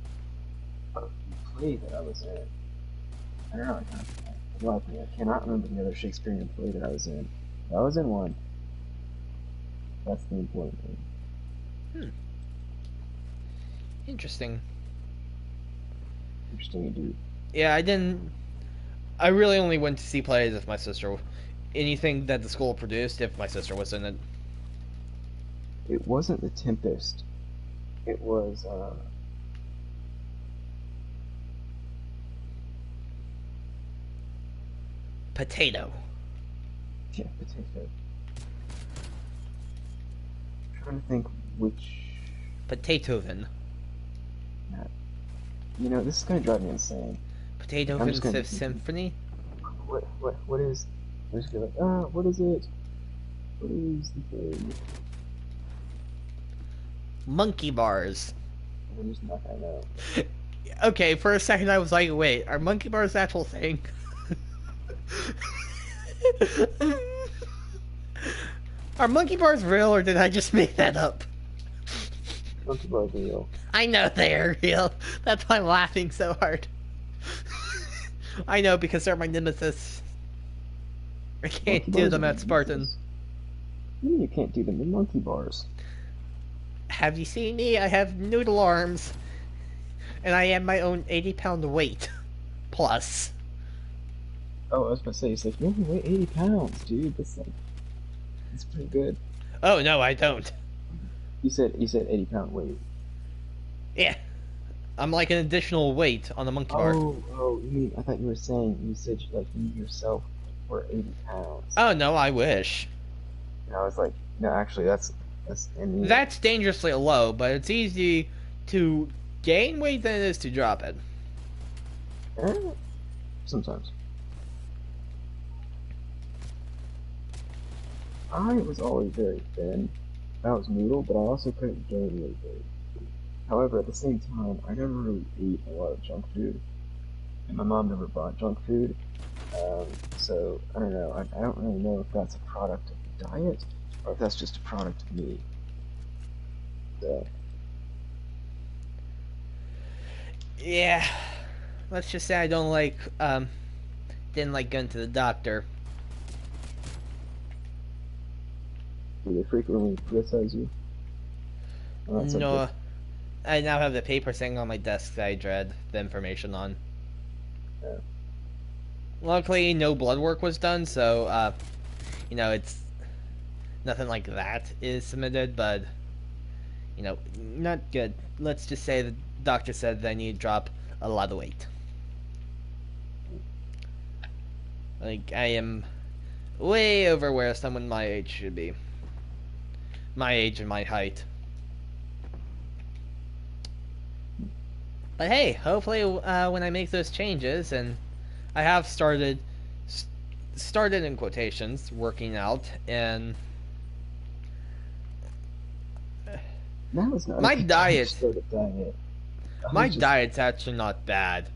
S2: play that I was in. I don't know. I cannot remember the other Shakespearean play that I was in. I was in one. That's the important thing.
S1: Hmm. Interesting.
S2: Interesting indeed.
S1: Yeah, I didn't. I really only went to see plays if my sister. Anything that the school produced, if my sister was in it.
S2: It wasn't The Tempest. It was
S1: Potato.
S2: yeah, Potato. I'm trying to think which.
S1: Potatoven.
S2: You know, this is gonna drive me insane. I'm
S1: Potatoven
S2: just gonna
S1: Fifth Symphony.
S2: what is? I'm just gonna be like, what is it? What is the thing?
S1: Monkey bars.
S2: I'm just not gonna know.
S1: Okay, for a second I was like, wait, are monkey bars the actual thing? Are monkey bars real or did I just make that up?
S2: Monkey bars are real.
S1: I know they're real. That's why I'm laughing so hard. I know because they're my nemesis. I can't
S2: Monkey
S1: do
S2: bars
S1: them
S2: are
S1: at Spartan.
S2: useless. What do you mean you can't do them in monkey bars?
S1: Have you seen me? I have noodle arms. And I am my own 80-pound weight. Plus.
S2: Oh, I was gonna say, it's like you only weigh 80 pounds, dude. That's pretty good.
S1: Oh, no, I don't.
S2: You said 80-pound weight.
S1: Yeah. I'm like an additional weight on the monkey bar.
S2: Oh, you mean, I thought you were saying, you said like you yourself were 80 pounds.
S1: Oh, no, I wish.
S2: And I was like, no, actually,
S1: That's dangerously low, but it's easy to gain weight than it is to drop it.
S2: eh, sometimes. I was always very thin. that was noodle, but I also couldn't gain really big. However, at the same time, I never really ate a lot of junk food, and my mom never bought junk food. So I don't know. I don't really know if that's a product of the diet or if that's just a product of me. So
S1: Yeah. Let's just say I didn't like going to the doctor.
S2: do they frequently criticize you on that
S1: No,
S2: subject?
S1: I now have the paper sitting on my desk that I dread the information on.
S2: Yeah.
S1: Luckily, no blood work was done, so, it's nothing like that is submitted, but, not good. Let's just say the doctor said that I need to drop a lot of weight. Like, I am way over where someone my age should be. My age and my height. But hey, hopefully, when I make those changes, and I have started in quotations, working out, and
S2: That was not a
S1: my
S2: good time to
S1: diet,
S2: start a diet. I
S1: my
S2: was just,
S1: diet's actually not bad.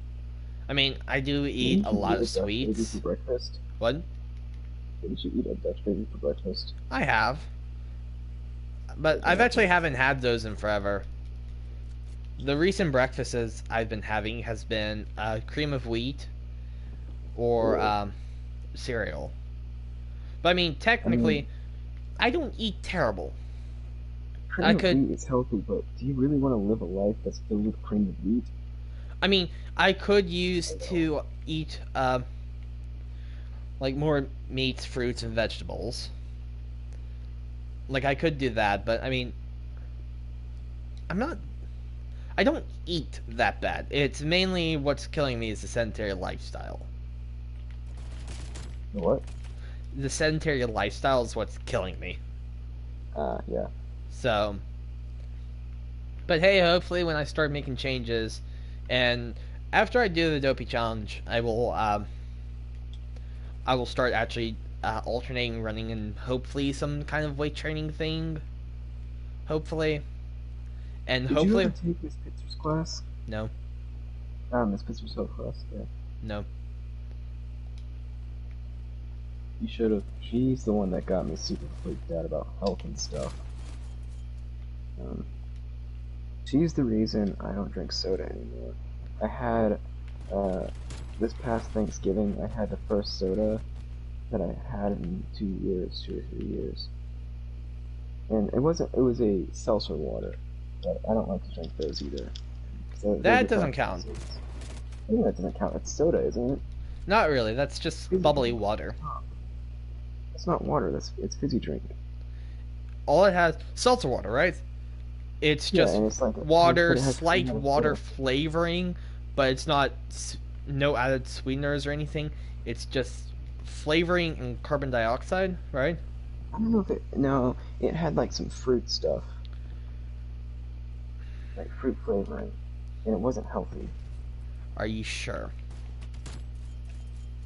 S1: I mean, I do eat
S2: didn't
S1: a
S2: you
S1: lot
S2: eat a
S1: of
S2: Dutch baby
S1: sweets.
S2: for breakfast?
S1: What?
S2: Didn't you eat a Dutch baby for breakfast?
S1: I have, but
S2: What did
S1: I've
S2: you have for
S1: actually haven't
S2: breakfast?
S1: had those in forever. The recent breakfasts I've been having has been cream of wheat or
S2: Ew.
S1: cereal. But I mean,
S2: I mean,
S1: technically, I don't eat terrible. I
S2: cream of
S1: could,
S2: wheat is healthy, but do you really want to live a life that's filled with cream of wheat?
S1: I mean, I could use
S2: I don't.
S1: to eat like more meats, fruits, and vegetables. Like I could do that, but I mean, I'm not. I don't eat that bad. It's mainly what's killing me is the sedentary lifestyle.
S2: You know what?
S1: The sedentary lifestyle is what's killing me.
S2: Yeah.
S1: So, but hey, hopefully when I start making changes, and after I do the dopey challenge, I will start actually alternating running and hopefully some kind of weight training thing. Hopefully, and
S2: Did you ever
S1: hopefully,
S2: take Miss Pitzer's class?
S1: no,
S2: Miss Pitzer's health class. Yeah.
S1: no.
S2: You should have. She's the one that got me super freaked out about health and stuff. Um, she's the reason I don't drink soda anymore. I had, uh, this past Thanksgiving, I had the first soda that I had in 2 years, 2 or 3 years. And it was a seltzer water, but I don't like to drink those either. So those
S1: That
S2: are
S1: doesn't
S2: probably
S1: count.
S2: opposites. I think that doesn't count. It's soda, isn't it?
S1: Not really. That's just
S2: Fizzy
S1: bubbly
S2: drink.
S1: water.
S2: Oh, that's not water. It's fizzy drink.
S1: All it has seltzer water, right? It's
S2: Yeah,
S1: just
S2: and it's like,
S1: water,
S2: but it has
S1: slight
S2: 2
S1: water
S2: syrup.
S1: flavoring, but it's not no added sweeteners or anything. It's just flavoring and carbon dioxide, right?
S2: I don't know if it. No, it had like some fruit stuff, like fruit flavoring, and it wasn't healthy.
S1: Are you sure?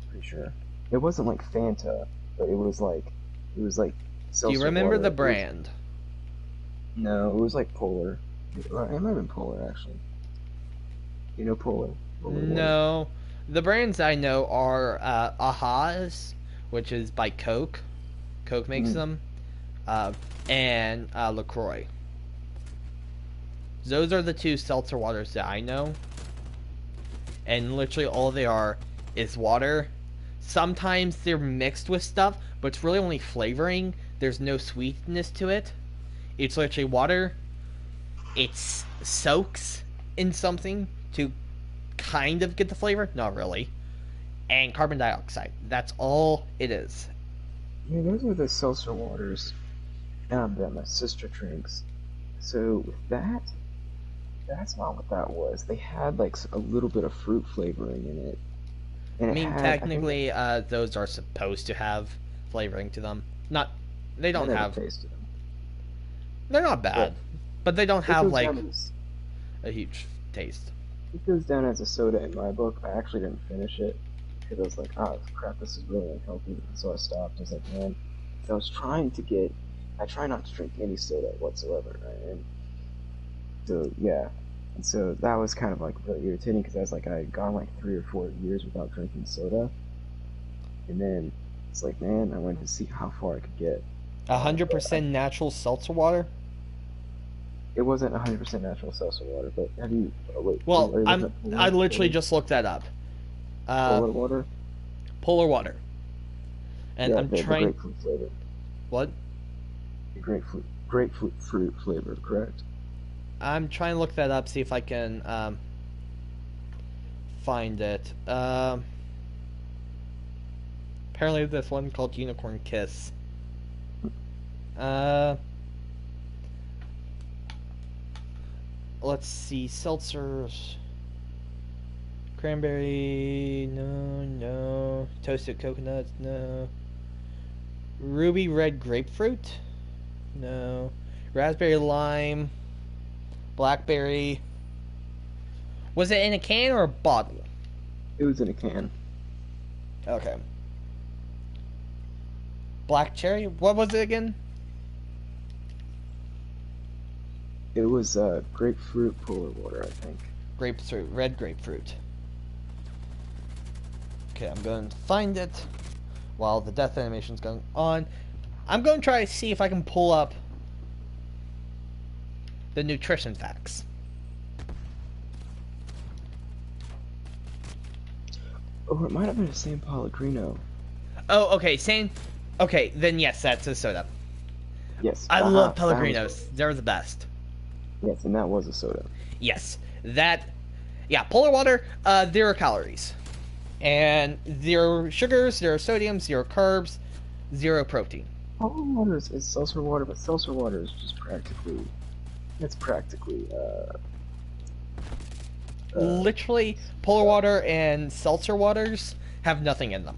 S2: Pretty sure. It wasn't like Fanta, but it was like
S1: Do you
S2: seltzer
S1: remember
S2: water.
S1: the
S2: It was
S1: brand?
S2: no, it was like Polar. It might have been Polar actually. You know Polar, Polar water.
S1: No. The brands I know are Aha's, which is by Coke. Coke makes
S2: Mm.
S1: them. Uh, and LaCroix. Those are the two seltzer waters that I know. And literally all they are is water. Sometimes they're mixed with stuff, but it's really only flavoring. There's no sweetness to it. It's literally water. It soaks in something to kind of get the flavor. Not really. And carbon dioxide. That's all it is.
S2: Yeah, those are the seltzer waters that my sister drinks. So with that, that's not what that was. They had like a little bit of fruit flavoring in it, and
S1: I
S2: it
S1: mean,
S2: had I think
S1: technically, those are supposed to have flavoring to them. Not, they
S2: I
S1: don't
S2: never
S1: have.
S2: tasted them,
S1: They're not
S2: but
S1: bad, but they don't
S2: it
S1: have
S2: goes
S1: like
S2: down as
S1: a huge taste.
S2: it goes down as a soda in my book. I actually didn't finish it because I was like, oh crap, this is really unhealthy. So I stopped. I was like, man, 'cause I was trying to get. I try not to drink any soda whatsoever, right? And so yeah, and so that was kind of like really irritating because I was like I had gone like 3 or 4 years without drinking soda, and then it's like man, I wanted to see how far I could get. But
S1: 100% natural seltzer water.
S2: it wasn't 100% natural seltzer water. But have you? Oh, wait,
S1: Well,
S2: are you looking
S1: I'm.
S2: at
S1: I literally just looked that up. Uh,
S2: polar water?
S1: Polar water, and
S2: Yeah,
S1: I'm
S2: the
S1: trying.
S2: grapefruit flavor.
S1: What?
S2: The grapefruit fruit flavor, correct?
S1: I'm trying to look that up. See if I can find it. Apparently, this one called Unicorn Kiss. Uh, let's see. Seltzers. Cranberry, no. Toasted coconuts, no. Ruby red grapefruit, no. Raspberry lime, blackberry. Was it in a can or a bottle?
S2: It was in a can.
S1: Okay. Black cherry, what was it again?
S2: It was grapefruit polar water, I think.
S1: Grapefruit, red grapefruit. Okay, I'm going to find it while the death animation's going on. I'm going to try to see if I can pull up the nutrition facts.
S2: Oh, it might have been the San Pellegrino.
S1: Oh, okay, same. Okay, then yes, that's a soda.
S2: Yes.
S1: I love Pellegrinos. They're the best.
S2: Yes, and that was a soda.
S1: Yes, that. Yeah, polar water, 0 calories. And 0 sugars, 0 sodium, 0 carbs, 0 protein.
S2: Polar water is seltzer water, but seltzer water is just practically. It's practically.
S1: Literally, polar water and seltzer waters have nothing in them.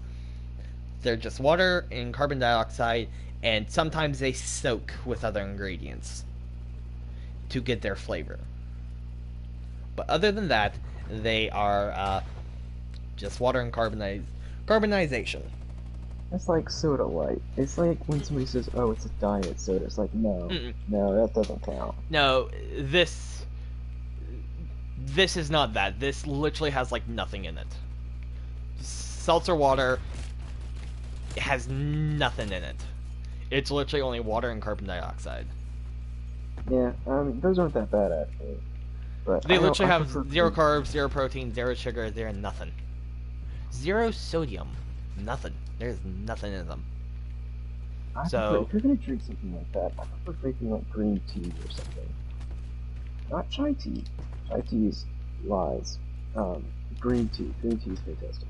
S1: They're just water and carbon dioxide, and sometimes they soak with other ingredients to get their flavor. But other than that, they are just water and carbonization.
S2: It's like soda light. It's like when somebody says, "Oh, it's a diet soda." It's like, no, no, that doesn't count.
S1: No, this is not that. This literally has like nothing in it. Seltzer water has nothing in it. It's literally only water and carbon dioxide.
S2: Yeah, those aren't that bad actually. But
S1: they literally have 0 carbs, 0 protein, 0 sugar, 0 nothing. 0 sodium, nothing. There's nothing in them.
S2: If you're gonna drink something like that, I prefer drinking like green tea or something. Not chai tea. Chai tea is lies. Green tea. Green tea is fantastic.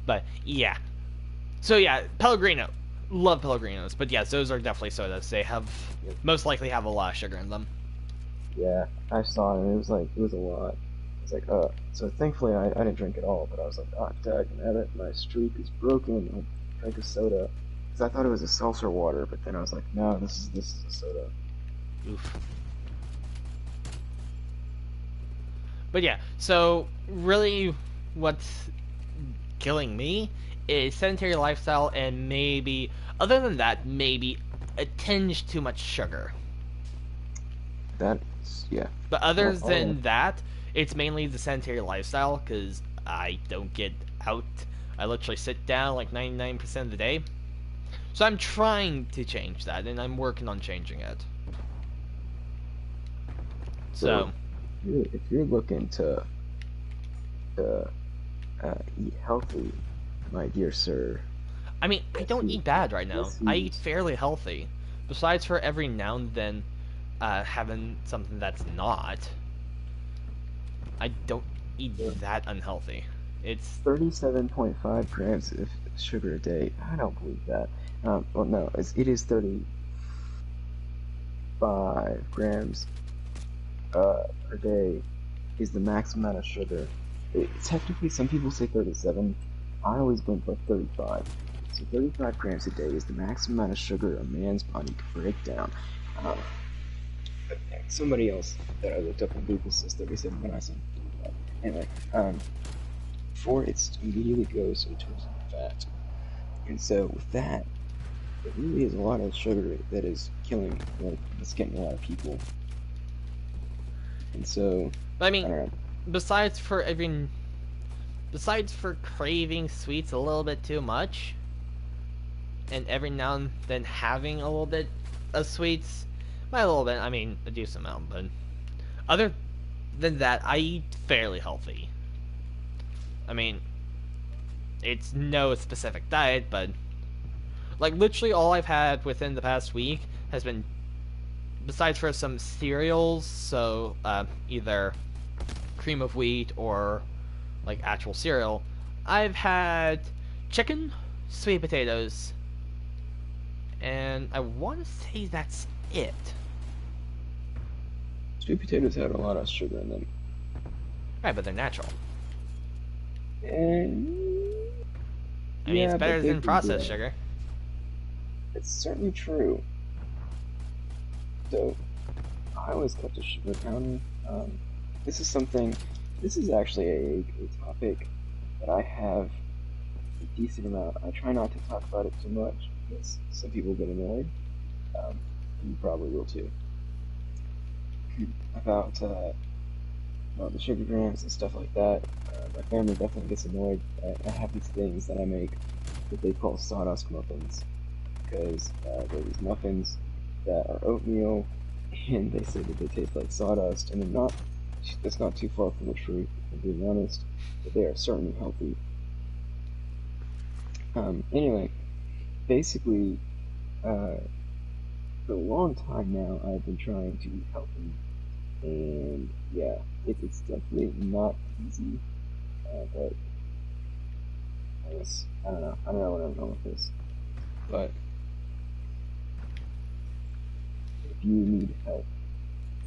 S1: But yeah. So yeah, Pellegrino. Love Pellegrinos, but yes, those are definitely sodas. They have most likely have a lot of sugar in them.
S2: Yeah, I saw it and it was a lot. It's like, so thankfully I didn't drink it all, but I was like, oh, dag, my streak is broken. I drank a soda. Because I thought it was a seltzer water, but then I was like, no, this is a soda.
S1: Oof. But yeah, so really what's killing me is sedentary lifestyle and maybe, other than that, maybe a tinge too much sugar.
S2: That's, yeah.
S1: But other than that, it's mainly the sedentary lifestyle because I don't get out. I literally sit down like 99% of the day. So I'm trying to change that, and I'm working on changing it. So
S2: if you're looking to eat healthy, my dear sir.
S1: I mean, I don't eat bad right now. I eat fairly healthy. Besides for every now and then having something that's not. I don't eat that unhealthy. It's
S2: 37.5 grams of sugar a day. I don't believe that. Well, no, it is 35 grams per day is the maximum amount of sugar. Technically, some people say 37. I always went for 35. So 35 grams a day is the maximum amount of sugar a man's body can break down. Somebody else that I looked up on Google says 37 when I said 35. Anyway, before it immediately goes in terms of fat. And so with that, it really is a lot of sugar that is killing, like, it's getting a lot of people. And so,
S1: But I
S2: I
S1: mean,
S2: don't know.
S1: besides for besides for craving sweets a little bit too much, and every now and then having a little bit of sweets, by a little bit, I mean a decent amount, but other than that, I eat fairly healthy. I mean, it's no specific diet, but like literally all I've had within the past week has been, besides for some cereals, so either cream of wheat or like actual cereal, I've had chicken, sweet potatoes, and I want to say that's it.
S2: Sweet potatoes have a lot of sugar in them.
S1: Right, but they're natural.
S2: And
S1: I mean, it's
S2: yeah, but
S1: better
S2: they
S1: than
S2: do
S1: processed
S2: grow.
S1: sugar.
S2: It's certainly true. So I always kept a sugar counter. This is something. This is actually a topic that I have a decent amount. I try not to talk about it too much because some people get annoyed. And you probably will too. About the sugar grams and stuff like that. My family definitely gets annoyed. I have these things that I make that they call sawdust muffins because they're these muffins that are oatmeal, and they say that they taste like sawdust, and they're not. That's not too far from the truth, if I'm being honest. But they are certainly healthy. Anyway, basically, for a long time now, I've been trying to eat healthy, and yeah, it's definitely not easy. But I don't know. I don't know where I'm going with this. But if you need help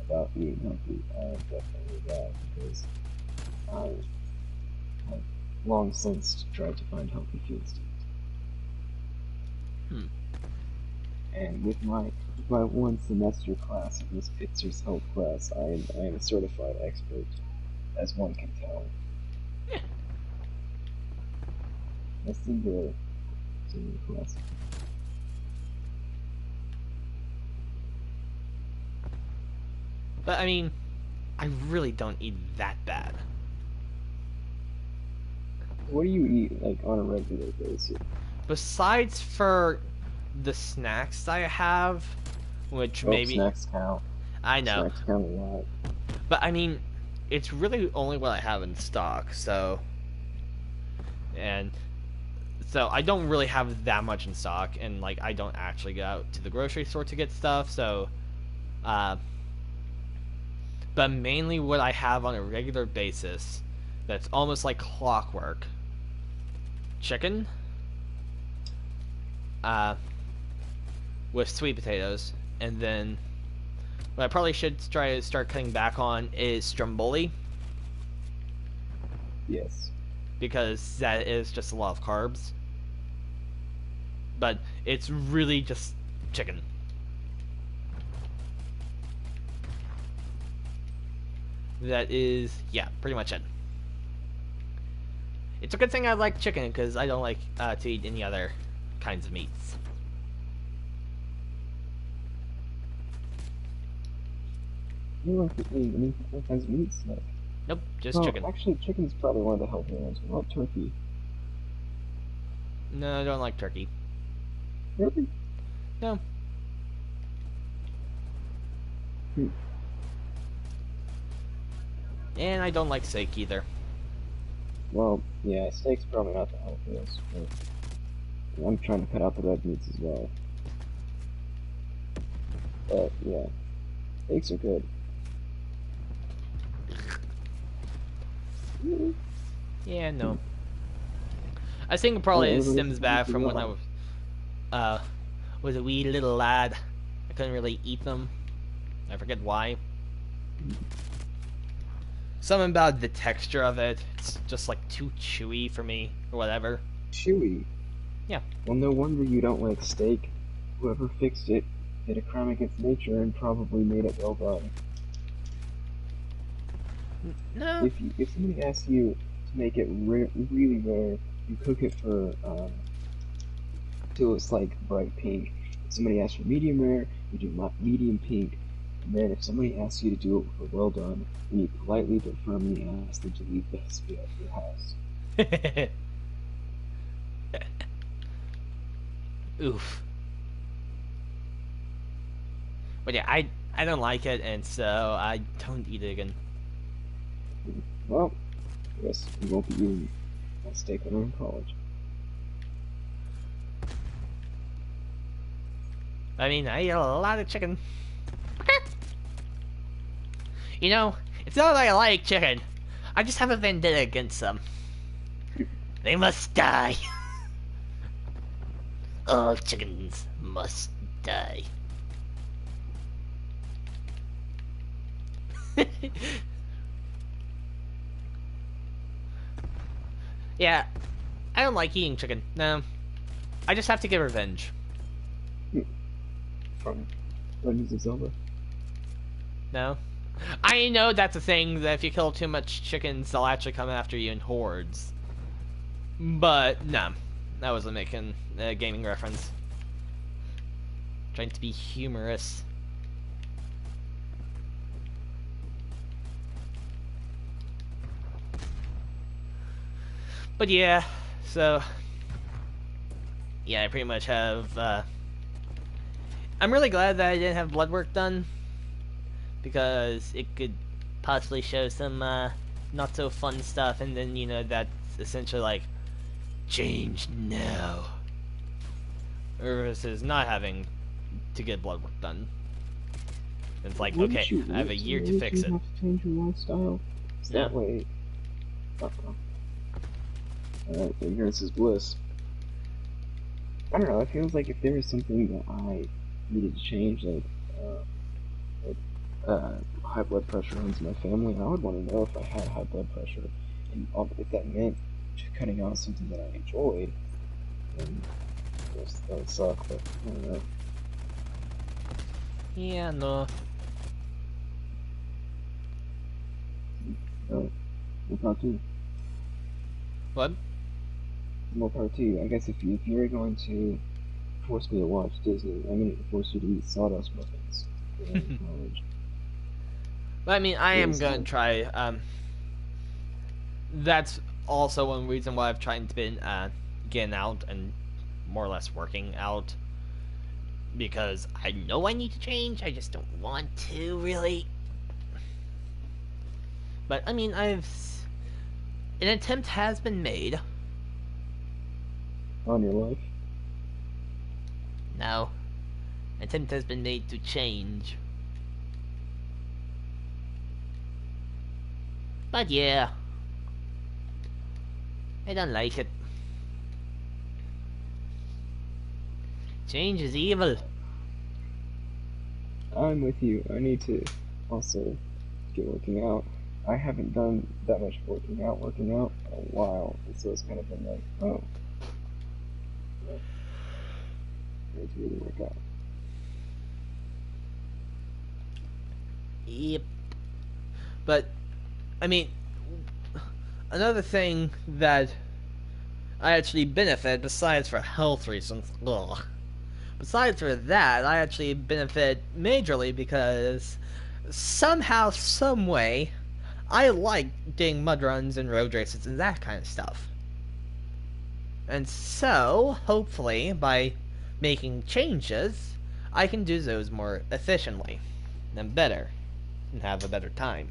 S2: about eating healthy, I definitely that because I have long since tried to find healthy foods to
S1: Hmm.
S2: eat. And with my one semester class of Miss Pitzer's health class, I am a certified expert, as one can tell.
S1: Yeah.
S2: I seem to class.
S1: But I mean, I really don't eat that bad.
S2: What do you eat like on a regular basis?
S1: Besides for the snacks I have, which
S2: Oh,
S1: maybe
S2: snacks count.
S1: I know,
S2: Snacks count a lot.
S1: but I mean, it's really only what I have in stock. And so I don't really have that much in stock, and like I don't actually go out to the grocery store to get stuff. Uh, but mainly what I have on a regular basis, that's almost like clockwork. Chicken, uh, with sweet potatoes, and then what I probably should try to start cutting back on is stromboli,
S2: Yes.
S1: because that is just a lot of carbs. But it's really just chicken. That is, yeah, pretty much it. It's a good thing I like chicken because I don't like to eat any other kinds of meats.
S2: You don't like to eat any different kinds of meats? Like,
S1: Nope, just
S2: well,
S1: chicken.
S2: actually, chicken's probably one of the healthier ones. What about turkey?
S1: No, I don't like turkey.
S2: Really?
S1: No.
S2: Hmm.
S1: And I don't like steak either.
S2: Well, yeah, steak's probably not the healthiest. But I'm trying to cut out the red meats as well. But yeah, steaks are good.
S1: Yeah, no. I think it probably stems back from when I was a wee little lad. I couldn't really eat them. I forget why. Something about the texture of it. It's just like too chewy for me, or whatever.
S2: Chewy.
S1: Yeah.
S2: Well, no wonder you don't like steak. Whoever fixed it did a crime against nature and probably made it well done.
S1: No.
S2: If somebody asks you to make it really rare, you cook it for till it's like bright pink. If somebody asks for medium rare, you do medium pink. And then if somebody asks you to do it for well done, then you politely but firmly ask them to leave the house.
S1: Oof. But yeah, I don't like it, and so I don't eat it again.
S2: Well, I guess we won't be eating that steak when we're in college.
S1: I mean, I eat a lot of chicken. You know, it's not that I like chicken. I just have a vendetta against them. They must die. All chickens must die. Yeah, I don't like eating chicken. No, I just have to get revenge.
S2: From Legends of Zelda.
S1: No, I know that's a thing that if you kill too much chickens, they'll actually come after you in hordes. But no, I wasn't making a gaming reference. Trying to be humorous. But yeah, so yeah, I pretty much have. I'm really glad that I didn't have blood work done, because it could possibly show some not so fun stuff, and then that's essentially like change now, versus not having to get blood work done. It's like, okay, I have a year to fix it.
S2: You have to change your lifestyle.
S1: Yeah.
S2: That way. Ignorance is bliss. I don't know, it feels like if there was something that I needed to change, like high blood pressure runs in my family, I would want to know if I had high blood pressure, and if that meant cutting out something that I enjoyed, then that would suck, but I don't know.
S1: Yeah, no.
S2: More part two.
S1: What?
S2: More part two. I guess if you're going to force me to watch Disney, I'm going to force you to eat sawdust muffins in college.
S1: But I mean, I am going to try. That's also one reason why I've tried to been getting out and more or less working out, because I know I need to change. I just don't want to really. But I mean, an attempt has been made.
S2: On your life?
S1: No. An attempt has been made to change. But yeah. I don't like it. Change is evil.
S2: I'm with you. I need to also get working out. I haven't done that much working out in a while, and so it's kind of been like, oh. I need to really work out.
S1: Yep. But, I mean, another thing that I actually benefit, besides for health reasons, besides for that, I actually benefit majorly because somehow, some way, I like doing mud runs and road races and that kind of stuff. And so, hopefully, by making changes, I can do those more efficiently and better, and have a better time.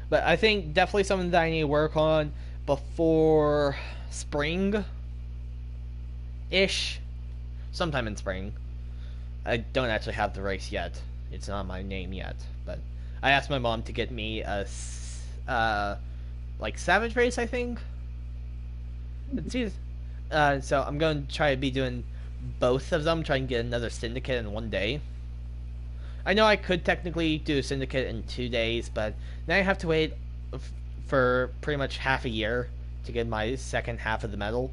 S1: But I think definitely something that I need to work on before spring-ish, sometime in spring. I don't actually have the race yet. It's not my name yet, but I asked my mom to get me a like Savage race, I think. So I'm going to try to be doing both of them, try and get another syndicate in one day. I know I could technically do a syndicate in 2 days, but now I have to wait for pretty much half a year to get my second half of the medal.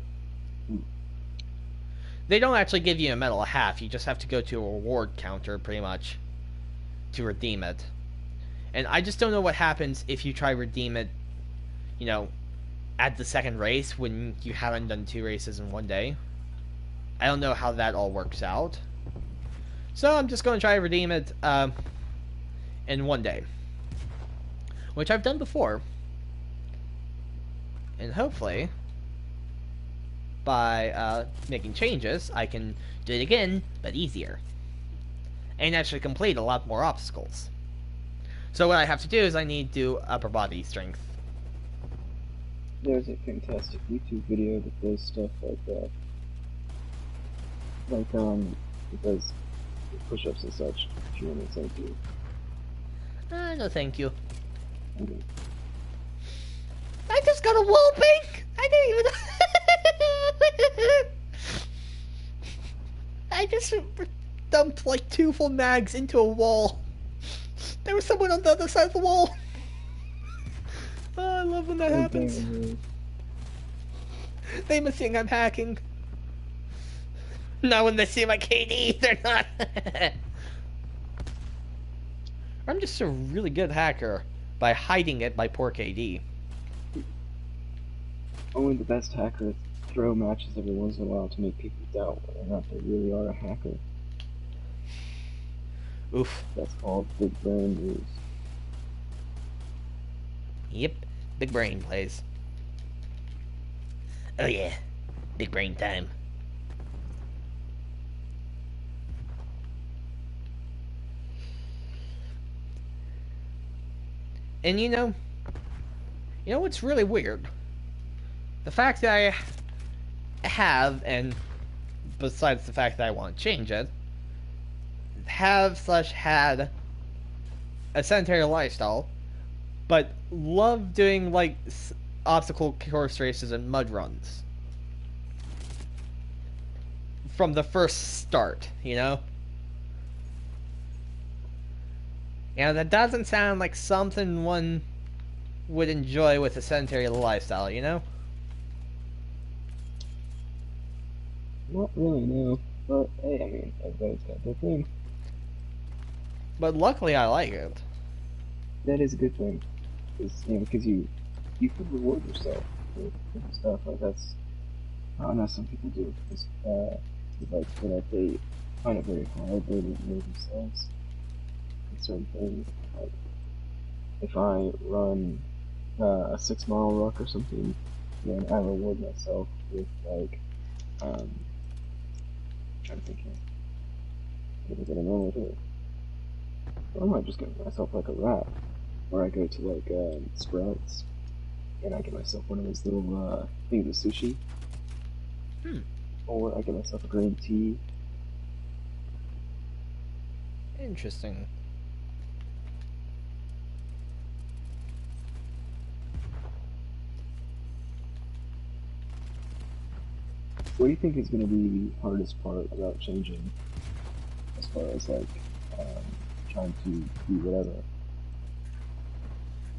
S1: They don't actually give you a medal a half, you just have to go to a reward counter pretty much to redeem it. And I just don't know what happens if you try to redeem it, at the second race when you haven't done 2 races in one day. I don't know how that all works out. So I'm just going to try to redeem it in one day. Which I've done before. And hopefully, by making changes, I can do it again, but easier. And actually complete a lot more obstacles. So what I have to do is I need to do upper body strength.
S2: There's a fantastic YouTube video that does stuff like that. Like, it does push-ups and such, if you want to thank you.
S1: No thank you.
S2: Okay.
S1: I just got a wall bank! I didn't even... I just dumped like 2 full mags into a wall. There was someone on the other side of the wall. Oh, I love when that happens. They must think I'm hacking. Not when they see my KD, they're not. I'm just a really good hacker by hiding it by poor KD.
S2: Only the best hackers throw matches every once in a while to make people doubt whether or not they really are a hacker.
S1: Oof.
S2: That's called big brain moves.
S1: Yep, big brain plays. Oh yeah, big brain time. And you know what's really weird? The fact that I have, and besides the fact that I want to change it, had a sedentary lifestyle, but love doing like obstacle course races and mud runs from the first start, you know? Yeah, that doesn't sound like something one would enjoy with a sedentary lifestyle, you know?
S2: Not really, no. But, hey, I mean, everybody's got their thing.
S1: But luckily I like it.
S2: That is a good thing. Because you can reward yourself with stuff. Like, that's, I don't know, some people do. It's, like, they find it very hard to reward themselves with certain things. Like, if I run a 6-mile ruck or something, then I reward myself with, like, I'm trying to think here. What is it I normally do? I might just get myself like a wrap, or I go to like Sprouts, and I get myself one of those little things of sushi, or I get myself a green tea.
S1: Interesting.
S2: What do you think is going to be the hardest part about changing, as far as like trying to do whatever?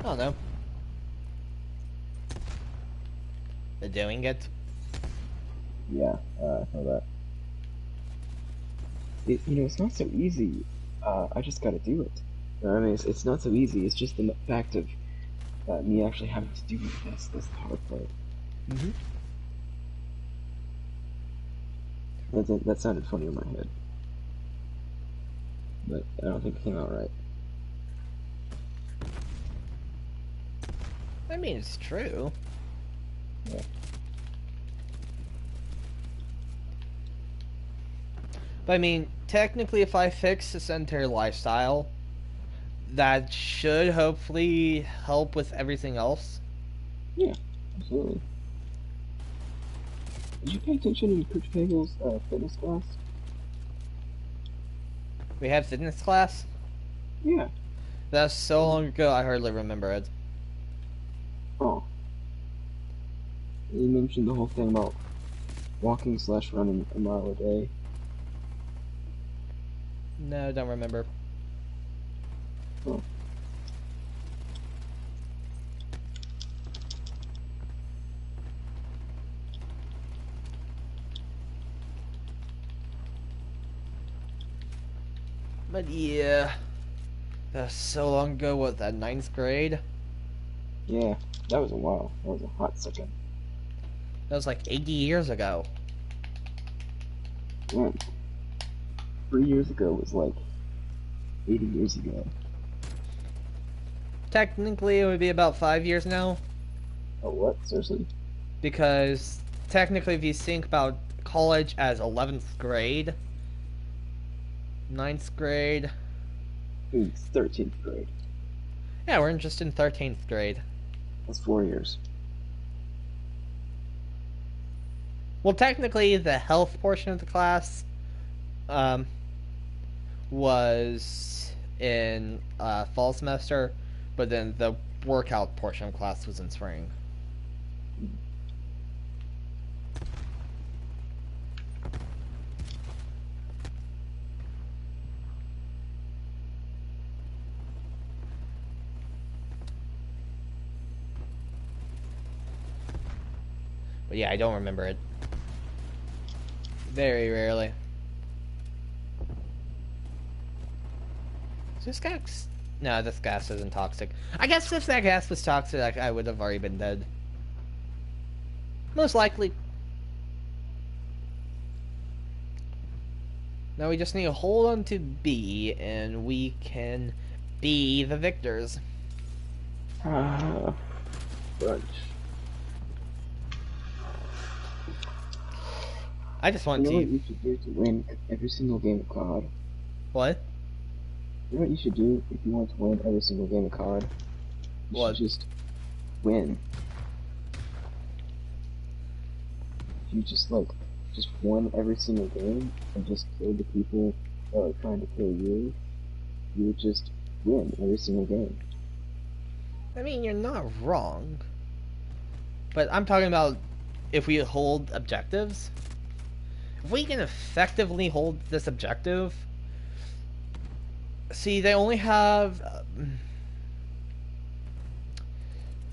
S1: I don't know. The doing it.
S2: Yeah, I know that. It's not so easy. I just got to do it. I mean, it's not so easy. It's just the fact of me actually having to do it. That's the hard part.
S1: Mm-hmm.
S2: That sounded funny in my head, but I don't think it came out right.
S1: I mean, it's true.
S2: Yeah.
S1: But I mean, technically, if I fix the sedentary lifestyle, that should hopefully help with everything else.
S2: Yeah, absolutely. Did you pay attention in Coach Pagel's fitness class?
S1: We had fitness class?
S2: Yeah.
S1: That's so long ago, I hardly remember it.
S2: Oh. You mentioned the whole thing about walking/running a mile a day.
S1: No, don't remember.
S2: Oh.
S1: But yeah, that's so long ago. What, that 9th grade?
S2: Yeah. That was a while. That was a hot second.
S1: That was like 80 years ago.
S2: Man, 3 years ago was like 80 years ago.
S1: Technically, it would be about 5 years now.
S2: Oh, what? Seriously?
S1: Because technically, if you think about college as 11th grade, 9th grade.
S2: It's 13th grade.
S1: Yeah, we're just in 13th grade.
S2: That's 4 years.
S1: Well, technically, the health portion of the class was in fall semester, but then the workout portion of class was in spring. But yeah, I don't remember it. Very rarely. Is this gas? No, this gas isn't toxic. I guess if that gas was toxic, I would have already been dead. Most likely. Now we just need to hold on to B, and we can be the victors.
S2: Ah, bunch.
S1: I just want
S2: You know what
S1: to...
S2: you should do to win every single game of COD?
S1: What?
S2: You know what you should do if you want to win every single game of COD? You
S1: What?
S2: should just win. If you just won every single game and just killed the people that are trying to kill you, you would just win every single game.
S1: I mean, you're not wrong. But I'm talking about if we hold objectives. If we can effectively hold this objective... See, they only have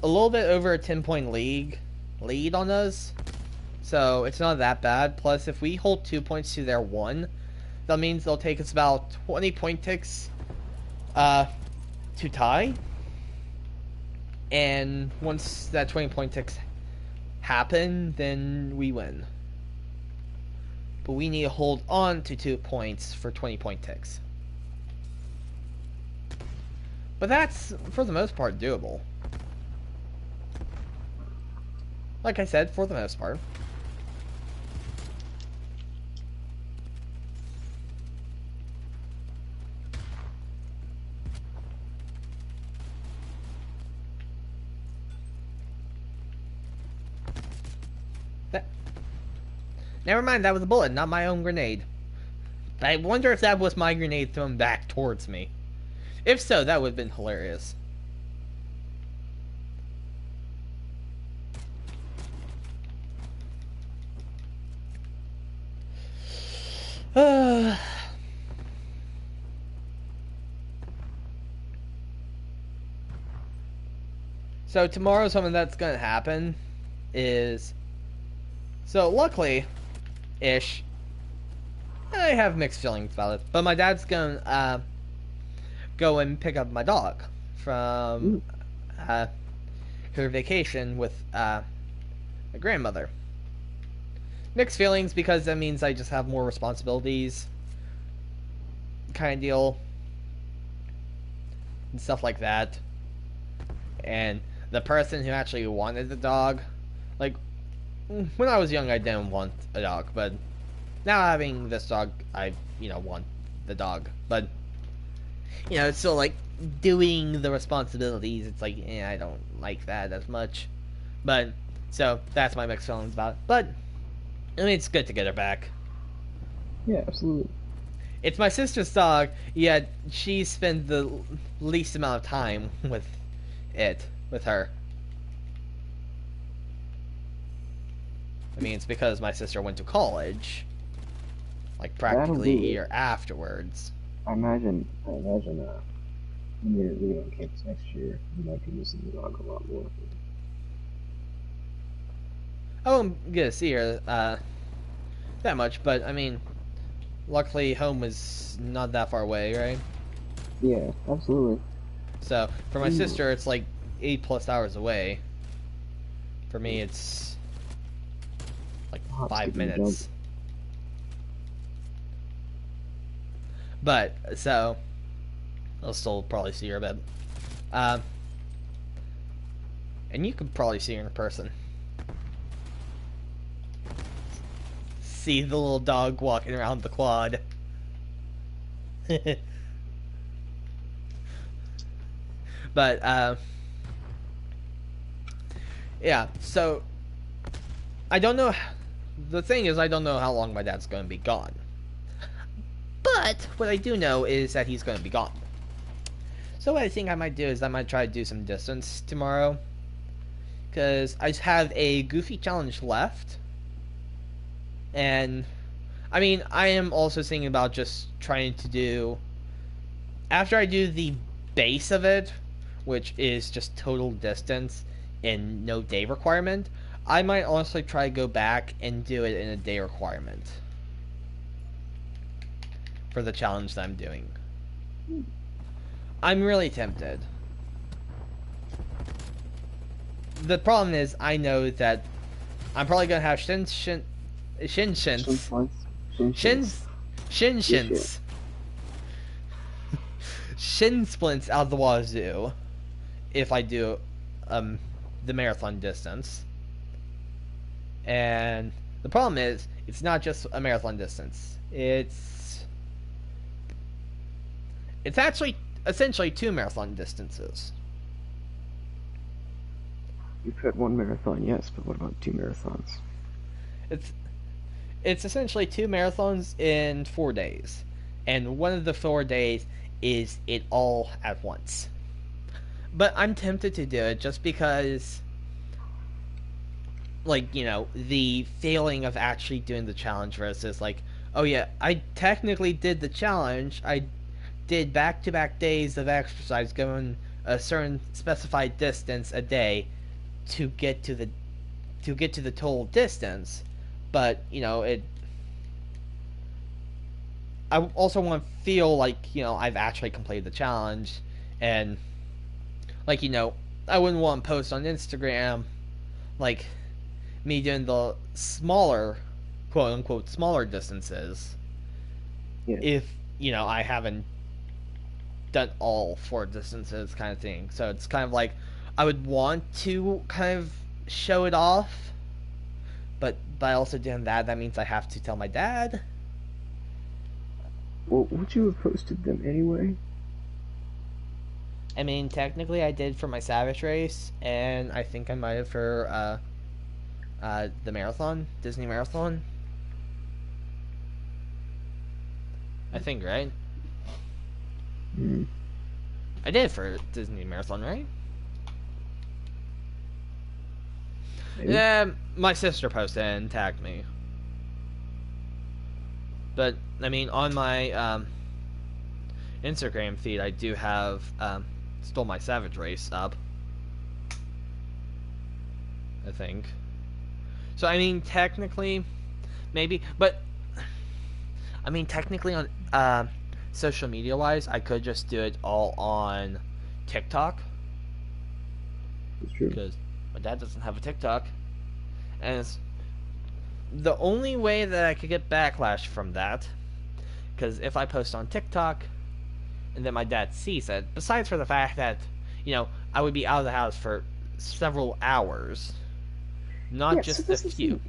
S1: a little bit over a 10-point lead on us. So it's not that bad. Plus, if we hold 2 points to their 1, that means they'll take us about 20 point ticks to tie. And once that 20 point ticks happen, then we win. But we need to hold on to 2 points for 20 point ticks. But that's, for the most part, doable. Like I said, for the most part. Never mind, that was a bullet, not my own grenade. I wonder if that was my grenade thrown back towards me. If so, that would have been hilarious. So tomorrow, something that's gonna happen is... So luckily-ish, I have mixed feelings about it, but my dad's gonna go and pick up my dog from her vacation with my grandmother. Mixed feelings because that means I just have more responsibilities, kind of deal, and stuff like that. And the person who actually wanted the dog, like, when I was young I didn't want a dog, but now having this dog, I, want the dog. But, it's still like doing the responsibilities, it's like, I don't like that as much. But, so, that's my mixed feelings about it. But, I mean, it's good to get her back.
S2: Yeah, absolutely.
S1: It's my sister's dog, yet she spent the least amount of time with her. I mean, it's because my sister went to college, like practically a year afterwards.
S2: I imagine, when you're leaving on campus next year, you might be missing the dog a lot more.
S1: I won't get to see her that much, but I mean, luckily home is not that far away, right?
S2: Yeah, absolutely.
S1: So for my sister, it's like 8+ hours away. For me, it's like
S2: Hop, skip,
S1: 5
S2: and jump.
S1: minutes. But so I'll still probably see her a bit. Um, and you could probably see her in person. See the little dog walking around the quad. But yeah. So I don't know. The thing is, I don't know how long my dad's going to be gone. But what I do know is that he's going to be gone. So what I think I might do is I might try to do some distance tomorrow. Because I have a goofy challenge left. And, I mean, I am also thinking about just trying to do... After I do the base of it, which is just total distance and no day requirement, I might also try to go back and do it in a day requirement. For the challenge that I'm doing. I'm really tempted. The problem is, I know that I'm probably gonna have shin splints out of the wazoo if I do the marathon distance. And the problem is, it's not just a marathon distance. It's actually essentially 2 marathon distances.
S2: You've had 1 marathon, yes, but what about 2 marathons?
S1: It's essentially 2 marathons in 4 days, and one of the 4 days is it all at once. But I'm tempted to do it just because, like, you know, the feeling of actually doing the challenge versus like, oh yeah, I technically did the challenge. I did back-to-back days of exercise going a certain specified distance a day to get to the total distance. But, you know, I also want to feel like, you know, I've actually completed the challenge. And, like, you know, I wouldn't want to post on Instagram, like, me doing the smaller, quote-unquote, smaller distances.
S2: Yeah.
S1: If, you know, I haven't done all 4 distances kind of thing. So it's kind of like, I would want to kind of show it off. But by also doing that means I have to tell my dad.
S2: Well, would you have posted them anyway?
S1: I mean, technically I did for my Savage race, and I think I might have for the marathon, Disney Marathon. I think, right? I did for Disney Marathon, right?
S2: Maybe.
S1: Yeah, my sister posted and tagged me. But, I mean, on my Instagram feed, I do have still my Savage race up. I think. So, I mean, technically, maybe, but, I mean, technically on social media-wise, I could just do it all on TikTok.
S2: That's true.
S1: Because my dad doesn't have a TikTok. And it's the only way that I could get backlash from that, because if I post on TikTok, and then my dad sees it, besides for the fact that, you know, I would be out of the house for several hours, not just a few.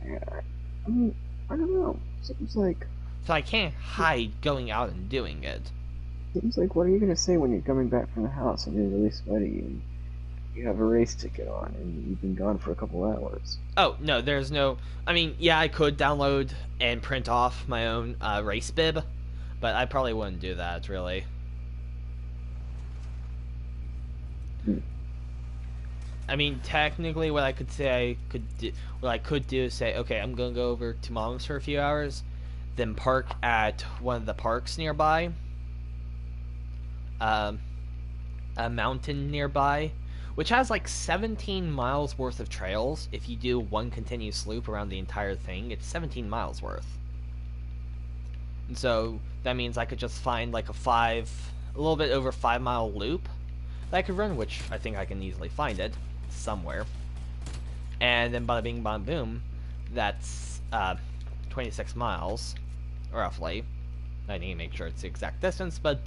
S2: I mean, I don't know. Seems like...
S1: So I can't hide going out and doing it.
S2: Seems like, what are you going to say when you're coming back from the house and you're really sweaty and you have a race ticket on and you've been gone for a couple hours?
S1: Oh, no, there's no... I mean, yeah, I could download and print off my own race bib, but I probably wouldn't do that, really. I mean, technically, what I could do is say, okay, I'm gonna go over to Mom's for a few hours, then park at one of the parks nearby, a mountain nearby, which has like 17 miles worth of trails. If you do one continuous loop around the entire thing, it's 17 miles worth. And so that means I could just find like a little bit over 5 mile loop that I could run, which I think I can easily find it somewhere. And then bada bing, bada boom, that's 26 miles, roughly. I need to make sure it's the exact distance, but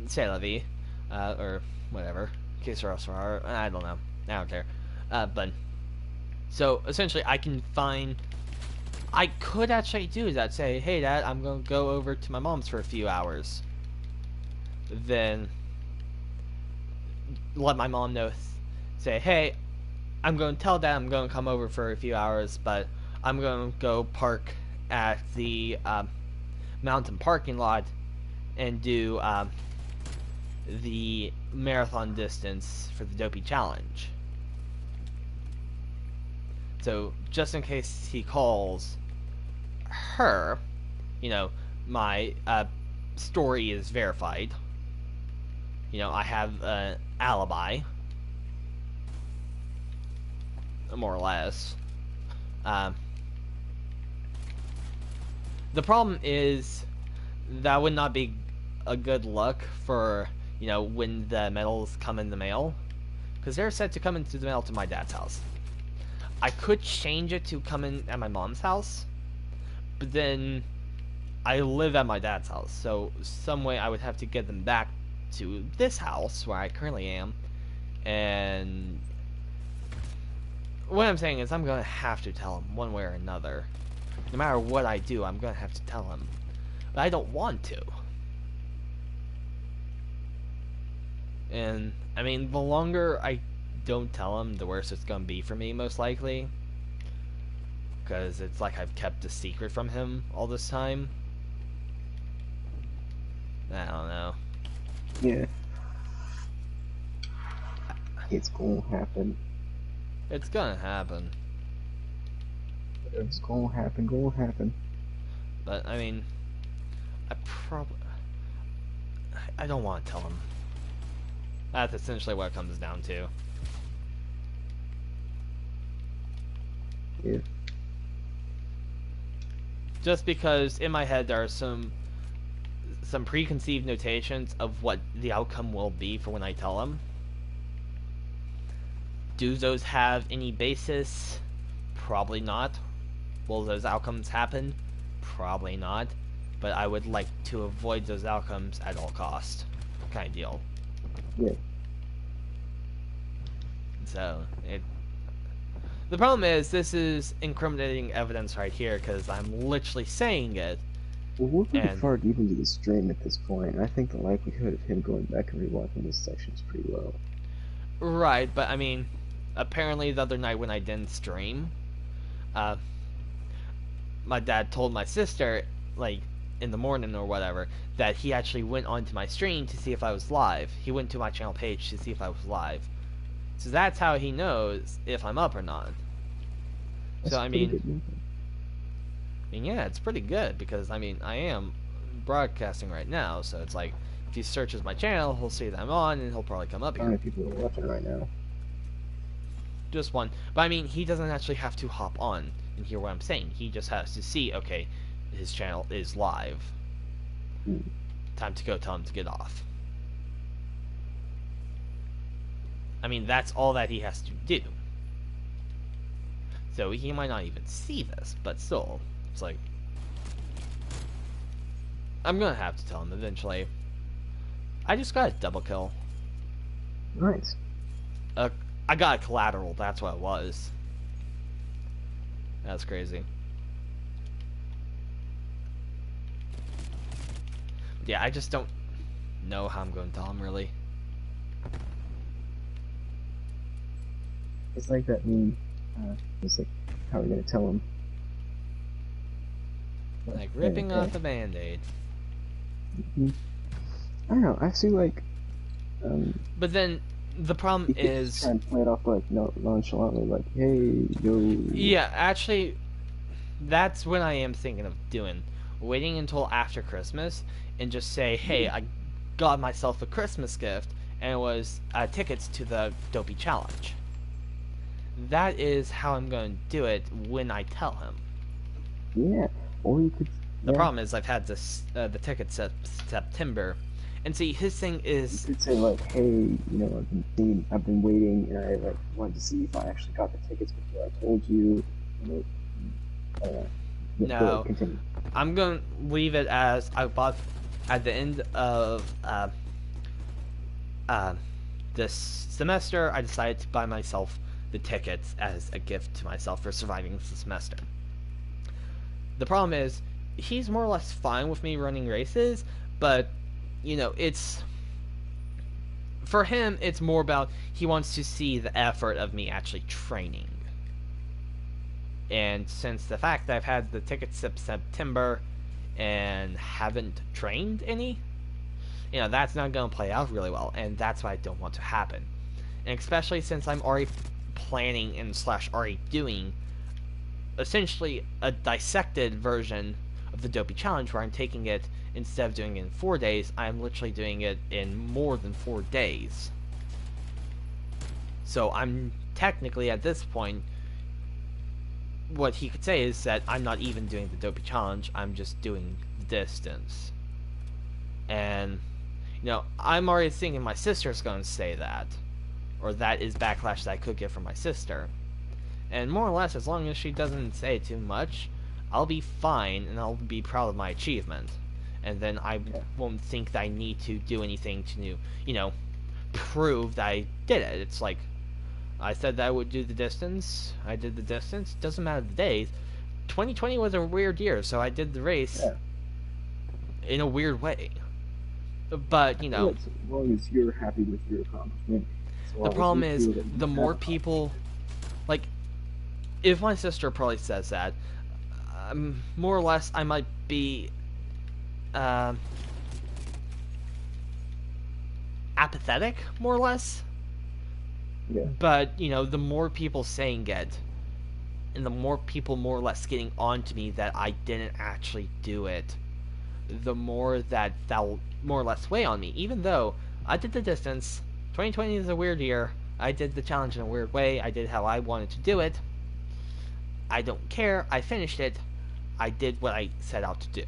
S1: c'est la vie, or whatever. Que sera sera, I don't know. I don't care. But so essentially, I could actually do that. Say, hey, Dad, I'm gonna go over to my mom's for a few hours. Then let my mom know. Say, hey, I'm going to tell Dad I'm going to come over for a few hours, but I'm going to go park at the mountain parking lot and do the marathon distance for the Dopey Challenge. So, just in case he calls her, you know, my story is verified. You know, I have an alibi, more or less. The problem is that would not be a good look for, you know, when the medals come in the mail, because they're set to come into the mail to my dad's house. I could change it to come in at my mom's house, but then I live at my dad's house, so some way I would have to get them back to this house where I currently am. And what I'm saying is I'm going to have to tell him one way or another. No matter what I do, I'm going to have to tell him. But I don't want to. And, I mean, the longer I don't tell him, the worse it's going to be for me, most likely. Because it's like I've kept a secret from him all this time. I don't know.
S2: Yeah. It's gonna happen.
S1: It's gonna happen.
S2: It's gonna happen.
S1: But, I mean, I don't want to tell him. That's essentially what it comes down to.
S2: Yeah.
S1: Just because in my head there are some preconceived notations of what the outcome will be for when I tell him. Do those have any basis? Probably not. Will those outcomes happen? Probably not. But I would like to avoid those outcomes at all cost. Kind of deal.
S2: Yeah.
S1: So, the problem is, this is incriminating evidence right here, because I'm literally saying it.
S2: Well, we're pretty far deep into the stream at this point. I think the likelihood of him going back and rewatching this section is pretty low.
S1: Right, but I mean, apparently the other night when I didn't stream, my dad told my sister, like, in the morning or whatever, that he actually went onto my stream to see if I was live. He went to my channel page to see if I was live. So that's how he knows if I'm up or not.
S2: That's
S1: so, I mean, yeah, it's pretty good, because, I mean, I am broadcasting right now, so it's like, if he searches my channel, he'll see that I'm on, and he'll probably come up
S2: How many
S1: here.
S2: people are watching right now?
S1: Just one. But, I mean, he doesn't actually have to hop on and hear what I'm saying. He just has to see, okay, his channel is live. Time to go tell him to get off. I mean, that's all that he has to do. So he might not even see this, but still, it's like, I'm gonna have to tell him eventually. I just got a double kill.
S2: Nice.
S1: I got a collateral, that's what it was. That's crazy. Yeah, I just don't know how I'm going to tell him, really.
S2: It's like that meme. It's like, how are we gonna tell him?
S1: Like ripping off the band-aid.
S2: I don't know. I feel like.
S1: But then the problem is.
S2: Try and play it off like nonchalantly, like, hey, yo.
S1: Yeah, actually, that's what I am thinking of doing. Waiting until after Christmas and just say, hey, I got myself a Christmas gift, and it was tickets to the Dopey Challenge. That is how I'm going to do it when I tell him.
S2: Yeah, or you could.
S1: The problem is I've had this the tickets since September, And see, his thing
S2: You
S1: is,
S2: could say like, hey, you know, I've been waiting, and I like wanted to see if I actually got the tickets before I told you. You know, yeah, go ahead,
S1: no,
S2: continue.
S1: I'm gonna leave it as I bought at the end of uh, this semester. I decided to buy myself the tickets as a gift to myself for surviving the semester. The problem is, he's more or less fine with me running races, but it's for him. It's more about he wants to see the effort of me actually training. And since the fact that I've had the tickets since September and haven't trained any, that's not going to play out really well, and that's what I don't want to happen. And especially since I'm already planning and slash already doing essentially a dissected version of the Dopey Challenge, where I'm taking it, instead of doing it in 4 days, I'm literally doing it in more than 4 days. So I'm technically at this point, what he could say is that I'm not even doing the Dopey Challenge, I'm just doing the distance. And, I'm already thinking my sister's going to say that, or that is backlash that I could get from my sister. And more or less, as long as she doesn't say too much, I'll be fine and I'll be proud of my achievement. And then I won't think that I need to do anything to, prove that I did it. It's like, I said that I would do the distance. I did the distance. Doesn't matter the days. 2020 was a weird year, so I did the race in a weird way. But,
S2: Well, as long as you're happy with your accomplishment,
S1: the problem is, the more people, like, if my sister probably says that, more or less I might be apathetic, more or less.
S2: Yeah.
S1: But, the more people saying it, and the more people more or less getting on to me that I didn't actually do it, the more that'll more or less weigh on me. Even though I did the distance, 2020 is a weird year, I did the challenge in a weird way, I did how I wanted to do it, I don't care, I finished it, I did what I set out to do.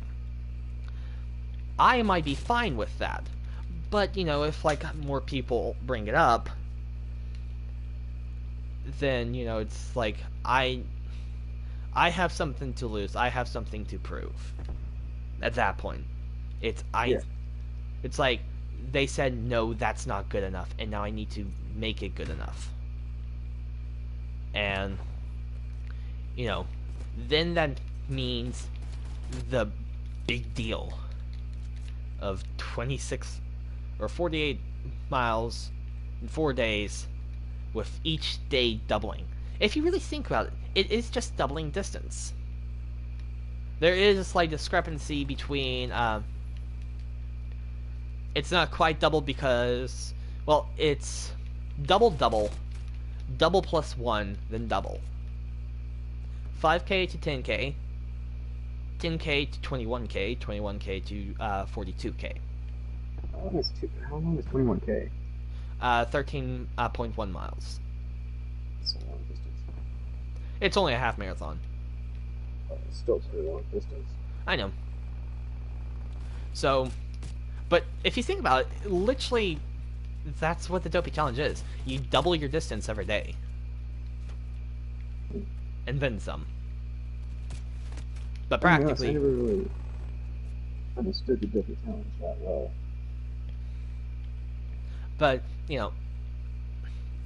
S1: I might be fine with that, but, if, like, more people bring it up, then, it's like, I have something to lose, I have something to prove. At that point, it's like, they said, no, that's not good enough, and now I need to make it good enough. And, then that means the big deal of 26 or 48 miles in 4 days, with each day doubling. If you really think about it, it is just doubling distance. There is a slight discrepancy between, it's not quite double because, well, it's double plus 1, then double. 5k to 10k, 10k to 21k, 21k to 42k.
S2: How long is 21k?
S1: 13.1 miles.
S2: That's a long distance.
S1: It's only a half marathon.
S2: It's still pretty long distance.
S1: I know. So, but if you think about it, literally, that's what the Dopey Challenge is. You double your distance every day. And then some. But practically...
S2: I never really understood the Dopey Challenge that well.
S1: But,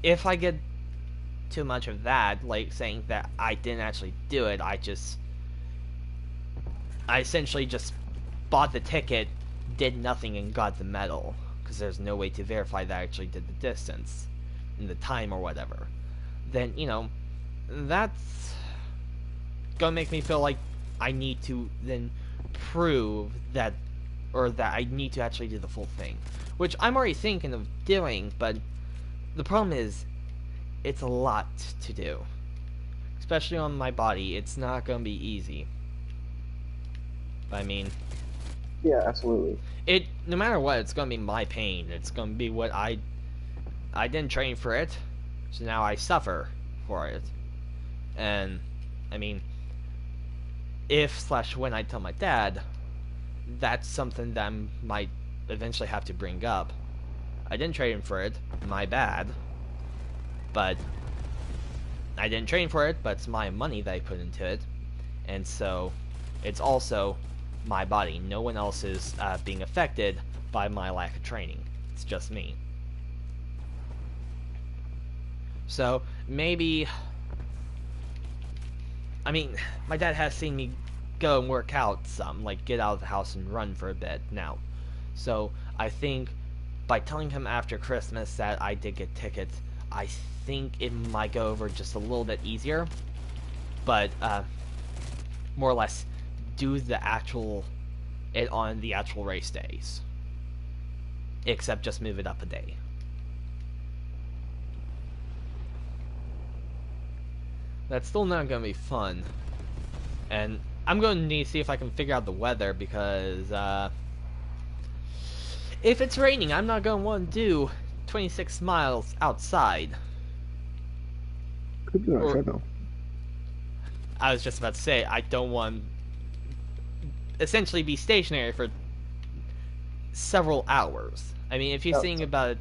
S1: if I get too much of that, like saying that I didn't actually do it, I essentially just bought the ticket, did nothing, and got the medal, because there's no way to verify that I actually did the distance in the time or whatever, then, that's gonna make me feel like I need to then prove that, or that I need to actually do the full thing, which I'm already thinking of doing, but the problem is, it's a lot to do, especially on my body. It's not gonna be easy. I mean,
S2: yeah, absolutely.
S1: No matter what, it's gonna be my pain. It's gonna be what I didn't train for it, so now I suffer for it. And I mean, if/when I tell my dad, that's something that might eventually have to bring up. I didn't trade him for it, my bad. But I didn't train for it, but it's my money that I put into it. And so it's also my body. No one else is being affected by my lack of training. It's just me. So maybe, I mean, my dad has seen me go and work out some, like get out of the house and run for a bit now. So I think by telling him after Christmas that I did get tickets, I think it might go over just a little bit easier. But more or less do it on the actual race days, except just move it up a day. That's still not going to be fun, and I'm going to need to see if I can figure out the weather, because if it's raining, I'm not going to want to do 26 miles outside.
S2: Could be on a treadmill.
S1: I was just about to say, I don't want to essentially be stationary for several hours. I mean, if you think about it,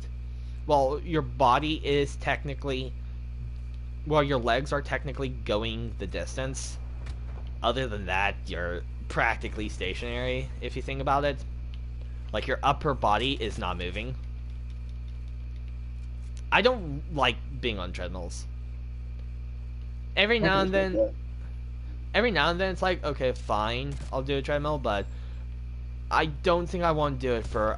S1: well, your body is technically, well, your legs are technically going the distance. Other than that, you're practically stationary, if you think about it. Like, your upper body is not moving. I don't like being on treadmills. Every now and then it's like, okay, fine, I'll do a treadmill, but I don't think I want to do it for,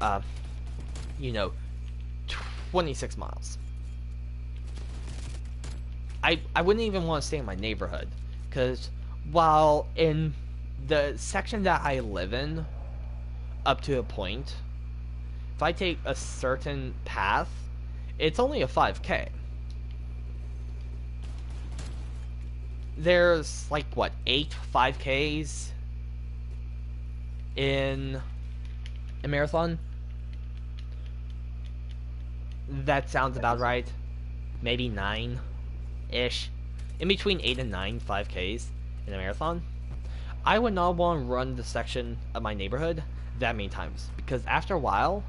S1: 26 miles. I wouldn't even want to stay in my neighborhood, because while in the section that I live in, up to a point, if I take a certain path, it's only a 5K. There's, like, what, 8 5Ks in a marathon? That sounds about right. Maybe 9-ish. In between 8 and 9 5Ks in a marathon. I would not want to run the section of my neighborhood that many times, because after a while,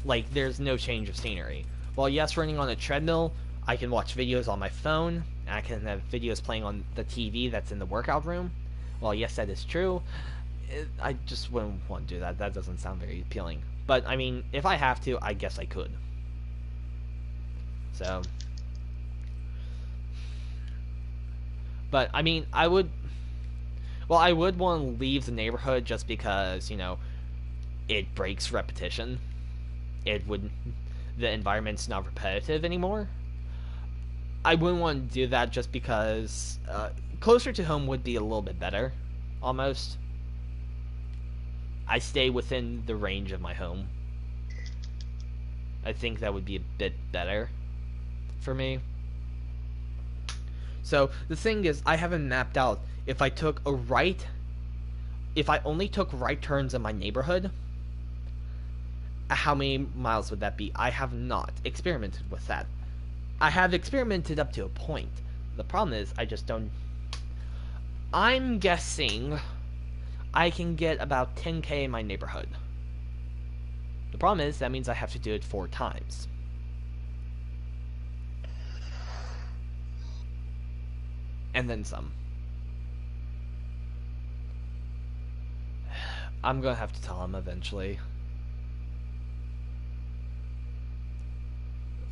S1: like, there's no change of scenery. While yes, running on a treadmill, I can watch videos on my phone, and I can have videos playing on the TV that's in the workout room. Well, yes, that is true. I just wouldn't want to do that. That doesn't sound very appealing. But, I mean, if I have to, I guess I could. So. But, I mean, I would want to leave the neighborhood just because, it breaks repetition. The environment's not repetitive anymore. I wouldn't want to do that just because closer to home would be a little bit better, almost. I stay within the range of my home. I think that would be a bit better for me. So the thing is, I haven't mapped out if I only took right turns in my neighborhood, how many miles would that be? I have not experimented with that. I have experimented up to a point. The problem is, I just don't. I'm guessing I can get about 10K in my neighborhood. The problem is, that means I have to do it 4 times. And then some. I'm gonna have to tell him eventually.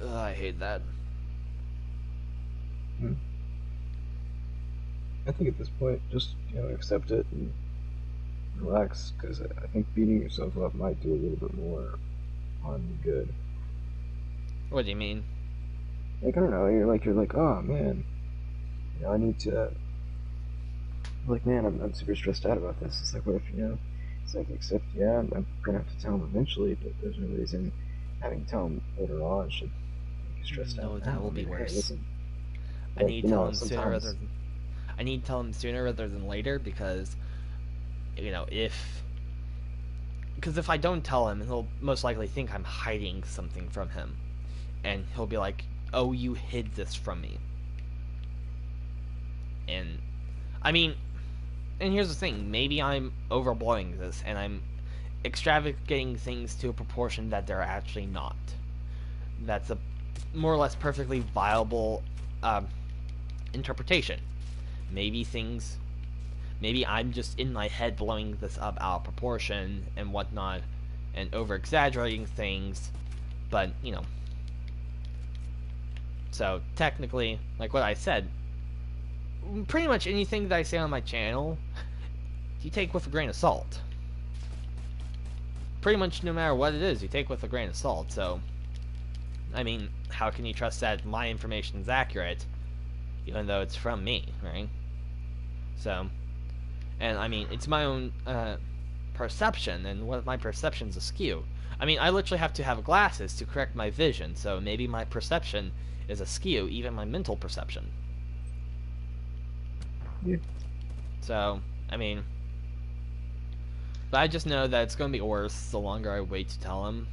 S1: Ugh, I hate that.
S2: I think at this point, just accept it and relax, because I think beating yourself up might do a little bit more harm than good.
S1: What do you mean?
S2: Like, I don't know. You're like, oh man, I need to. Like, man, I'm super stressed out about this. It's like, what if It's like, except I'm gonna have to tell him eventually, but there's no reason having to tell him later on should make you stressed out.
S1: No, that will be worse.
S2: Listen,
S1: I need to tell him sooner rather than. I need to tell him sooner rather than later, because if I don't tell him, he'll most likely think I'm hiding something from him, and he'll be like, "Oh, you hid this from me." And I mean, and here's the thing: maybe I'm overblowing this, and I'm extravagating things to a proportion that they're actually not. That's a more or less perfectly viable interpretation. Maybe I'm just in my head blowing this up out of proportion and whatnot, and over exaggerating things, but so technically, like what I said, pretty much anything that I say on my channel, you take with a grain of salt. Pretty much no matter what it is, you take with a grain of salt. So, I mean, how can you trust that my information is accurate, even though it's from me, right? So, and I mean, it's my own perception, and what if my perception's askew? I mean, I literally have to have glasses to correct my vision, so maybe my perception is askew, even my mental perception.
S2: Yeah.
S1: So, I mean, but I just know that it's going to be worse the longer I wait to tell him.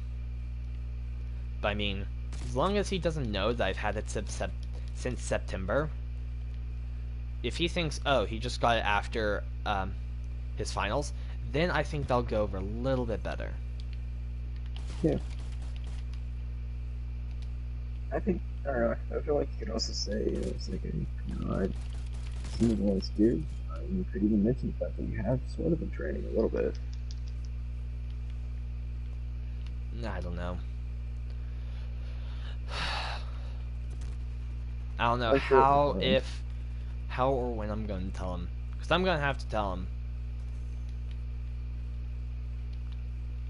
S1: But I mean, as long as he doesn't know that I've had it since September, if he thinks, oh, he just got it after his finals, then I think they'll go over a little bit better.
S2: Yeah. I think, I don't know, I feel like you could also say it's like a smooth one to do. You could even mention the fact that you have sort of been training a little bit.
S1: I don't know. I don't know how or when I'm going to tell him. Because I'm going to have to tell him.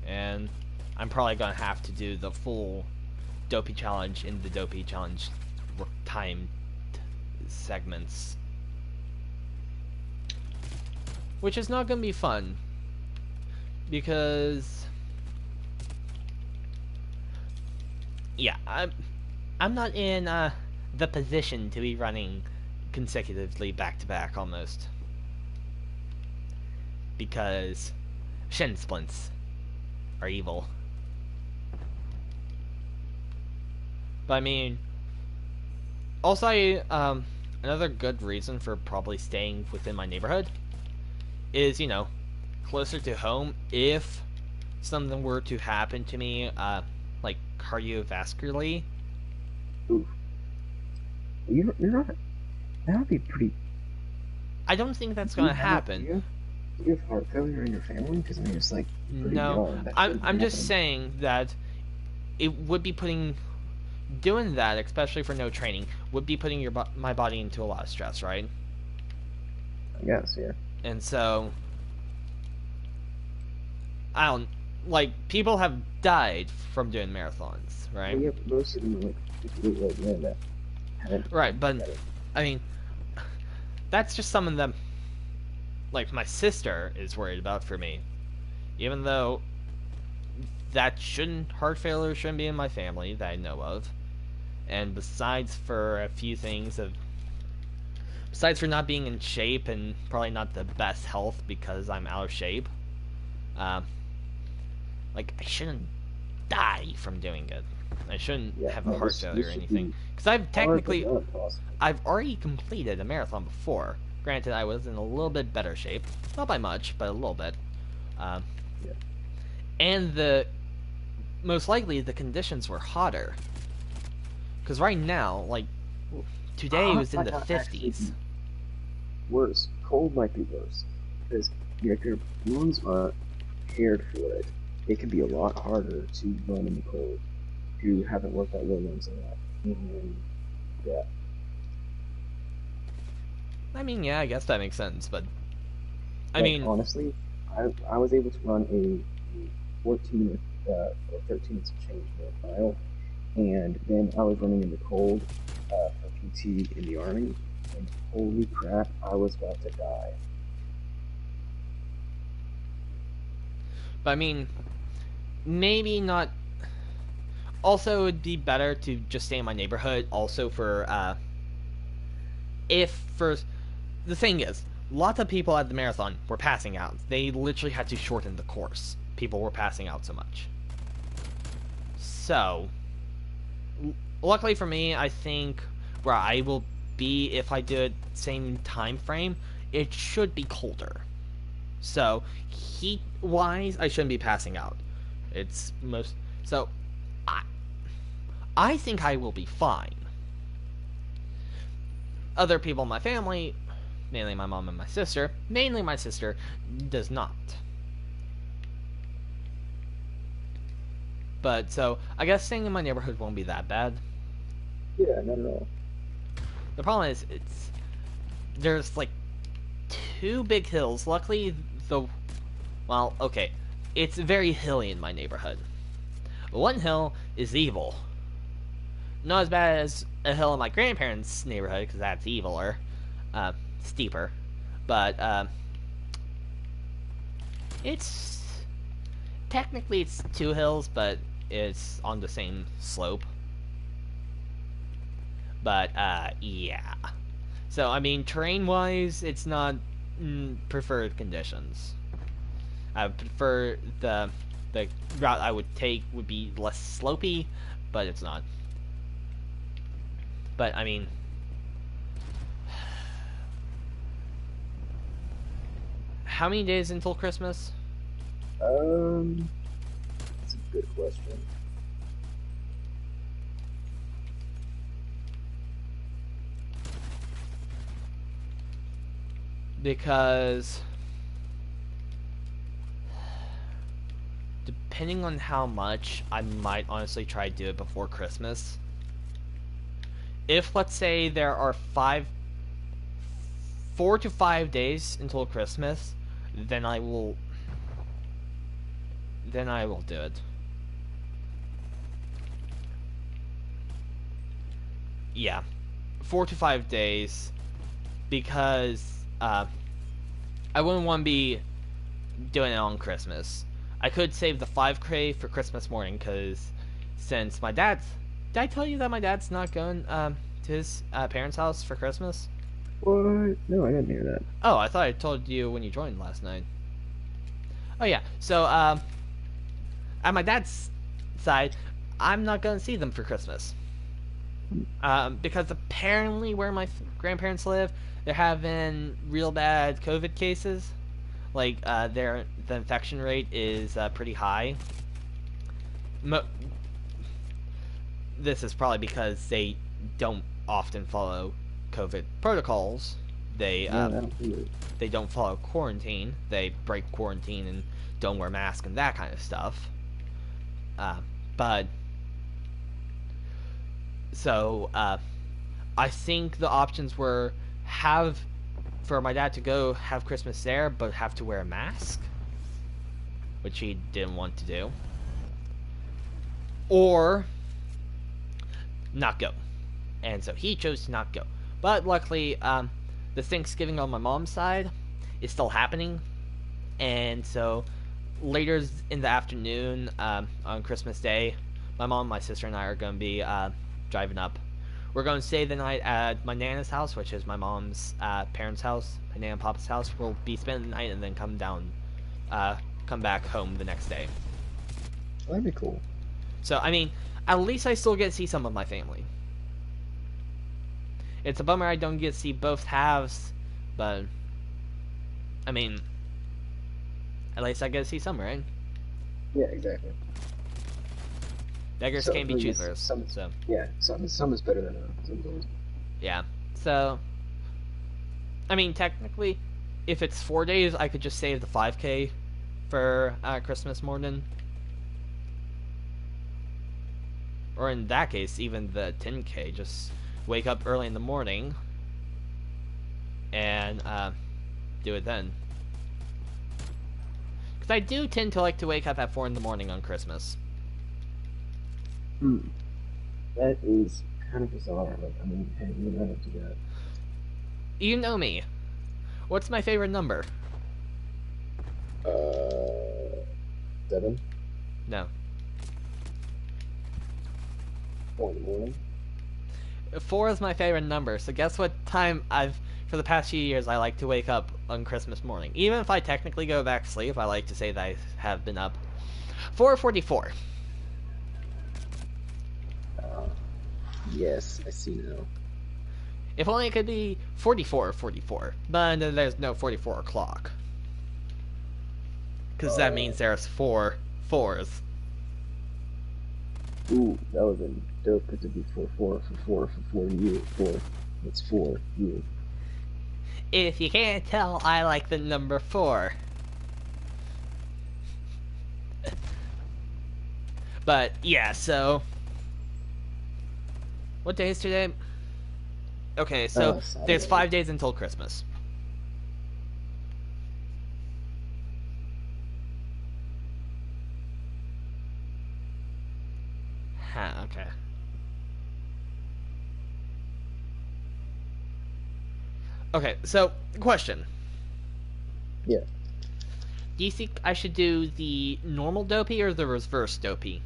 S1: And I'm probably going to have to do the full Dopey Challenge in the Dopey Challenge timed segments. Which is not going to be fun. Because... yeah, I'm not in the position to be running consecutively back-to-back almost. Because shin splints are evil. But I mean, also another good reason for probably staying within my neighborhood is, closer to home if something were to happen to me, like cardiovascularly.
S2: Ooh. You're not. That would be pretty.
S1: I don't think that's going to happen.
S2: Do you have heart failure in your family? Because I'm just like pretty
S1: no,
S2: young.
S1: I'm just saying that it would be doing that, especially for no training, would be putting my body into a lot of stress, right?
S2: I guess, yeah.
S1: And so, people have died from doing marathons, right?
S2: Well, yeah, most of them like that haven't.
S1: Right, but I mean, that's just some of them. Like my sister is worried about for me, even though heart failure shouldn't be in my family that I know of. And besides for a few things besides for not being in shape and probably not the best health because I'm out of shape, I shouldn't die from doing it. I shouldn't have a heart failure or anything. Because I've already completed a marathon before. Granted, I was in a little bit better shape. Not by much, but a little bit.
S2: Yeah.
S1: And most likely the conditions were hotter. Because right now, today was in the 50s.
S2: Worse. Cold might be worse. Because if your lungs aren't prepared for it, it can be a lot harder to run in the cold. If you haven't worked out your lungs a lot. Yeah.
S1: I mean, yeah, I guess that makes sense, but... I mean...
S2: honestly, I was able to run a 14 or 13 minutes change mile, and then I was running in the cold for PT in the Army, and holy crap, I was about to die.
S1: But I mean, maybe not... Also, it would be better to just stay in my neighborhood, also for, the thing is, lots of people at the marathon were passing out. They literally had to shorten the course. People were passing out so much. So, luckily for me, I think where I will be if I do it same time frame, it should be colder. So heat wise, I shouldn't be passing out. It's most so. I I think I will be fine. Other people in my family, mainly my mom and my sister, mainly my sister, does not. But so I guess staying in my neighborhood won't be that bad.
S2: Yeah, not at all.
S1: The problem is there's like two big hills. Luckily, okay, it's very hilly in my neighborhood. One hill is evil. Not as bad as a hill in my grandparents' neighborhood because that's eviler, steeper. But it's technically it's two hills, but it's on the same slope. But yeah. So I mean, terrain-wise, it's not preferred conditions. I would prefer the route I would take would be less slopey, but it's not. But I mean, how many days until Christmas?
S2: That's a good question.
S1: Because depending on how much, I might honestly try to do it before Christmas. If let's say there are 4 to 5 days until Christmas, then I will do it. Yeah, 4 to 5 days, because I wouldn't want to be doing it on Christmas. I could save the 5K for Christmas morning, because since my dad's... Did I tell you that my dad's not going to his parents' house for Christmas?
S2: What? No, I didn't hear that.
S1: Oh, I thought I told you when you joined last night. Oh yeah, so at my dad's side, I'm not going to see them for Christmas. Because apparently where my grandparents live, they're having real bad COVID cases. Like, the infection rate is pretty high. This is probably because they don't often follow COVID protocols. They don't follow quarantine. They break quarantine and don't wear masks and that kind of stuff. But so I think the options were for my dad to go have Christmas there, but have to wear a mask, which he didn't want to do, or not go. And so he chose to not go. But luckily, the Thanksgiving on my mom's side is still happening, and so later in the afternoon on Christmas Day, my mom, my sister, and I are going to be driving up. We're going to stay the night at my Nana's house, which is my mom's parents' house, my Nana and Papa's house. We'll be spending the night and then come back home the next day.
S2: That'd be cool.
S1: So, I mean, at least I still get to see some of my family. It's a bummer I don't get to see both halves, but, I mean, at least I get to see some, right?
S2: Yeah, exactly.
S1: Beggars can't be choosers.
S2: Yeah, some is better than some.
S1: Yeah. So, I mean, technically, if it's 4 days, I could just save the 5K for Christmas morning. Or in that case, even the 10K. Just wake up early in the morning and do it then. Because I do tend to like to wake up at 4 in the morning on Christmas.
S2: That is kind of bizarre, but I mean, hey, you don't have to do that.
S1: You know me. What's my favorite number?
S2: 7?
S1: No.
S2: 4 in the morning?
S1: 4 is my favorite number, so guess what time for the past few years, I like to wake up on Christmas morning. Even if I technically go back to sleep, I like to say that I have been up. 4:44.
S2: Yes, I see now.
S1: If only it could be 44:44, but there's no 44 o'clock. because that means there's 4 fours.
S2: Ooh, that would have been dope because it'd be 4 you. 4. It's 4 you.
S1: If you can't tell, I like the number 4. But yeah, so what day is today? Okay, so there's 5 days until Christmas. Huh, okay. Okay, so question.
S2: Yeah.
S1: Do you think I should do the normal dopey or the reverse dopey?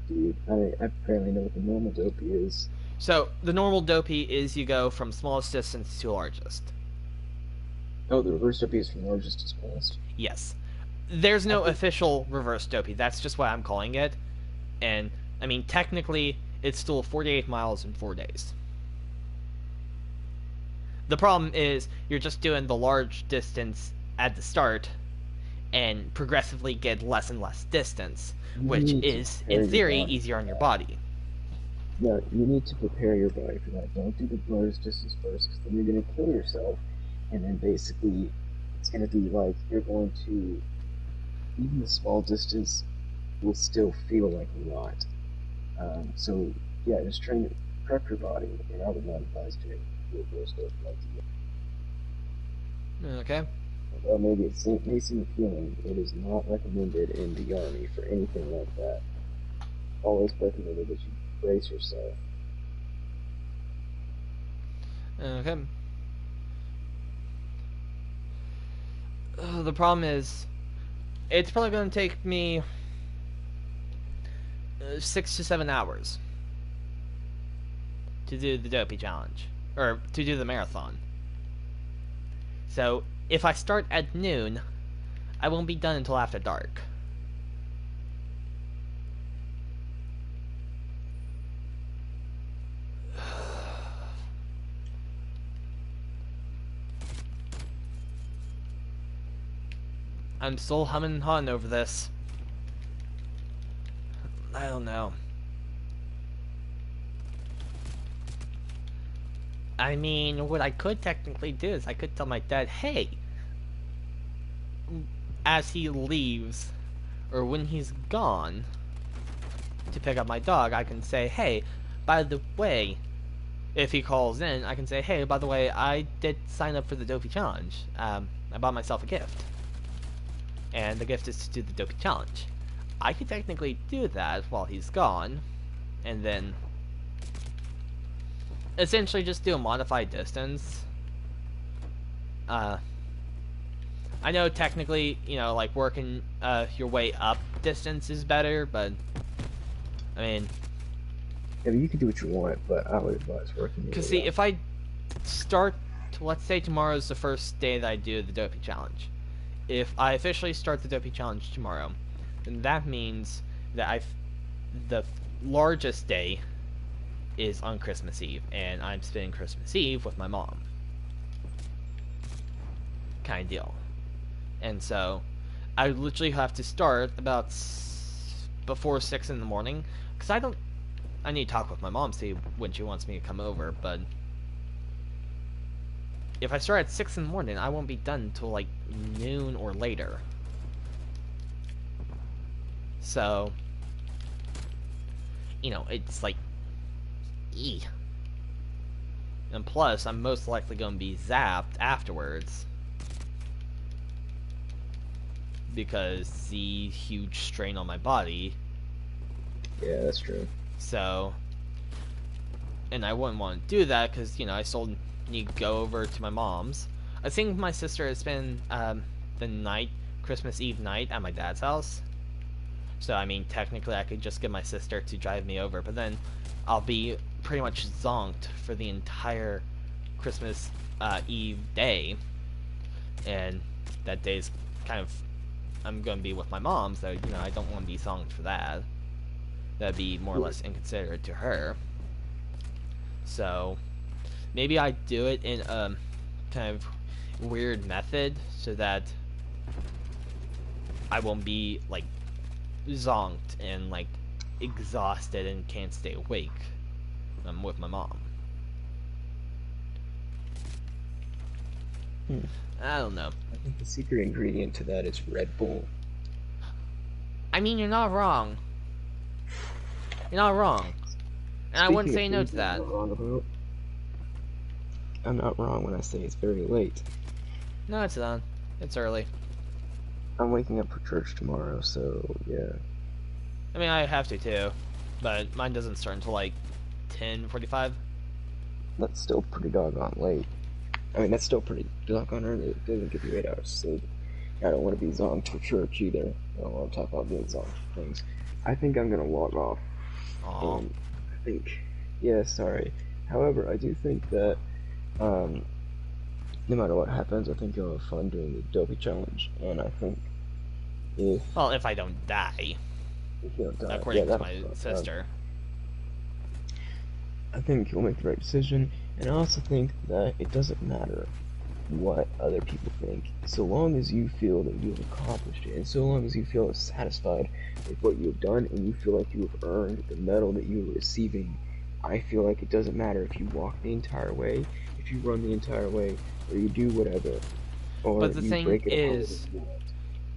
S2: Dude, I apparently know what the normal dopey is.
S1: So the normal dopey is you go from smallest distance to largest.
S2: Oh, the reverse dopey is from largest to smallest.
S1: Yes. There's no official reverse dopey. That's just what I'm calling it. And, I mean, technically, it's still 48 miles in 4 days. The problem is, you're just doing the large distance at the start, and progressively get less and less distance, which is, in theory, easier on your body.
S2: No, you need to prepare your body for that. Don't do the largest distance first, because then you're going to kill yourself, and then basically, it's going to be like, you're going to, even the small distance will still feel like a lot. So, yeah, just train to prep your body, and I would not advise doing reverse dopey like you.
S1: Okay.
S2: Well, maybe it may seem appealing. It is not recommended in the Army for anything like that. Always recommended that you brace yourself.
S1: Okay. The problem is, it's probably going to take me 6 to 7 hours to do the dopey challenge, or to do the marathon. So if I start at noon, I won't be done until after dark. I'm still humming and hawing over this. I don't know. I mean, what I could technically do is I could tell my dad, hey, as he leaves, or when he's gone, to pick up my dog, I can say, hey, by the way, if he calls in, I can say, hey, by the way, I did sign up for the Dopey Challenge. I bought myself a gift. And the gift is to do the Dopey Challenge. I could technically do that while he's gone, and then essentially just do a modified distance. I know technically, you know, like working your way up distance is better, but I mean,
S2: I mean, you can do what you want, but I would advise working.
S1: Because see, if I start, let's say tomorrow's the first day that I do the Dopey Challenge. If I officially start the Dopey Challenge tomorrow, then that means that the largest day is on Christmas Eve, and I'm spending Christmas Eve with my mom. Kind of deal. And so, I literally have to start about before 6 in the morning, because I need to talk with my mom, see when she wants me to come over, but if I start at 6 in the morning, I won't be done until like noon or later. So, you know, it's like, and plus, I'm most likely going to be zapped afterwards, because the huge strain on my body.
S2: Yeah, that's true.
S1: So, and I wouldn't want to do that because, you know, I still need to go over to my mom's. I think my sister has spent the night, Christmas Eve night, at my dad's house. So, I mean, technically I could just get my sister to drive me over, but then I'll be pretty much zonked for the entire Christmas Eve day. And that day's kind of, I'm going to be with my mom, so, you know, I don't want to be zonked for that. That'd be more or less inconsiderate to her. So, maybe I do it in a kind of weird method, so that I won't be like zonked and like exhausted and can't stay awake. I'm with my mom. I don't know.
S2: I think the secret ingredient to that is Red Bull.
S1: I mean, you're not wrong. You're not wrong. And I wouldn't say no to that.
S2: I'm not wrong when I say it's very late.
S1: No, it's not. It's early.
S2: I'm waking up for church tomorrow, so yeah.
S1: I mean, I have to too, but mine doesn't start until like 10:45.
S2: That's still pretty doggone late. I mean, that's still pretty doggone early. It doesn't give you 8 hours of sleep. I don't want to be zonked for church either. I don't want to talk about being zonked for things. I think I'm gonna log off.
S1: Aww.
S2: I think, yeah, sorry. However, I do think that, no matter what happens, I think you'll have fun doing the Dopey Challenge, and I think
S1: if I don't die,
S2: if you don't die,
S1: according to my sister.
S2: I think you'll make the right decision, and I also think that it doesn't matter what other people think, so long as you feel that you have accomplished it, and so long as you feel satisfied with what you have done, and you feel like you have earned the medal that you are receiving. I feel like it doesn't matter if you walk the entire way, if you run the entire way, or you do whatever, or
S1: but the
S2: you
S1: thing
S2: break it
S1: is,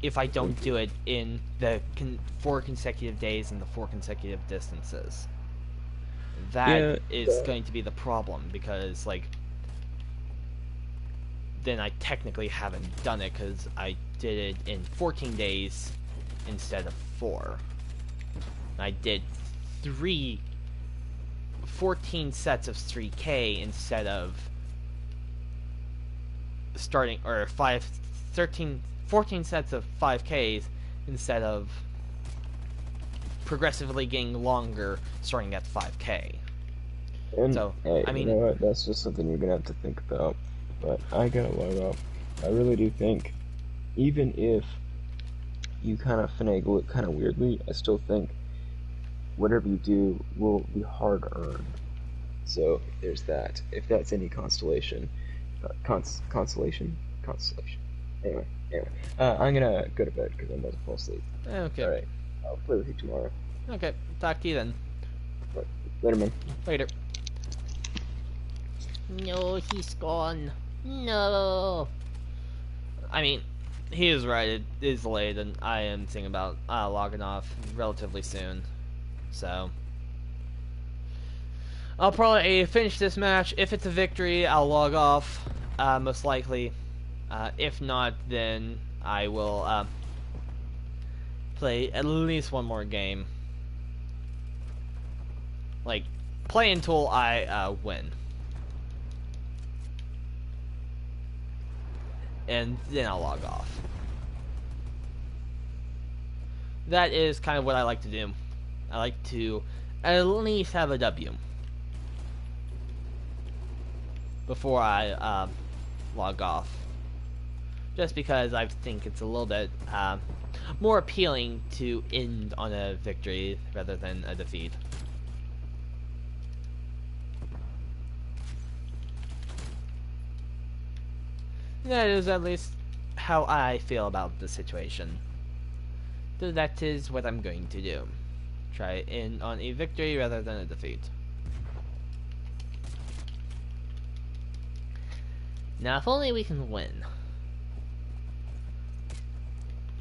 S1: if I don't do it in the 4 consecutive days and the 4 consecutive distances, that is going to be the problem, because like then I technically haven't done it because I did it in 14 days instead of 4. I did 14 sets of 3K instead of starting, or 14 sets of 5Ks instead of progressively getting longer starting at 5K.
S2: And,
S1: so,
S2: hey,
S1: I mean,
S2: you know what? That's just something you're gonna have to think about. But I gotta log off. I really do think, even if you kind of finagle it kind of weirdly, I still think whatever you do will be hard earned. So there's that. If that's any consolation, consolation. Anyway, I'm gonna go to bed because I'm about to fall asleep.
S1: Okay.
S2: All right. I'll play with you tomorrow.
S1: Okay. Talk to you then.
S2: Later, man.
S1: Later. No, he's gone. No. I mean, he is right. It is late, and I am thinking about logging off relatively soon. So I'll probably finish this match. If it's a victory, I'll log off, most likely. If not, then I will play at least one more game. Like, play until I win. And then I'll log off. That is kind of what I like to do. I like to at least have a W before I log off. Just because I think it's a little bit more appealing to end on a victory rather than a defeat. That is at least how I feel about the situation. So that is what I'm going to do. Try in on a victory rather than a defeat. Now, if only we can win.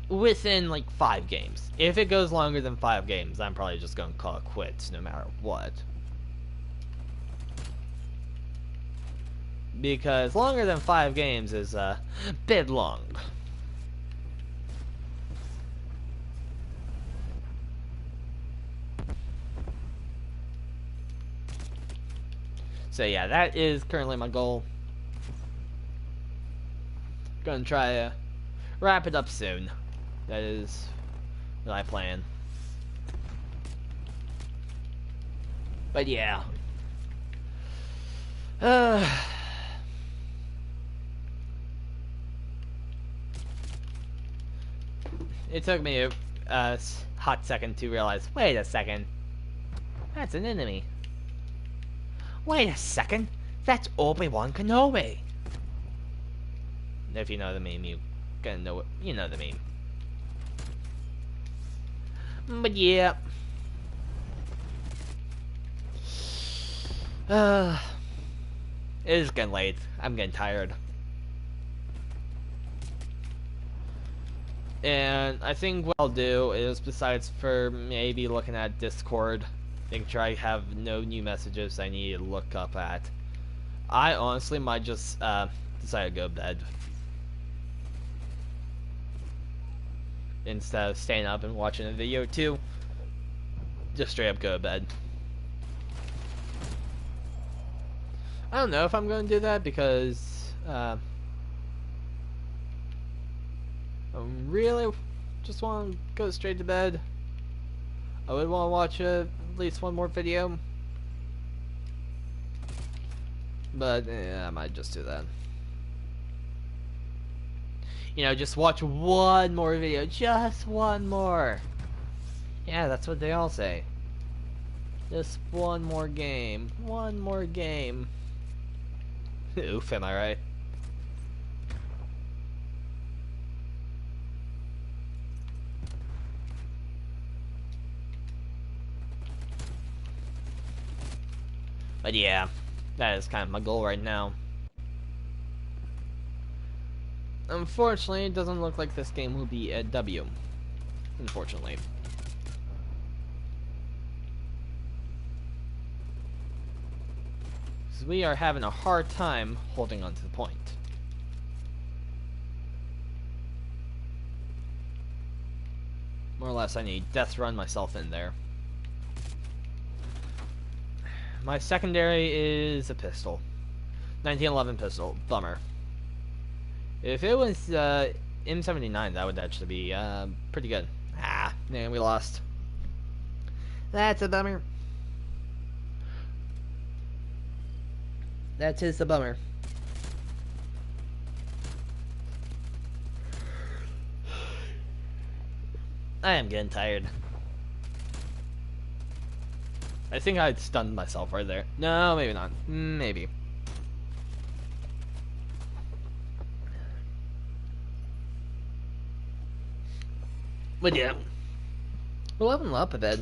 S1: Within, like, 5 games. If it goes longer than 5 games, I'm probably just going to call it quits no matter what. Because longer than 5 games is a bit long. So yeah, that is currently my goal. Gonna try to wrap it up soon. That is what I plan. But yeah. It took me a hot second to realize, wait a second. That's an enemy. Wait a second. That's Obi-Wan Kenobi. If you know the meme, you know the meme. But yeah. It is getting late. I'm getting tired. And I think what I'll do is, besides for maybe looking at Discord, make sure I have no new messages I need to look up at, I honestly might just decide to go to bed. Instead of staying up and watching a video too, just straight up go to bed. I don't know if I'm going to do that because I really just want to go straight to bed. I would want to watch at least one more video, but I might just do that. You know, just watch one more video, just one more. Yeah, that's what they all say. Just one more game, one more game. Oof, am I right? But yeah, that is kind of my goal right now. Unfortunately, it doesn't look like this game will be a W. Unfortunately. Because we are having a hard time holding on to the point. More or less, I need death run myself in there. My secondary is a pistol. 1911 pistol. Bummer. If it was M79, that would actually be pretty good. Ah, man, we lost. That's a bummer. That is a bummer. I am getting tired. I think I'd stunned myself right there. No, maybe not. Maybe. But yeah. We'll level up a bit.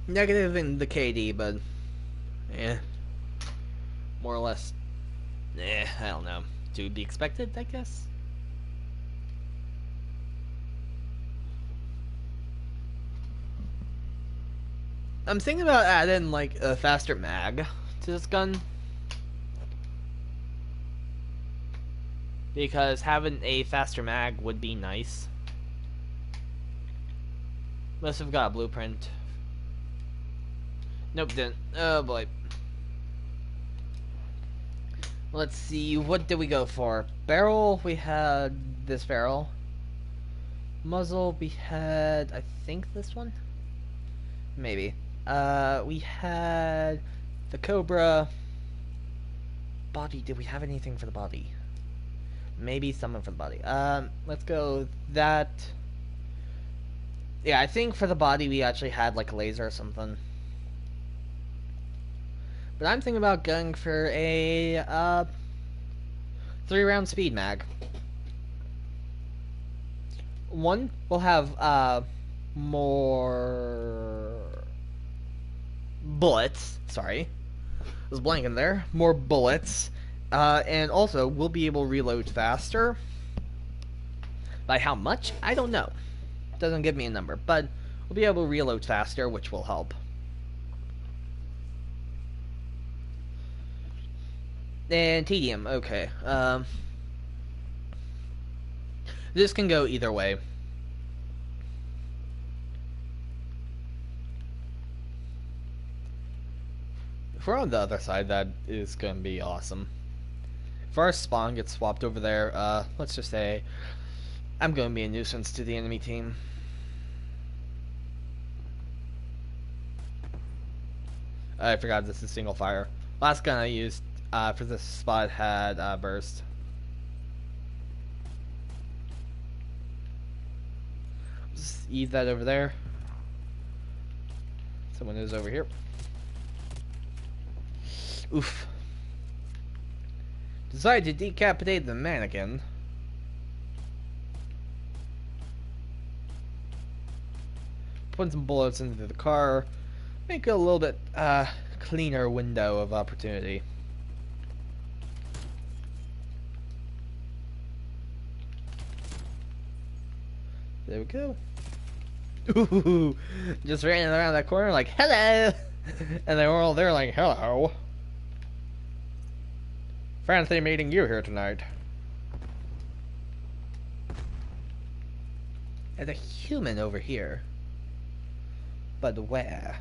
S1: Negative in the KD, but yeah. More or less. I don't know. To be expected, I guess. I'm thinking about adding like a faster mag to this gun. Because having a faster mag would be nice. Must have got a blueprint. Nope, didn't. Oh boy. Let's see, what did we go for? Barrel, we had this barrel. Muzzle, we had, I think this one? Maybe. We had the Cobra. Body, did we have anything for the body? Maybe something for the body. Let's go that. Yeah, I think for the body we actually had like a laser or something. But I'm thinking about going for a 3-round speed mag. One will have more bullets. Sorry, I was blanking there. More bullets, and also we'll be able to reload faster. By how much? I don't know. Doesn't give me a number, but we'll be able to reload faster, which will help. And tedium, okay. This can go either way. If we're on the other side, that is going to be awesome. If our spawn gets swapped over there, let's just say I'm going to be a nuisance to the enemy team. I forgot this is single fire. Last gun I used for this spot had burst. Just ease that over there. Someone is over here. Oof. Decide to decapitate the mannequin. Put some bullets into the car. Make it a little bit cleaner window of opportunity. There we go. Ooh, just ran around that corner like, hello! And they were all there like, hello. Fancy meeting you here tonight. There's a human over here. But where?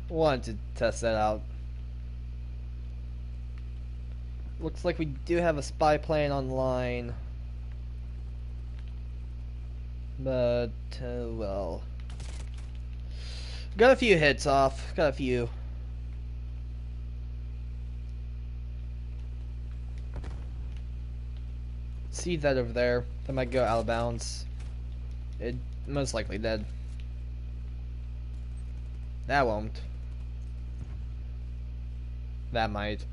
S1: Wanted to test that out. Looks like we do have a spy plane online. But, well. Got a few hits off. Got a few. See that over there. That might go out of bounds. It most likely did. That won't. That might.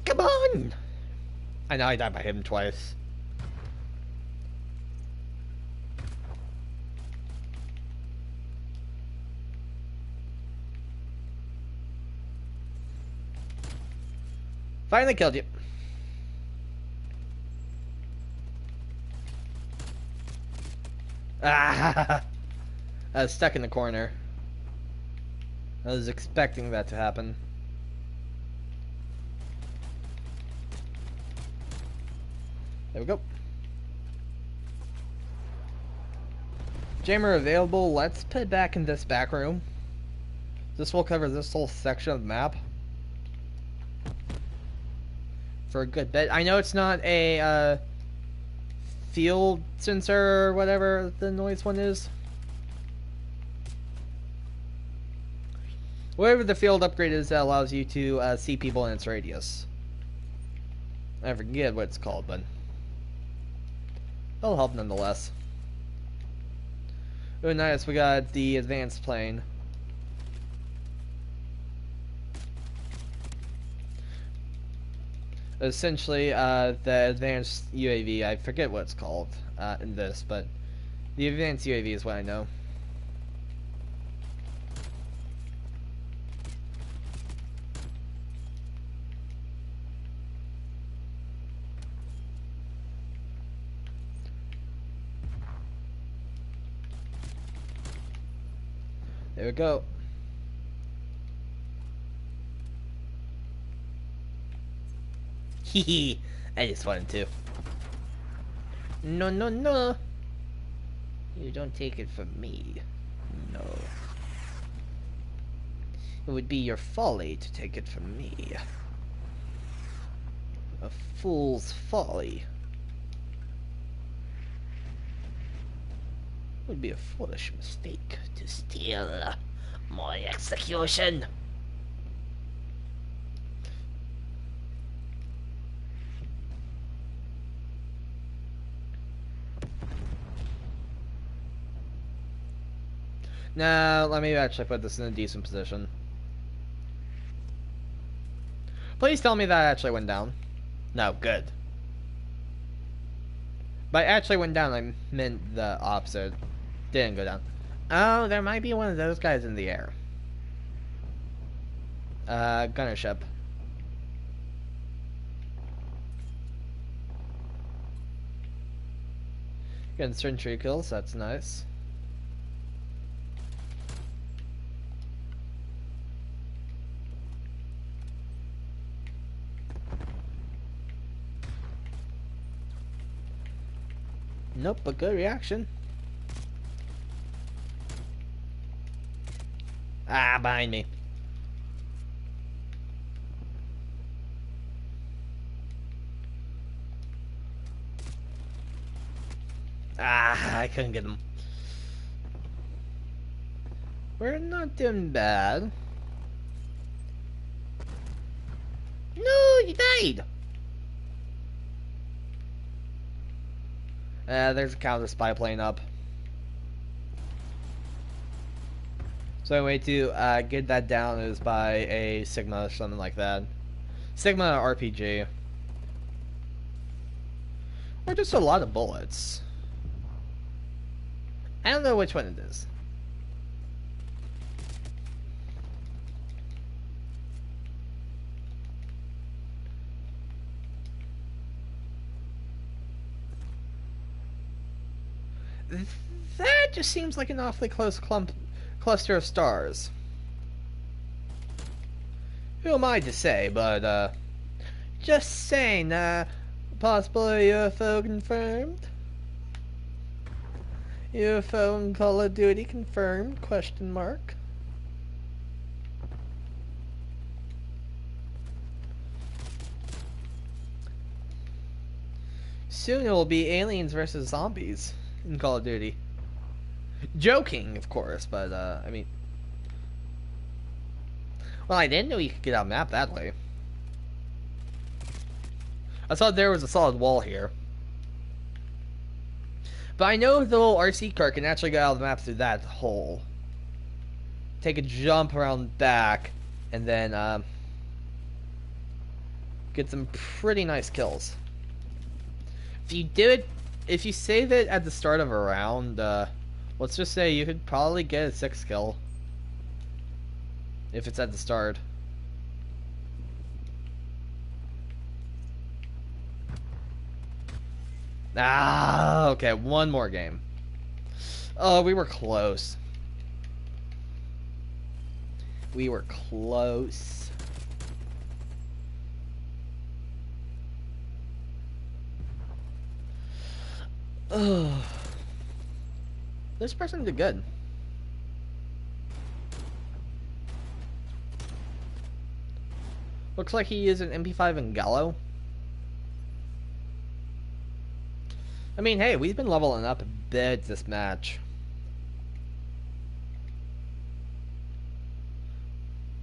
S1: Come on! I know I died by him twice. Finally killed you. Ah! I was stuck in the corner. I was expecting that to happen. There we go. Jammer available. Let's put it back in this back room. This will cover this whole section of the map for a good bit. I know it's not a field sensor or whatever the noise one is. Whatever the field upgrade is that allows you to see people in its radius. I forget what it's called, but it'll help nonetheless. Oh, nice. We got the advanced plane. Essentially, the advanced UAV. I forget what it's called in this, but the advanced UAV is what I know. There we go. Hehe. I just wanted to. No, no, no. You don't take it from me. No. It would be your folly to take it from me. A fool's folly. It would be a foolish mistake to steal my execution. Now, let me actually put this in a decent position. Please tell me that actually went down. No, good. By actually went down, I meant the opposite. Didn't go down. Oh, there might be one of those guys in the air. Gunner ship. Getting sentry kills, that's nice. Nope, but good reaction. Ah, behind me. Ah, I couldn't get him. We're not doing bad. No, you died. There's a counter spy plane up. So the way to get that down is by a Sigma or something like that. Sigma RPG. Or just a lot of bullets. I don't know which one it is. That just seems like an awfully close cluster of stars. Who am I to say, but, just saying, possible UFO confirmed? UFO and Call of Duty confirmed, question mark. Soon it will be aliens versus zombies in Call of Duty. Joking, of course, but, I mean... Well, I didn't know you could get out map that way. I thought there was a solid wall here. But I know the little RC car can actually get out of the map through that hole. Take a jump around back, and then, get some pretty nice kills. If you do it, if you save it at the start of a round, let's just say you could probably get a 6 kill. If it's at the start. Ah, okay, one more game. Oh, we were close. We were close. Ugh. This person did good. Looks like he is an MP5 in Gallo. I mean, hey, we've been leveling up a bit this match.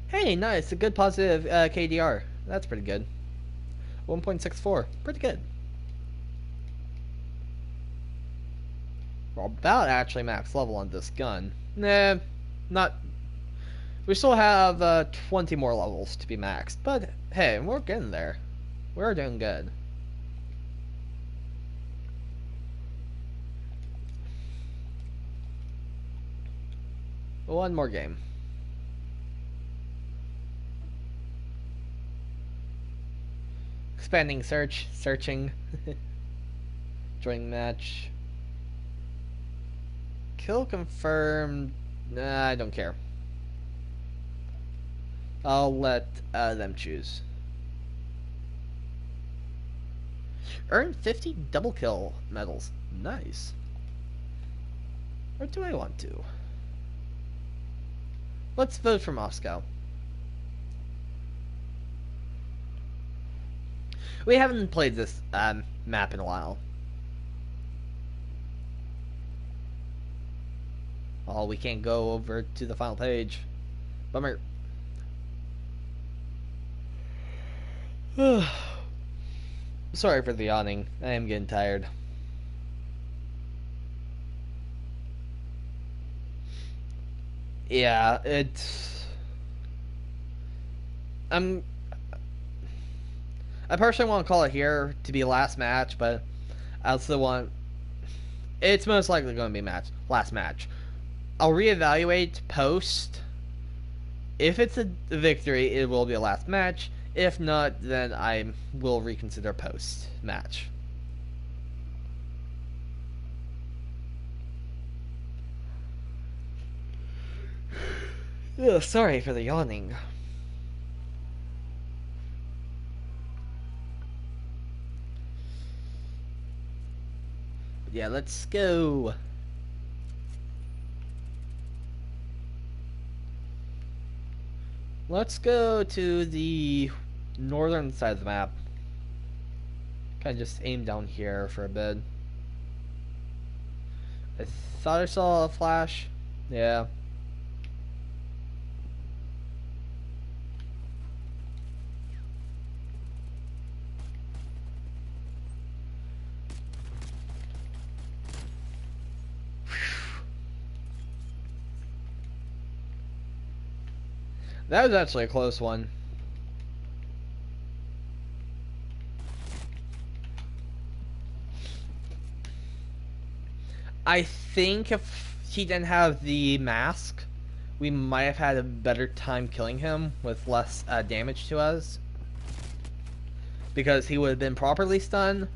S1: Hey, nice, a good positive KDR. That's pretty good. 1.64, pretty good. We're about actually max level on this gun. Nah, not. We still have 20 more levels to be maxed, but hey, we're getting there. We're doing good. One more game. Expanding search, searching. Join match. Kill confirmed. Nah, I don't care. I'll let them choose. Earn 50 double kill medals. Nice. Or do I want to? Let's vote for Moscow. We haven't played this map in a while. Oh, we can't go over to the final page. Bummer. Sorry for the yawning. I am getting tired. Yeah, it's... I personally want to call it here to be last match, but I also want... It's most likely going to be last match. I'll reevaluate post. If it's a victory, it will be a last match. If not, then I will reconsider post match. Ugh, sorry for the yawning. Yeah, let's go. Let's go to the northern side of the map. Kind of just aim down here for a bit. I thought I saw a flash. Yeah. That was actually a close one. I think if he didn't have the mask, we might have had a better time killing him with less damage to us. Because he would have been properly stunned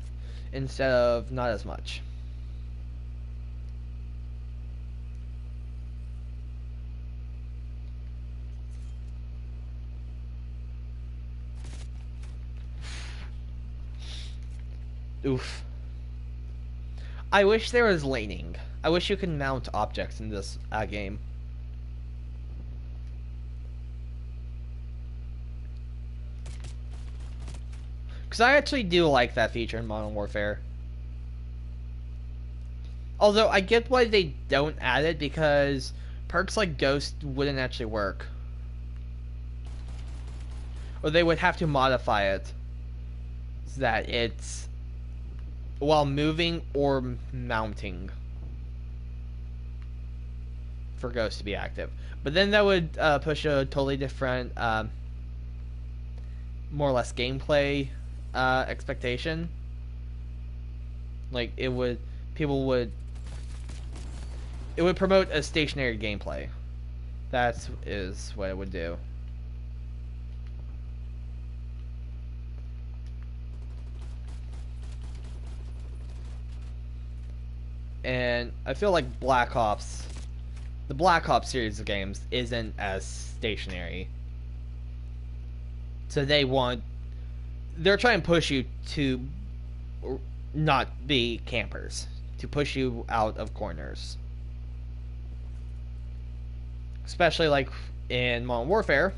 S1: instead of not as much. Oof. I wish there was laning. I wish you could mount objects in this game. Because I actually do like that feature in Modern Warfare. Although I get why they don't add it, because perks like Ghost wouldn't actually work. Or they would have to modify it so that it's while moving or mounting for Ghost to be active. But then that would push a totally different, more or less gameplay expectation. Like it would promote a stationary gameplay. That is what it would do. And I feel like the Black Ops series of games isn't as stationary. So they're trying to push you to not be campers, to push you out of corners. Especially like in Modern Warfare,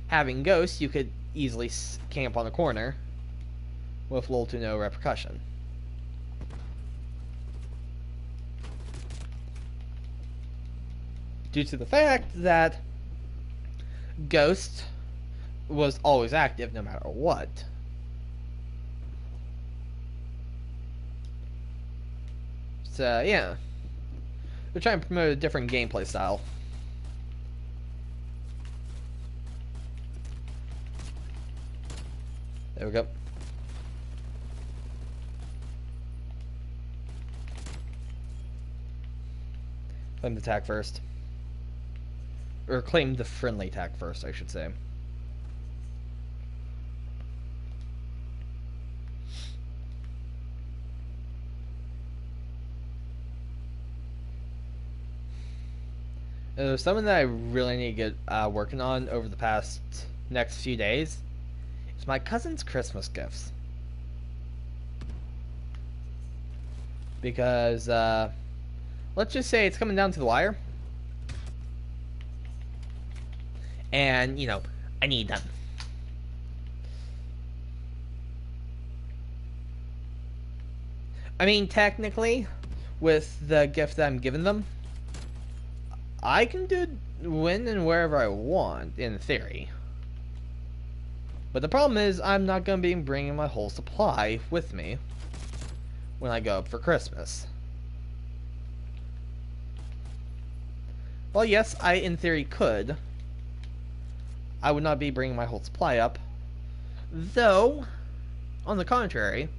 S1: having Ghosts, you could easily camp on a corner with little to no repercussion. Due to the fact that Ghost was always active no matter what. So, yeah. They're trying to promote a different gameplay style. There we go. Claim the attack first. Or claim the friendly attack first, I should say. Something that I really need to get working on over the past next few days is my cousin's Christmas gifts. Because, let's just say it's coming down to the wire. And, you know, I need them. I mean, technically, with the gift that I'm giving them, I can do when and wherever I want, in theory. But the problem is, I'm not going to be bringing my whole supply with me when I go up for Christmas. Well, yes, I in theory could. I would not be bringing my whole supply up. Though, on the contrary,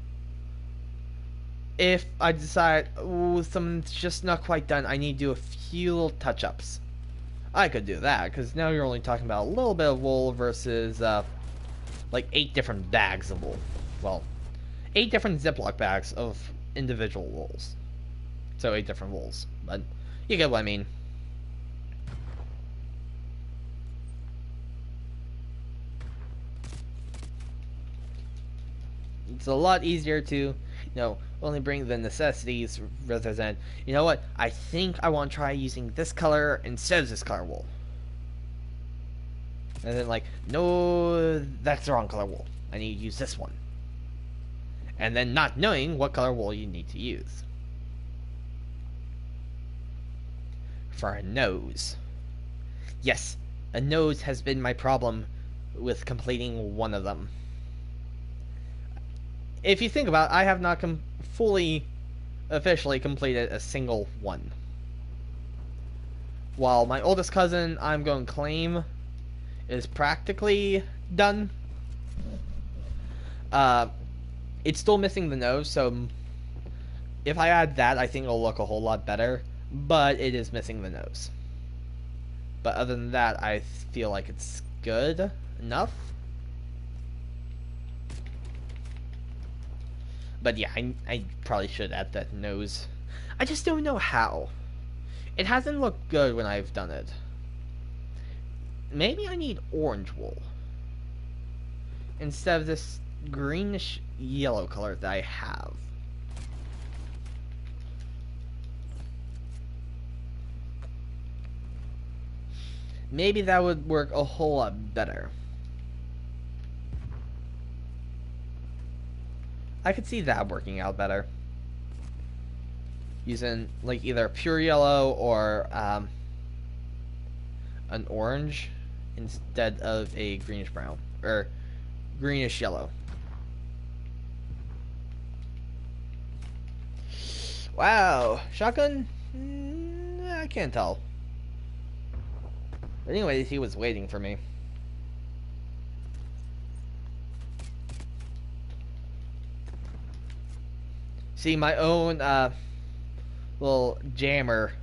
S1: if I decide, oh, something's just not quite done, I need to do a few little touch-ups, I could do that, because now you're only talking about a little bit of wool versus, like 8 different bags of wool. Well, 8 different Ziploc bags of individual wools. So 8 different wools, but you get what I mean. It's a lot easier to, you know, only bring the necessities rather than, you know what, I think I want to try using this color instead of this color wool. And then like, no, that's the wrong color wool. I need to use this one. And then not knowing what color wool you need to use. For a nose. Yes, a nose has been my problem with completing one of them. If you think about it, I have not fully, officially completed a single one. While my oldest cousin, I'm going to claim, is practically done. Uh, it's still missing the nose, so if I add that, I think it'll look a whole lot better. But it is missing the nose. But other than that, I feel like it's good enough. But yeah, I probably should add that nose. I just don't know how. It hasn't looked good when I've done it. Maybe I need orange wool instead of this greenish yellow color that I have. Maybe that would work a whole lot better. I could see that working out better. Using like either pure yellow or an orange instead of a greenish brown or greenish yellow. Wow, shotgun? I can't tell. But anyways, he was waiting for me. See, my own little jammer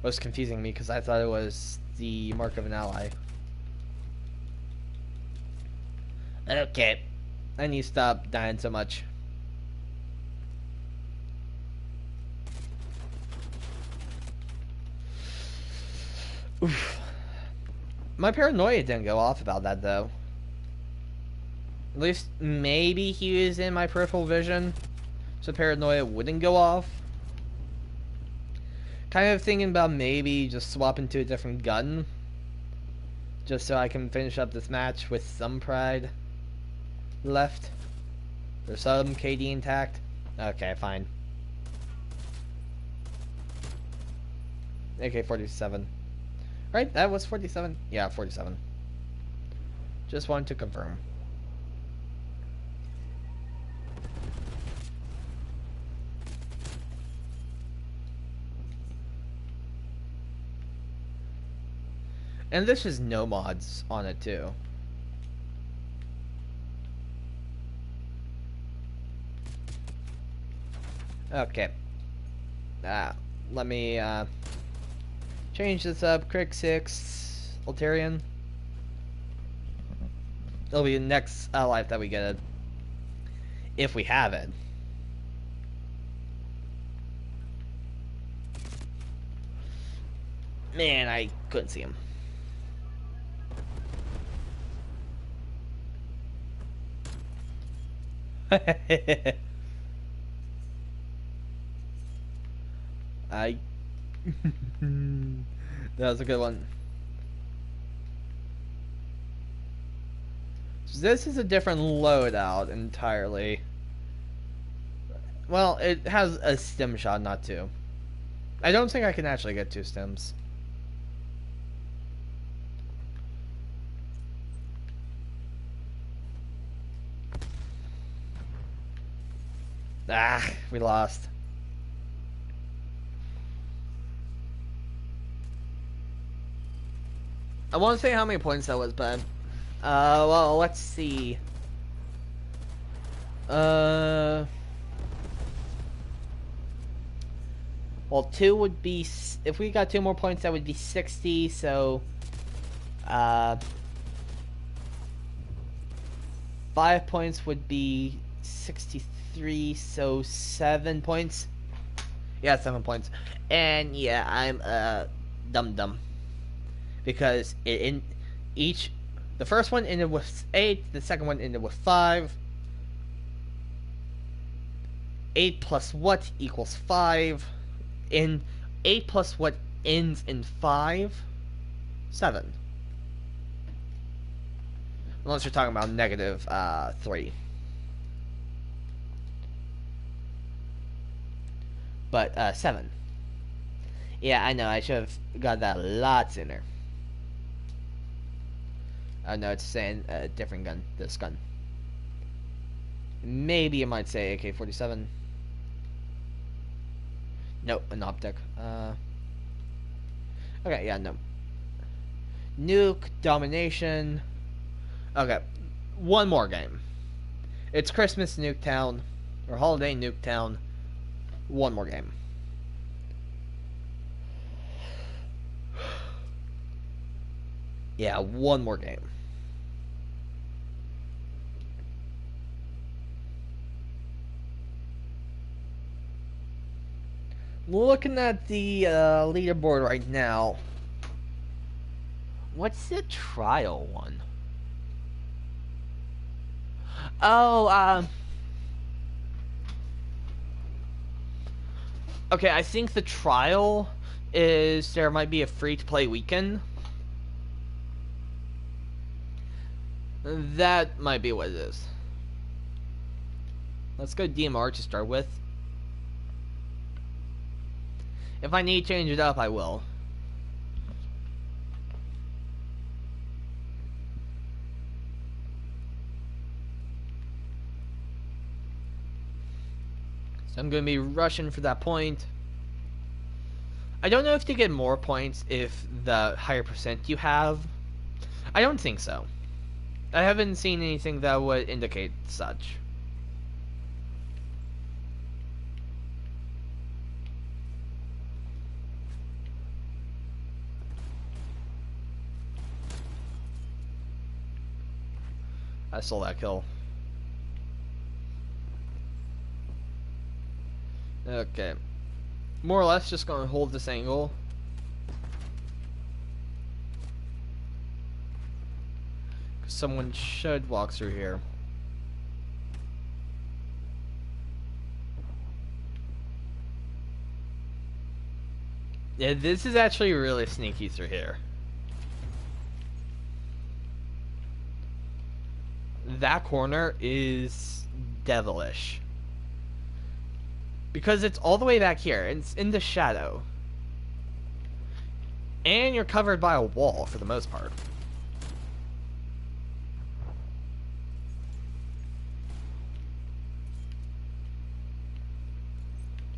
S1: was confusing me because I thought it was the mark of an ally. Okay, I need to stop dying so much. Oof. My paranoia didn't go off about that though. At least maybe he was in my peripheral vision, so paranoia wouldn't go off. Kind of thinking about maybe just swapping to a different gun, just so I can finish up this match with some pride left. There's some KD intact. Okay, fine. AK-47. Right, that was 47? Yeah, 47. Just wanted to confirm. And this is no mods on it too. Okay. Let me change this up. Crick 6 Altarian. It'll be the next life that we get it. If we have it. Man, I couldn't see him. I that was a good one. So this is a different loadout entirely. Well, it has a stim shot, not two. I don't think I can actually get two stims. Ah, we lost. I won't say how many points that was, but well, let's see. Well, 2 would be, if we got 2 more points, that would be 60, so 5 points would be 63, so 7 points. Yeah, 7 points. And yeah, I'm dum-dum. Because it in each, the first one ended with 8, the second one ended with 5. 8 plus what equals 5. In 8 plus what ends in 5? 7. Unless you're talking about negative 3. But 7. Yeah, I know, I should have got that a lot sooner. Oh no, it's saying a different gun, this gun. Maybe it might say AK-47. Nope, an optic. Okay, yeah, no. Nuke, Domination. Okay, one more game. It's Christmas Nuketown, or Holiday Nuketown. One more game. Yeah, one more game. Looking at the leaderboard right now. What's the trial one? Oh, okay, I think the trial is there might be a free-to-play weekend. That might be what it is. Let's go DMR to start with. If I need to change it up, I will. So I'm going to be rushing for that point. I don't know if you get more points if the higher percent you have. I don't think so. I haven't seen anything that would indicate such. I stole that kill. Okay. More or less just going to hold this angle. Because someone should walk through here. Yeah, this is actually really sneaky through here. That corner is devilish. Because it's all the way back here. It's in the shadow. And you're covered by a wall for the most part.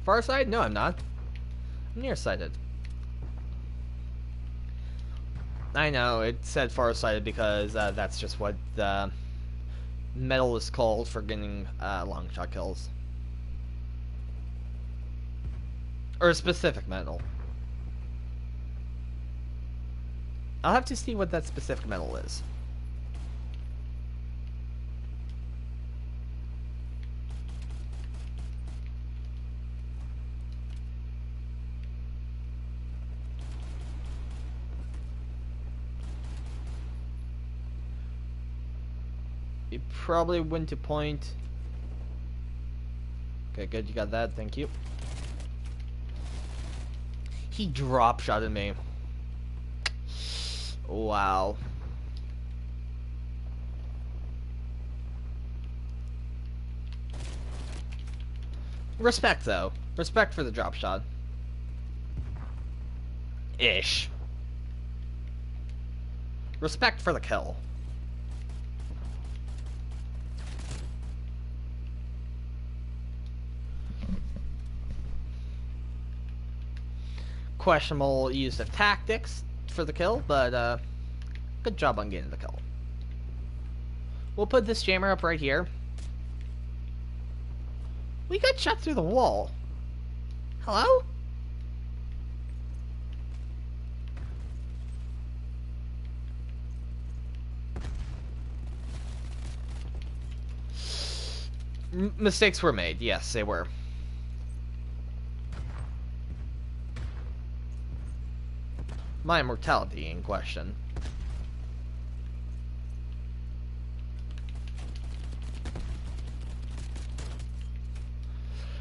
S1: Far side? No, I'm not. I'm nearsighted. I know, it said far-sighted because that's just what the metal is called for getting long shot kills. Or a specific metal. I'll have to see what that specific metal is. You probably went to point. Okay, good, you got that, thank you. He drop shotted me. Wow. Respect, though. Respect for the drop shot. Ish. Respect for the kill. Questionable use of tactics for the kill, but good job on getting the kill. We'll put this jammer up right here. We got shot through the wall. Hello? Mistakes were made. Yes, they were. My immortality in question.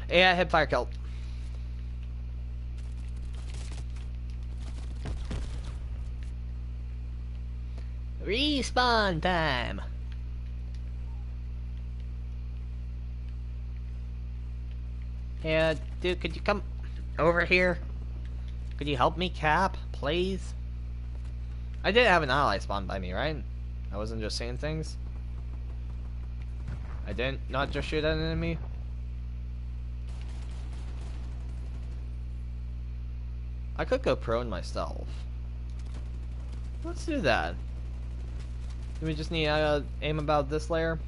S1: Yeah, hip fire kill. Respawn time. Yeah, dude, could you come over here? Could you help me, Cap, please? I did have an ally spawn by me, right? I wasn't just saying things. I didn't not just shoot at an enemy. I could go prone myself. Let's do that. Do we just need aim about this layer?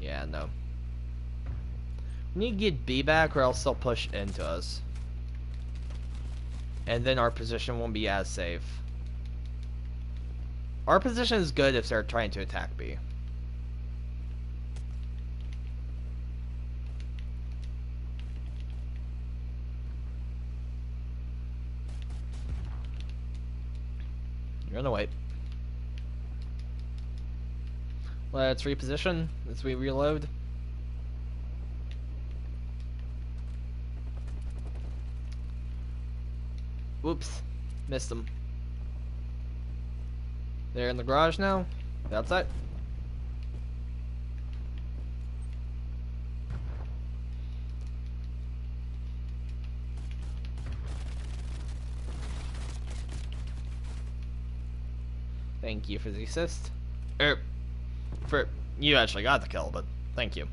S1: Yeah, no. We need to get B back or else they'll push into us. And then our position won't be as safe. Our position is good if they're trying to attack B. You're gonna wait. Let's reposition as we reload. Whoops. Missed them. They're in the garage now. Outside. Thank you for the assist. For you actually got the kill, but thank you.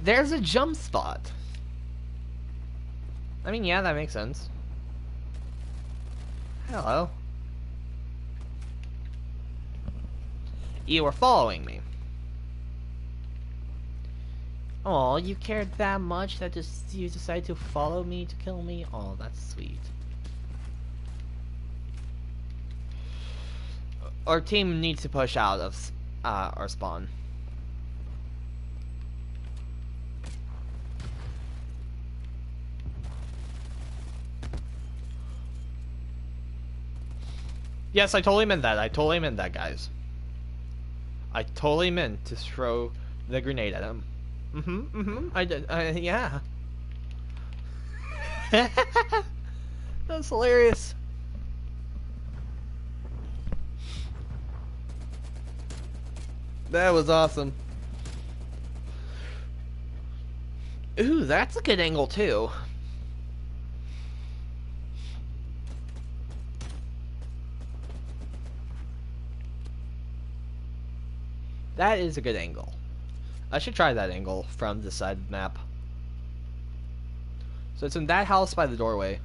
S1: There's a jump spot. I mean, yeah, that makes sense. Hello. You were following me. Oh, you cared that much that you decided to follow me to kill me? Oh, that's sweet. Our team needs to push out of our spawn. Yes, I totally meant that. I totally meant that, guys. I totally meant to throw the grenade at him. I did. Yeah. That's hilarious. That was awesome. Ooh, that's a good angle too. That is a good angle. I should try that angle from this side of the map. So it's in that house by the doorway.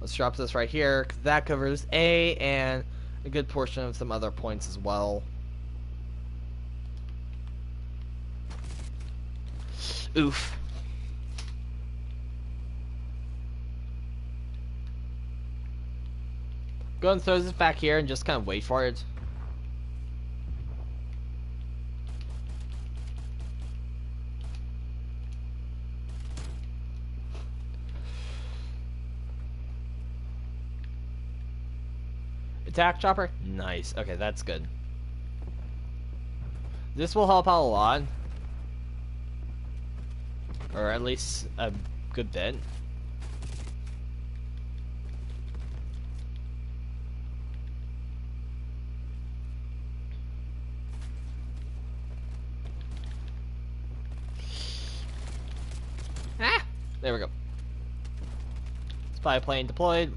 S1: Let's drop this right here, because that covers A and a good portion of some other points as well. Oof. Go and throw this back here and just kind of wait for it. Attack chopper? Nice. Okay, that's good. This will help out a lot. Or at least a good bit. Ah! There we go. Spy plane deployed.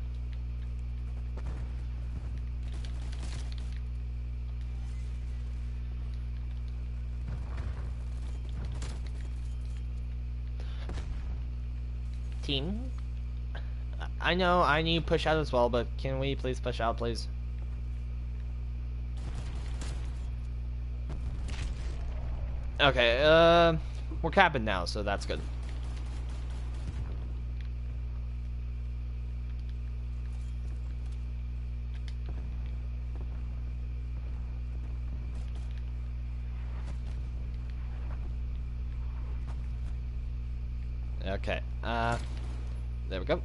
S1: Team, I know I need to push out as well, but can we please push out, please? Okay, we're capping now, so that's good. Okay, there we go.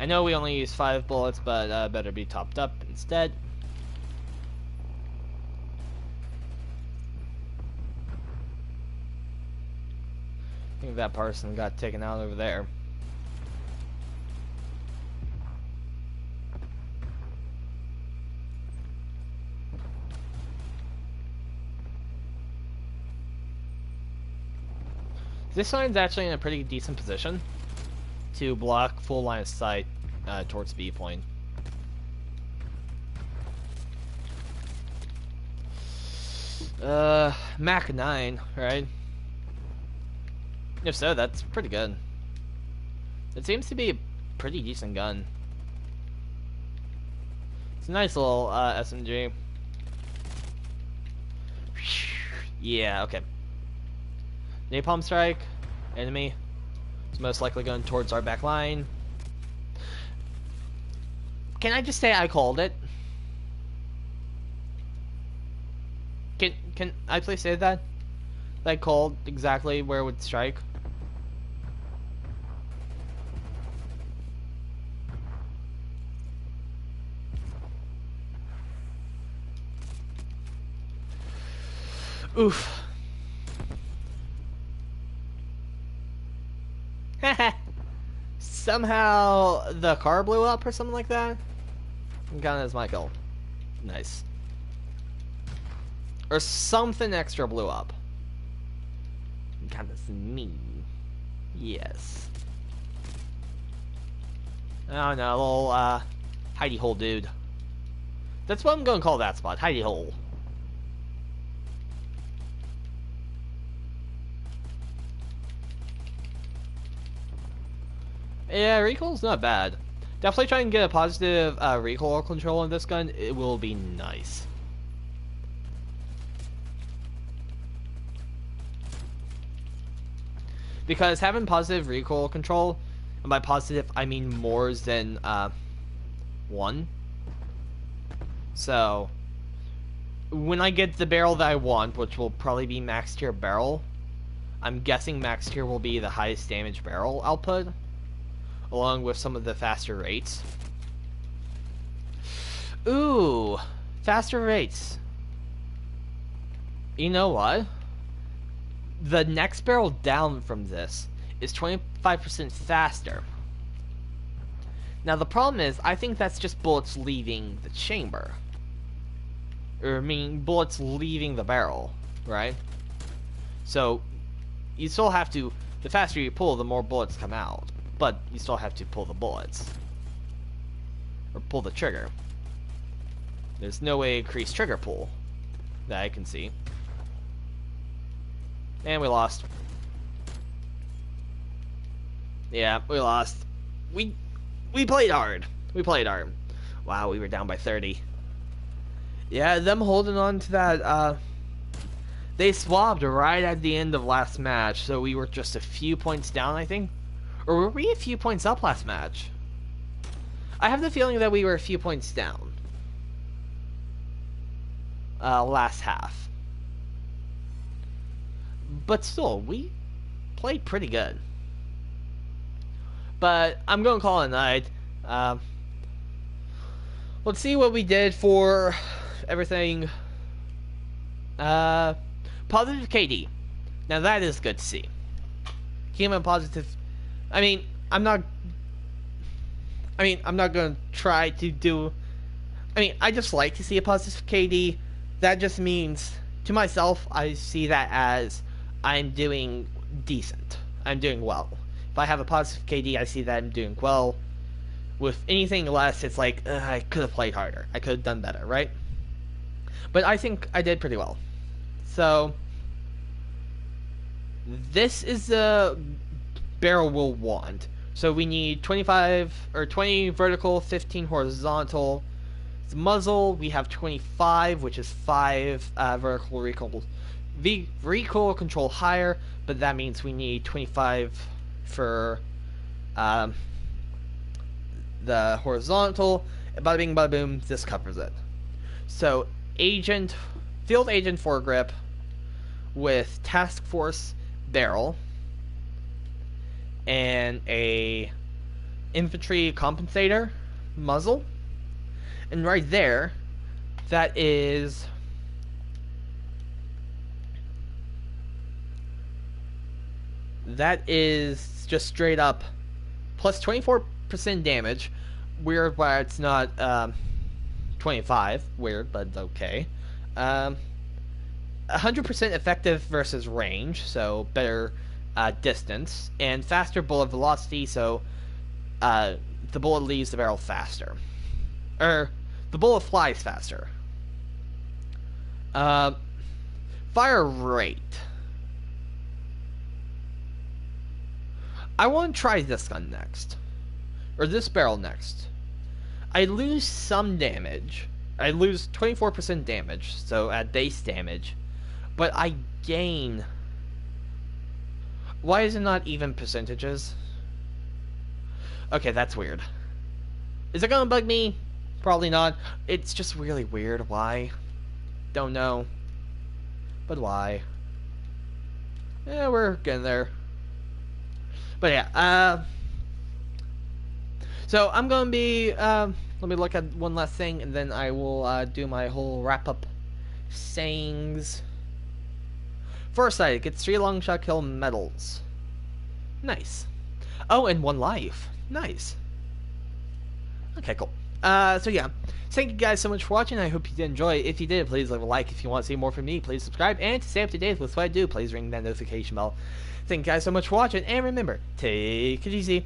S1: I know we only use 5 bullets, but better be topped up instead. I think that person got taken out over there. This line's actually in a pretty decent position to block full line of sight towards B point. Mach 9, right? If so, that's pretty good. It seems to be a pretty decent gun. It's a nice little SMG. Yeah, okay. Napalm strike, enemy. It's most likely going towards our back line. Can I just say I called it? Can I please say that? I called exactly where it would strike. Oof. Somehow the car blew up or something like that. Kind of as my goal. Nice. Or something extra blew up. Kind of mean. Yes. Oh no, little hidey hole dude. That's what I'm gonna call that spot, hidey hole. Yeah, recoil's not bad. Definitely try and get a positive recoil control on this gun. It will be nice. Because having positive recoil control, and by positive I mean more than 1. So, when I get the barrel that I want, which will probably be max tier barrel, I'm guessing max tier will be the highest damage barrel output, along with some of the faster rates. Ooh, faster rates. You know what? The next barrel down from this is 25% faster. Now the problem is, I think that's just bullets leaving the chamber. Or I mean, bullets leaving the barrel, right? So, you still have to, the faster you pull, the more bullets come out. But you still have to pull the bullets. Or pull the trigger. There's no way to increase trigger pull that I can see. And we lost. Yeah, we lost. We played hard. We played hard. Wow, we were down by 30. Yeah, them holding on to that, they swapped right at the end of last match, so we were just a few points down, I think. Or were we a few points up last match? I have the feeling that we were a few points down. Last half. But still, we played pretty good. But I'm going to call it a night. Let's see what we did for everything. Positive KD. Now that is good to see. Came in positive. I mean, I'm not going to try to do... I just like to see a positive KD. That just means, to myself, I see that as I'm doing decent. I'm doing well. If I have a positive KD, I see that I'm doing well. With anything less, it's like, I could have played harder. I could have done better, right? But I think I did pretty well. So, this is the barrel we'll want. So we need 25 or 20 vertical, 15 horizontal. The muzzle, we have 25, which is 5 vertical recoil. Recoil control higher, but that means we need 25 for the horizontal. Bada bing, bada boom, this covers it. So, field agent foregrip with task force barrel and a infantry compensator muzzle. And right there, that is just straight up plus 24% damage. Weird why it's not 25. Weird, but okay. 100% effective versus range, so better distance, and faster bullet velocity, so the bullet leaves the barrel faster. The bullet flies faster. Fire rate. I want to try this gun next. Or this barrel next. I lose some damage. I lose 24% damage, so at base damage. But I gain... Why is it not even percentages? Okay, that's weird. Is it gonna bug me? Probably not. It's just really weird. Why? Don't know. But why? Yeah, we're getting there. But yeah, so I'm gonna be, let me look at one last thing, and then I will, do my whole wrap-up sayings. First, I get 3 long shot kill medals. Nice. Oh, and 1 life. Nice. Okay, cool. So yeah, thank you guys so much for watching. I hope you did enjoy. If you did, please leave a like. If you want to see more from me, please subscribe. And to stay up to date with what I do, please ring that notification bell. Thank you guys so much for watching, and remember, take it easy.